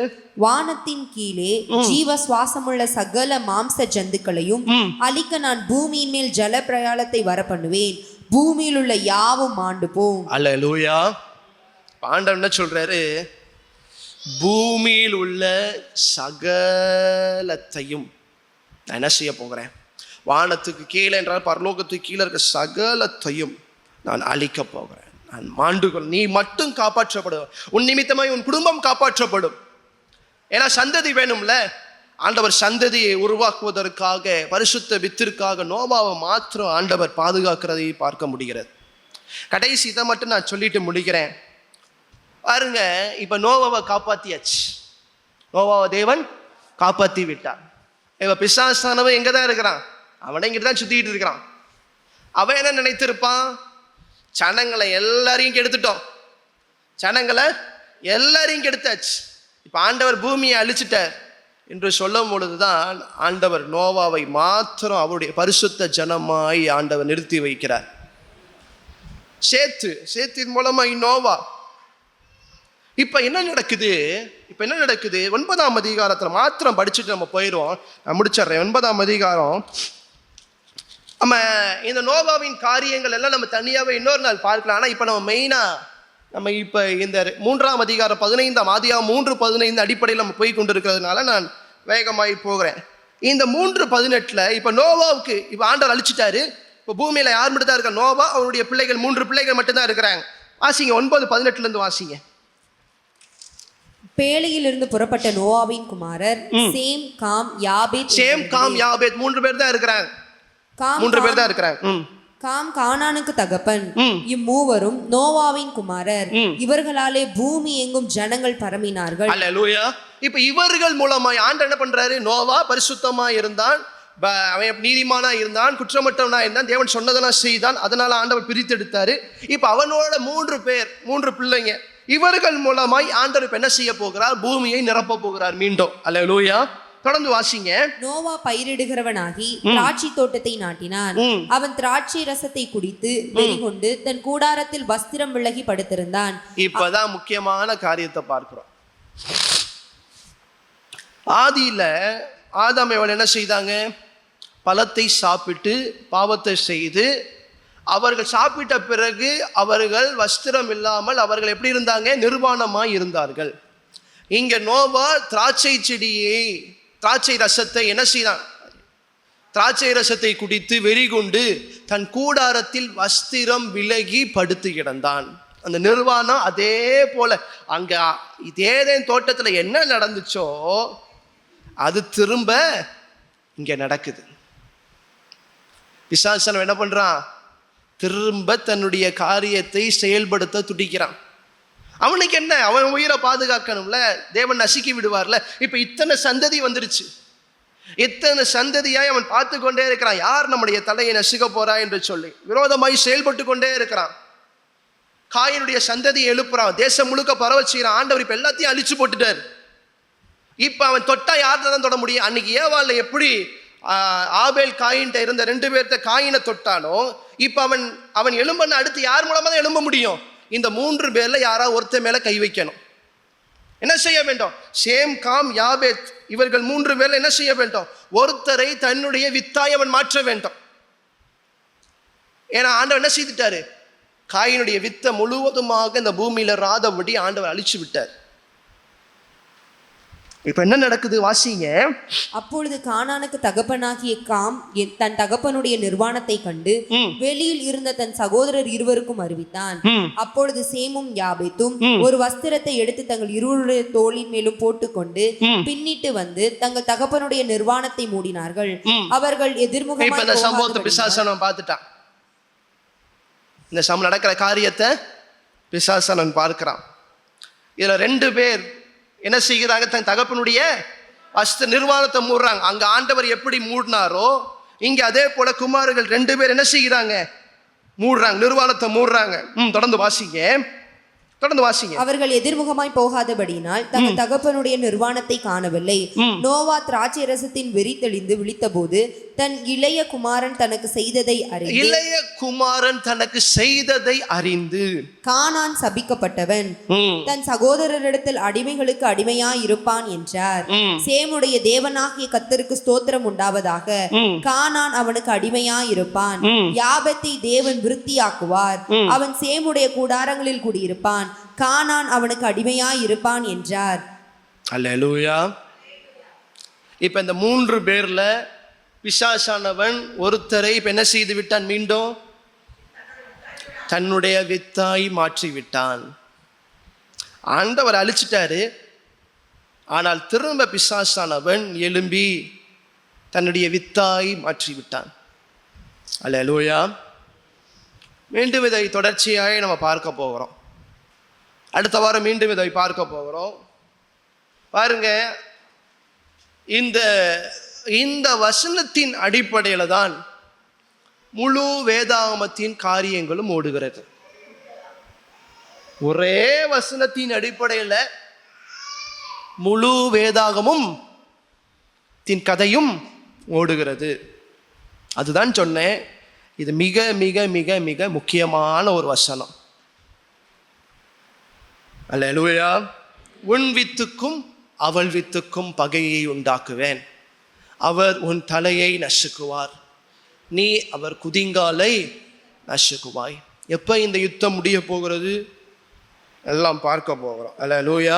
வானத்தின் கீழே ஜீவ சுவாசமுள்ள சகல மாம்ச ஜந்துக்களையும் அழிக்க நான் பூமியின் மேல் ஜல பிரயாணத்தை வர பண்ணுவேன், பூமியில் உள்ள யாவும் ஆண்டு போம். அல்லேலூயா. ஆண்டவர் என்ன சொல்றாரு? பூமியில் உள்ள சகலத்தையும் நான் என்ன செய்ய போகிறேன்? வானத்துக்கு கீழே என்றால் பரலோகத்துக்கு கீழே இருக்க சகலத்தையும் நான் அழிக்க போகிறேன். நான் மாண்டுகள், நீ மட்டும் காப்பாற்றப்படும், உன் நிமித்தமாய் உன் குடும்பம் காப்பாற்றப்படும். ஏன்னா சந்ததி வேணும்ல. ஆண்டவர் சந்ததியை உருவாக்குவதற்காக பரிசுத்த வித்திற்காக நோவாவை மாத்திரம் ஆண்டவர் பாதுகாக்கிறதை பார்க்க முடிகிறது. கடைசி இதை மட்டும் நான் சொல்லிட்டு முடிக்கிறேன். பாருங்க, இப்ப நோவாவை காப்பாத்தியாச்சு. நோவாவை தேவன் காப்பாத்தி விட்டார். இப்ப பிசாசானவன் எங்க தான் இருக்கிறான்? அவனை இங்கிட்டு தான் சுத்திட்டு இருக்கிறான். அவன் என்ன நினைத்திருப்பான்? ஜனங்களை எல்லாரையும் கெடுத்துட்டோம், ஜனங்களை எல்லாரையும் கெடுத்தாச்சு, இப்ப ஆண்டவர் பூமியை அழிச்சிட்டார் என்று சொல்லும் பொழுதுதான் ஆண்டவர் நோவாவை மாத்திரம் அவருடைய பரிசுத்த ஜனமாய் ஆண்டவர் நிறுத்தி வைக்கிறார். சேத்தின் மூலமாய் நோவா. இப்ப என்ன நடக்குது? 9ஆம் அதிகாரத்துல மாத்திரம் படிச்சுட்டு நம்ம போயிடுவோம். நான் முடிச்சிடுறேன். 9ஆம் அதிகாரம் நம்ம இந்த நோவாவின் காரியங்கள் எல்லாம் நம்ம தனியாவே இன்னொரு நாள் பார்க்கலாம். ஆனா இப்ப நம்ம மெயினா நம்ம இப்ப இந்த 3ஆம் அதிகாரம் 15ஆம் ஆதியாகமம் 3:15 அடிப்படையில் நம்ம போய் கொண்டிருக்கிறதுனால நான் வேகமாய் போகிறேன். இந்த 3:18 இப்ப நோவாவுக்கு இப்ப ஆண்டவர் அழிச்சிட்டாரு. இப்ப பூமியில யார் மட்டும் தான் இருக்கா? நோவா, அவருடைய பிள்ளைகள் 3 பிள்ளைகள் மட்டும்தான் இருக்கிறாங்க. வாசிங்க 9:18 இருந்து வாசிங்க. பேழையிலிருந்து புறப்பட்ட நோவாவின் குமாரர் சேம், காம், யாபேத். 3 பேர் தான் இருக்கிறாங்க. 3 பேர் தான் இருக்கிறாங்க. காம் கானானுக்கு தகப்பன். இம்மூவரும் நோவாவின் குமாரர். இவர்களாலே பூமி எங்கும் ஜனங்கள் பரம்பினார்கள். அல்லேலூயா. இப்ப இவர்கள் மூலமாய் ஆண்டவர் என்ன பண்றாரு? நோவா பரிசுத்தமா இருந்தான், அவன் நீதிமானா இருந்தான், குற்றமற்றவனா இருந்தான், தேவன் சொன்னதெல்லாம் செய்தான். அதனால ஆண்டவர் பிரித்தெடுத்தாரு. இப்ப அவனோட 3 பிள்ளைங்க, இவர்கள் மூலமாய் ஆண்டவர் என்ன செய்ய போகிறார்? பூமியை நிரப்ப போகிறார் மீண்டும். அல்லேலூயா. தொடர்ந்து வாசிங்க. நோவா பயிரிடுகிறவனாகி திராட்சை தோட்டத்தை நாட்டினான். அவன் திராட்சை ரசத்தை குடித்து வெறிகொண்டு தன் கூடாரத்தில் வஸ்திரம் விலகி படுத்திருந்தான். இப்பதான் முக்கியமான காரியத்தை பார்க்கிறோம். ஆதியில ஆதாம் ஏவாள் என்ன செய்தாங்க? பழத்தை சாப்பிட்டு பாவத்தை செய்து, அவர்கள் சாப்பிட்ட பிறகு அவர்கள் வஸ்திரம் இல்லாமல் அவர்கள் எப்படி இருந்தாங்க? நிர்வாணமாய் இருந்தார்கள். இங்க நோவா திராட்சை ரசத்தை என்ன செய்தான்? திராட்சை ரசத்தை குடித்து வெறிகொண்டு தன் கூடாரத்தில் வஸ்திரம் விலகி படுத்து கிடந்தான். அந்த நிர்வாணம் அதே போல அங்க ஏதேன் தோட்டத்துல என்ன நடந்துச்சோ அது திரும்ப இங்க நடக்குது. பிசாசன் என்ன பண்றான்? திரும்ப தன்னுடைய காரியத்தை செயல்படுத்த துடிக்கிறான். அவனுக்கு என்ன? அவன் உயிரை பாதுகாக்கணும்ல, தேவன் நசுக்கி விடுவார்ல. இப்ப இத்தனை சந்ததி வந்துருச்சு, இத்தனை சந்ததியாய் அவன் பார்த்து கொண்டே இருக்கிறான். யார் நம்முடைய தலையை நசுக்க போறா என்று சொல்லி விரோதமாய் செயல்பட்டு கொண்டே இருக்கிறான். காயினுடைய சந்ததியை எழுப்புறான், தேசம் முழுக்க பரவ செய்யறான். ஆண்டவர் இப்ப எல்லாத்தையும் அழிச்சு போட்டுட்டார். இப்ப அவன் தொட்டா யார்கிட்ட தான் தொட முடியும்? அன்னைக்கு ஏவாள்ல எப்படி ஆபேல் காயின்ட்ட இருந்த 2 பேர்த்த காயினை தொட்டானோ, இப்ப அவன் எழும்பன்னு அடுத்து யார் மூலமா தான் எழும்ப முடியும்? இந்த 3 பேர்ல யாராவது ஒருத்தர் மேல கை வைக்கணும். என்ன செய்ய வேண்டும்? சேம், காம், யாபேத் இவர்கள் 3 பேர்ல என்ன செய்ய வேண்டும்? ஒருத்தரை தன்னுடைய வித்தாய் அவன் மாற்ற வேண்டும். ஏன்னா ஆண்டவர் என்ன செய்துட்டாரு? காயினுடைய வித்தை முழுவதுமாக இந்த பூமியில ராதபடி ஆண்டவர் அழிச்சு விட்டார். இப்ப என்ன நடக்குது? வாசிங்க. அப்பொழுது கானானுக்கு தகப்பனாகிய காம் தன் தகப்பனுடைய நிர்வாணத்தை கண்டு வெளியில் இருந்த தன் சகோதரர் இருவருக்கும் அறிவித்தான். அப்பொழுது சேமும் யாபேத்தும் ஒரு வஸ்திரத்தை எடுத்து தங்கள் இருவருடைய தோளின் மேலும் போட்டுக்கொண்டு பின்னிட்டு வந்து தங்கள் தகப்பனுடைய நிர்வாணத்தை மூடினார்கள். அவர்கள் எதிர்முகமாக இந்த சம்பவத்தை பிசாசனம் பார்த்துட்டான். இந்த நடக்கிற காரியத்தை பிசாசனன் பார்க்கிறான். இதுல 2 பேர் என்ன செய்கிறாங்க? தன் தகப்பனுடைய நிர்வாணத்தை மூடுறாங்க. அங்க ஆண்டவர் எப்படி மூடினாரோ இங்க அதே போல குமாரர்கள் 2 பேர் என்ன செய்கிறாங்க? மூடுறாங்க, நிர்வாணத்தை மூடுறாங்க. தொடர்ந்து வாசிங்க. அவர்கள் எதிர்முகமாய் போகாதபடியினால் தங்கள் தகப்பனுடைய நிர்வாணத்தை காணவில்லை. நோவா திராட்சை ரசத்தின் வெறி தெளிந்து விழித்தபோது தன் இளைய குமாரன் தனக்கு செய்ததை அறிந்து கானான் சபிக்கப்பட்டவன் தன் சகோதரரிடத்தில் அடிமைகளுக்கு அடிமையாய் இருப்பான் என்றார். சேமுடைய தேவனாகிய கர்த்தருக்கு ஸ்தோத்திரம் உண்டாவதாக. கானான் அவனுக்கு அடிமையாய் இருப்பான். யாபத்தை தேவன் விருத்தியாக்குவார். அவன் சேமுடைய கூடாரங்களில் குடியிருப்பான். கானான் அவனுக்கு அடிமையாய் இருப்பான் என்றார். அல்லேலூயா. இப்ப இந்த 3 பேர்ல பிசாசானவன் ஒருத்தரை இப்ப என்ன செய்து விட்டான்? மீண்டும் தன்னுடைய வித்தாய் மாற்றி விட்டான். ஆண்டவர் அழிச்சிட்டாரு. ஆனால் திரும்ப பிசாசானவன் எழும்பி தன்னுடைய வித்தாய் மாற்றிவிட்டான். அல்லேலூயா. மீண்டும் இதை தொடர்ச்சியாக நம்ம பார்க்க போகிறோம். அடுத்த வாரம் மீண்டும் இதை பார்க்க போகிறோம். பாருங்க, இந்த வசனத்தின் அடிப்படையில் தான் முழு வேதாகமத்தின் காரியங்களும் ஓடுகிறது. ஒரே வசனத்தின் அடிப்படையில் முழு வேதாகமும் கதையும் ஓடுகிறது. அதுதான் சொன்னேன், இது மிக மிக மிக மிக முக்கியமான ஒரு வசனம். அல்லேலூயா. உன் வித்துக்கும் அவள் வித்துக்கும் பகையை உண்டாக்குவேன். அவர் உன் தலையை நசுக்குவார், நீ அவர் குதிங்காலை நசுக்குவாய். எப்போ இந்த யுத்தம் முடிய போகிறது எல்லாம் பார்க்க போகிறோம். அல்லேலூயா.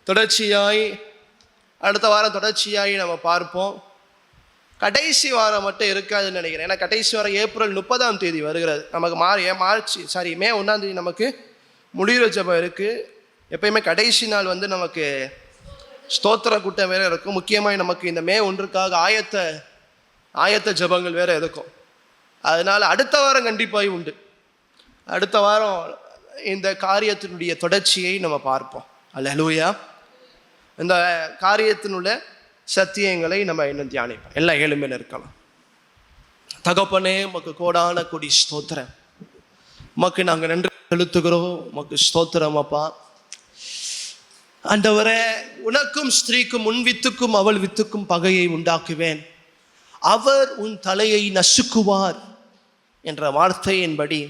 தொடர்ச்சியாய் அடுத்த வாரம் தொடர்ச்சியாகி நம்ம பார்ப்போம். கடைசி வாரம் மட்டும் இருக்காதுன்னு நினைக்கிறேன். ஏன்னா கடைசி வாரம் ஏப்ரல் 30 வருகிறது. நமக்கு மே 1 நமக்கு முடிகிற ஜெபம் இருக்குது. எப்பயுமே கடைசி நாள் நமக்கு ஸ்தோத்திர கூட்டம் வேறு இருக்கும். முக்கியமாக நமக்கு இந்த மே 1க்காக ஆயத்த ஜெபங்கள் வேறு இருக்கும். அதனால் அடுத்த வாரம் கண்டிப்பாக உண்டு. அடுத்த வாரம் இந்த காரியத்தினுடைய தொடர்ச்சியை நம்ம பார்ப்போம். அல்லேலூயா. இந்த காரியத்தினுள்ள சத்தியங்களை நம்ம இன்னும் தியானிப்போம். எல்லாம் ஏழுமையில் இருக்கலாம். தகப்பனே, உமக்கு கோடான கொடி ஸ்தோத்திரம். உமக்கு நாங்கள் நன்றி செலுத்துகிறோம். உமக்கு ஸ்தோத்திரம் அப்பா. ஆண்டவரே, உனக்கும் ஸ்திரீக்கும் உன் வித்துக்கும் அவள் வித்துக்கும் பகையை உண்டாக்குவேன், அவர் உன் தலையை நசுக்குவார் என்ற வார்த்தையின்படி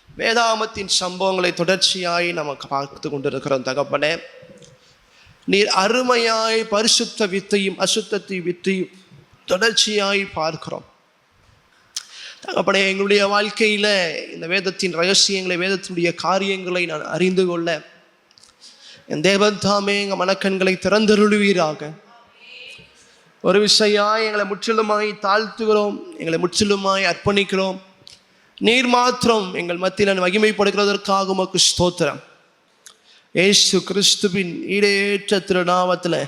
வேதாகமத்தின் சம்பவங்களை தொடர்ச்சியாய் நமக்கு பார்த்து கொண்டிருக்கிறோம். தகப்பனே, நீர் அருமையாய் பரிசுத்த வித்தையும் அசுத்தத்தை வித்தையும் தொடர்ச்சியாய் பார்க்கிறோம். தகப்பனே, எங்களுடைய வாழ்க்கையில் இந்த வேதத்தின் ரகசியங்களை, வேதத்தினுடைய காரியங்களை நான் அறிந்து கொள்ள என் தேவன் தாமே எங்கள் மனக்கண்களை திறந்தருளுவீராக. ஒரு விஷயாய் எங்களை முற்றிலுமாய் தாழ்த்துகிறோம், எங்களை முற்றிலுமாய் அர்ப்பணிக்கிறோம். நீர் மாத்திரம் எங்கள் மத்தியில் மகிமைப்படுகிறதற்காக உமக்கு ஸ்தோத்திரம். இயேசு கிறிஸ்துவின் ஈடேற்ற திருநாமத்தில்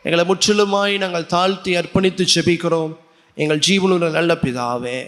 எங்களை முற்றிலுமாய் நாங்கள் தாழ்த்தி அர்ப்பணித்து ஜெபிக்கிறோம் எங்கள் ஜீவனுள்ள நல்ல பிதாவே.